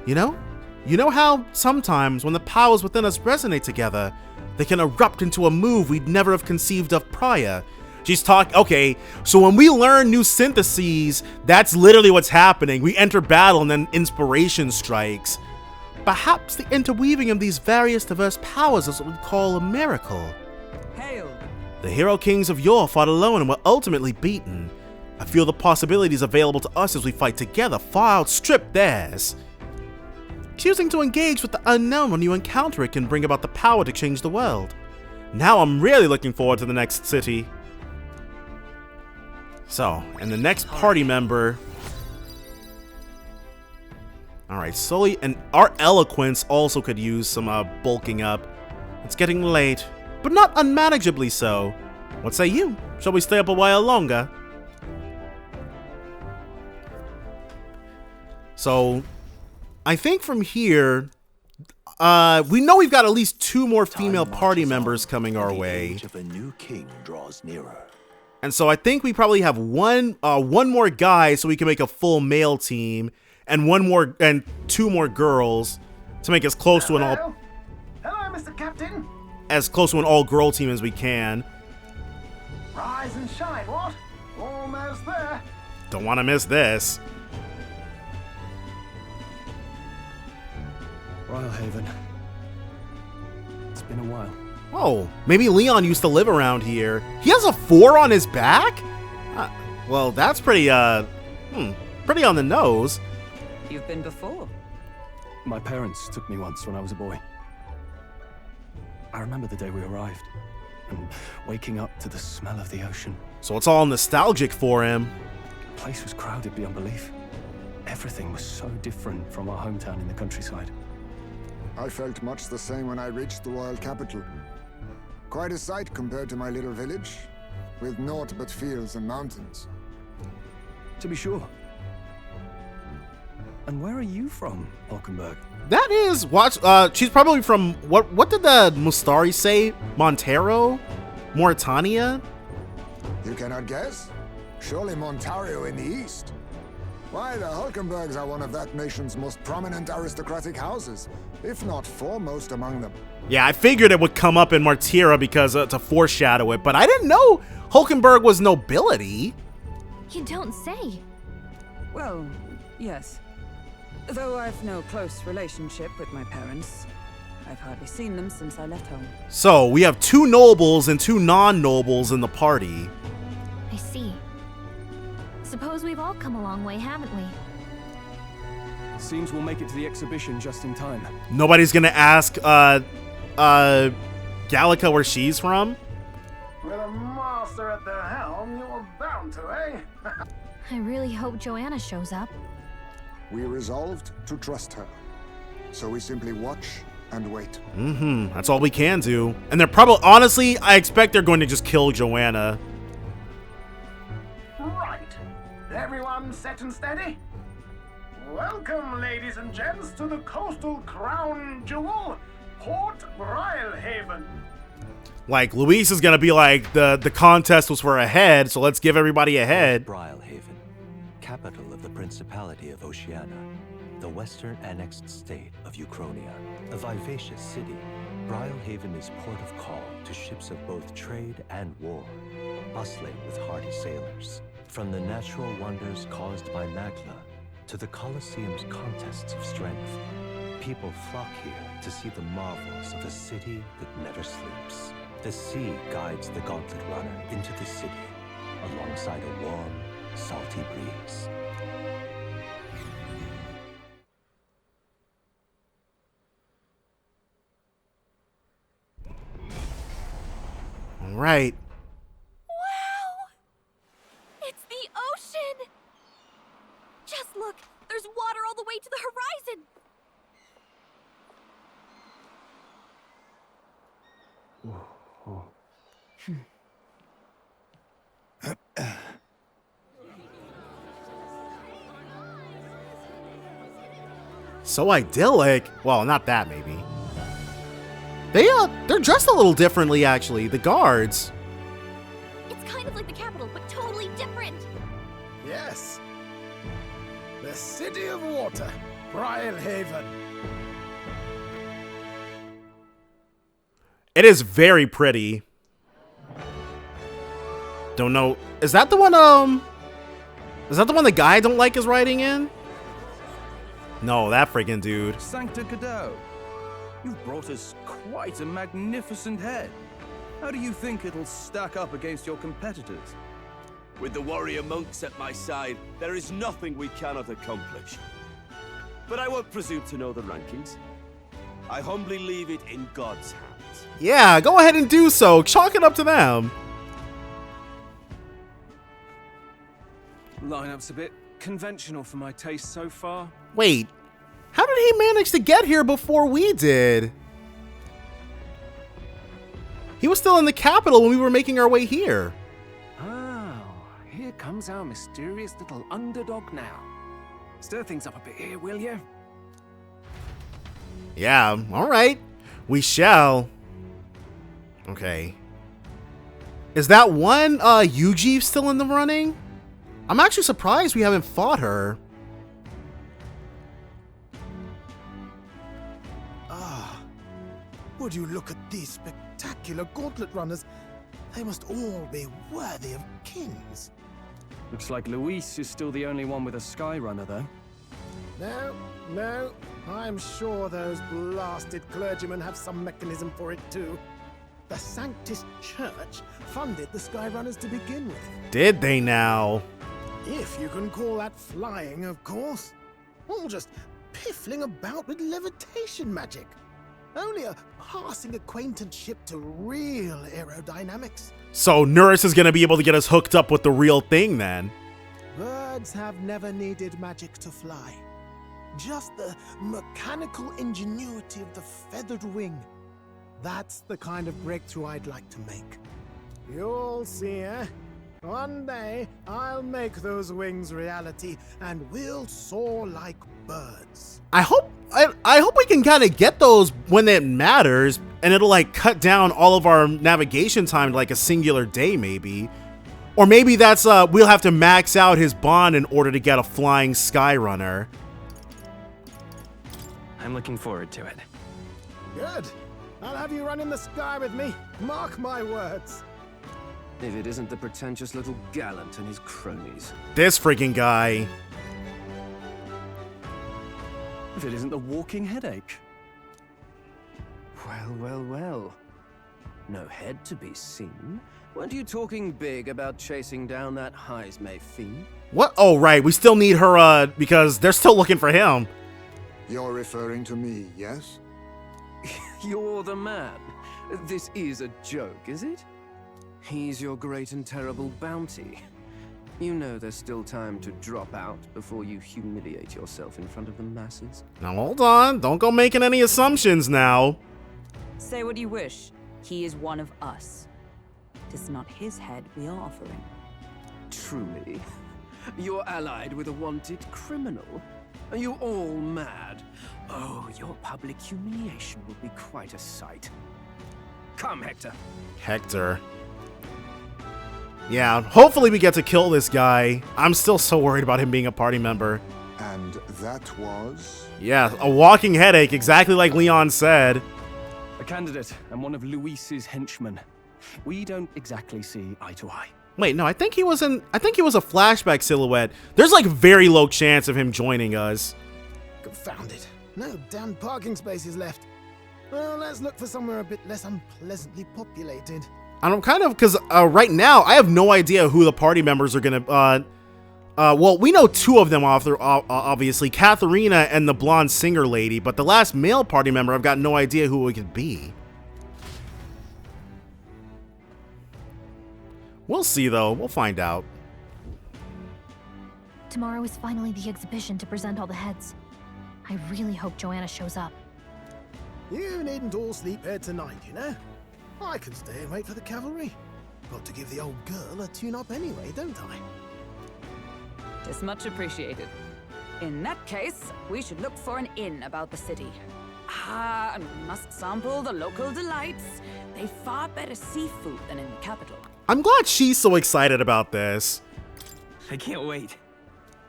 You know how sometimes when the powers within us resonate together, they can erupt into a move we'd never have conceived of prior. She's talking, okay, so when we learn new syntheses, that's literally what's happening. We enter battle and then inspiration strikes. Perhaps the interweaving of these various diverse powers is what we call a miracle. Hail. The hero kings of yore fought alone and were ultimately beaten. I feel the possibilities available to us as we fight together far outstrip theirs. Choosing to engage with the unknown when you encounter it can bring about the power to change the world. Now I'm really looking forward to the next city. So, and the next party member... Alright, Sully and our eloquence also could use some bulking up. It's getting late, but not unmanageably so. What say you? Shall we stay up a while longer? So, I think from here, we know we've got at least 2 more female party members coming our way. The age of a new king draws nearer. And so I think we probably have one more guy so we can make a full male team, and 2 more girls to make as close to an all. Hello, Mr. Captain. As close to an all-girl team as we can. Rise and shine, what? Almost there. Don't want to miss this. Brilehaven. It's been a while. Oh, maybe Leon used to live around here. He has a 4 on his back? Well, that's pretty pretty on the nose. You've been before? My parents took me once when I was a boy. I remember the day we arrived, and waking up to the smell of the ocean. So it's all nostalgic for him. The place was crowded beyond belief. Everything was so different from our hometown in the countryside. I felt much the same when I reached the royal capital. Quite a sight compared to my little village, with naught but fields and mountains. To be sure. And where are you from, Hulkenberg? That is she's probably from what did the Mustari say? Montero? Mauritania? You cannot guess? Surely Montario in the east. Why, the Hulkenbergs are one of that nation's most prominent aristocratic houses, if not foremost among them. Yeah, I figured it would come up in Martira because to foreshadow it, but I didn't know Hulkenberg was nobility. You don't say. Well, yes. Though I've no close relationship with my parents. I've hardly seen them since I left home. So, we have 2 nobles and 2 non-nobles in the party. I see. Suppose we've all come a long way, haven't we? Seems we'll make it to the exhibition just in time. Nobody's gonna ask, Gallica where she's from? With a master at the helm, you're bound to, eh? I really hope Joanna shows up. We resolved to trust her, so we simply watch and wait. That's all we can do. And they're probably, honestly, I expect they're going to just kill Joanna. Right. Everyone set and steady? Welcome, ladies and gents, to the coastal crown jewel, Port Brilehaven. Like, Luis is gonna be like, the contest was for a head, so let's give everybody a head. Brilehaven, capital of the Principality of Oceania, the western annexed state of Uchronia. A vivacious city, Brilehaven is port of call to ships of both trade and war, bustling with hardy sailors. From the natural wonders caused by Magla to the Colosseum's contests of strength, people flock here to see the marvels of a city that never sleeps. The sea guides the gauntlet runner into the city, alongside a warm, salty breeze. All right. Wow! It's the ocean! Just look, the So idyllic. Well, not that maybe. They're dressed a little differently actually, the guards. It's kind of like the capital, but totally different. Yes. The city of water, Brilehaven. It is very pretty. Don't know. Is that the one the guy I don't like is riding in? No, that freaking dude. Sancta Cadeau, you've brought us quite a magnificent head. How do you think it'll stack up against your competitors? With the warrior monks at my side, there is nothing we cannot accomplish. But I won't presume to know the rankings. I humbly leave it in God's hands. Yeah, go ahead and do so. Chalk it up to them. Lineup's a bit conventional for my taste so far. Wait, how did he manage to get here before we did? He was still in the capital when we were making our way here. Oh, here comes our mysterious little underdog now. Stir things up a bit here, will you? Yeah, alright. We shall. Okay. Is that one Yuji still in the running? I'm actually surprised we haven't fought her. Ah, would you look at these spectacular gauntlet runners? They must all be worthy of kings. Looks like Luis is still the only one with a Skyrunner, though. No, I'm sure those blasted clergymen have some mechanism for it too. The Sanctus Church funded the Skyrunners to begin with. Did they now? If you can call that flying, of course. All just piffling about with levitation magic. Only a passing acquaintanceship to real aerodynamics. So Nurse is gonna be able to get us hooked up with the real thing then. Birds have never needed magic to fly. Just the mechanical ingenuity of the feathered wing. That's the kind of breakthrough I'd like to make. You'll see, eh? One day, I'll make those wings reality, and we'll soar like birds. I hope we can kind of get those when it matters, and it'll like cut down all of our navigation time to like a singular day maybe. Or maybe that's we'll have to max out his bond in order to get a flying Skyrunner. I'm looking forward to it. Good. I'll have you run in the sky with me. Mark my words. If it isn't the pretentious little gallant and his cronies. This freaking guy. If it isn't the walking headache. Well. No head to be seen. Weren't you talking big about chasing down that Heismay fiend? What? Oh, right. We still need her, because they're still looking for him. You're referring to me, yes? You're the man. This is a joke, is it? He's your great and terrible bounty. You know there's still time to drop out before you humiliate yourself in front of the masses. Now hold on. Don't go making any assumptions now. Say what you wish. He is one of us. It is not his head we are offering. Truly? You're allied with a wanted criminal? Are you all mad? Oh, your public humiliation will be quite a sight. Come, Hector. Hector. Yeah, hopefully we get to kill this guy. I'm still so worried about him being a party member. And that was? Yeah, a walking headache, exactly like Leon said. A candidate and one of Luis's henchmen. We don't exactly see eye to eye. Wait, no, I think he was a flashback silhouette. There's like very low chance of him joining us. Confound it. No damn parking spaces left. Well, let's look for somewhere a bit less unpleasantly populated. I'm kind of, because right now, I have no idea who the party members are going to, well, we know two of them, obviously, Katharina and the blonde singer lady, but the last male party member, I've got no idea who it could be. We'll see, though. We'll find out. Tomorrow is finally the exhibition to present all the heads. I really hope Joanna shows up. You needn't all sleep here tonight, you know? I can stay and wait for the cavalry. Got to give the old girl a tune-up anyway, don't I? Tis much appreciated. In that case, we should look for an inn about the city. Ah, and we must sample the local delights. They've far better seafood than in the capital. I'm glad she's so excited about this. I can't wait.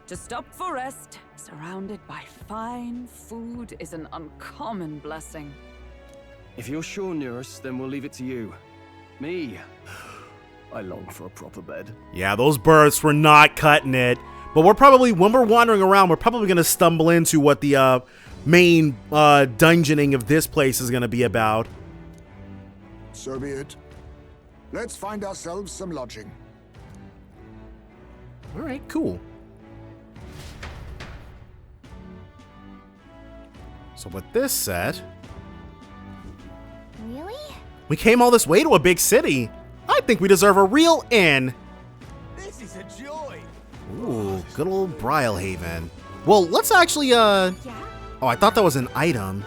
To stop for rest, surrounded by fine food, is an uncommon blessing. If you're sure, nurse, then we'll leave it to you. Me, I long for a proper bed. Yeah, those birds were not cutting it. But we're probably, when we're wandering around, we're probably going to stumble into what the main dungeoning of this place is going to be about. So be it. Let's find ourselves some lodging. All right, cool. So with this said, Really? we came all this way to a big city. I think we deserve a real inn. This is a joy. Ooh, good old Brilehaven. Well, let's actually, Oh, I thought that was an item.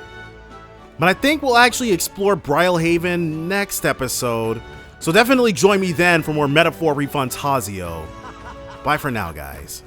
But I think we'll actually explore Brilehaven next episode. So definitely join me then for more Metaphor ReFantazio. Bye for now, guys.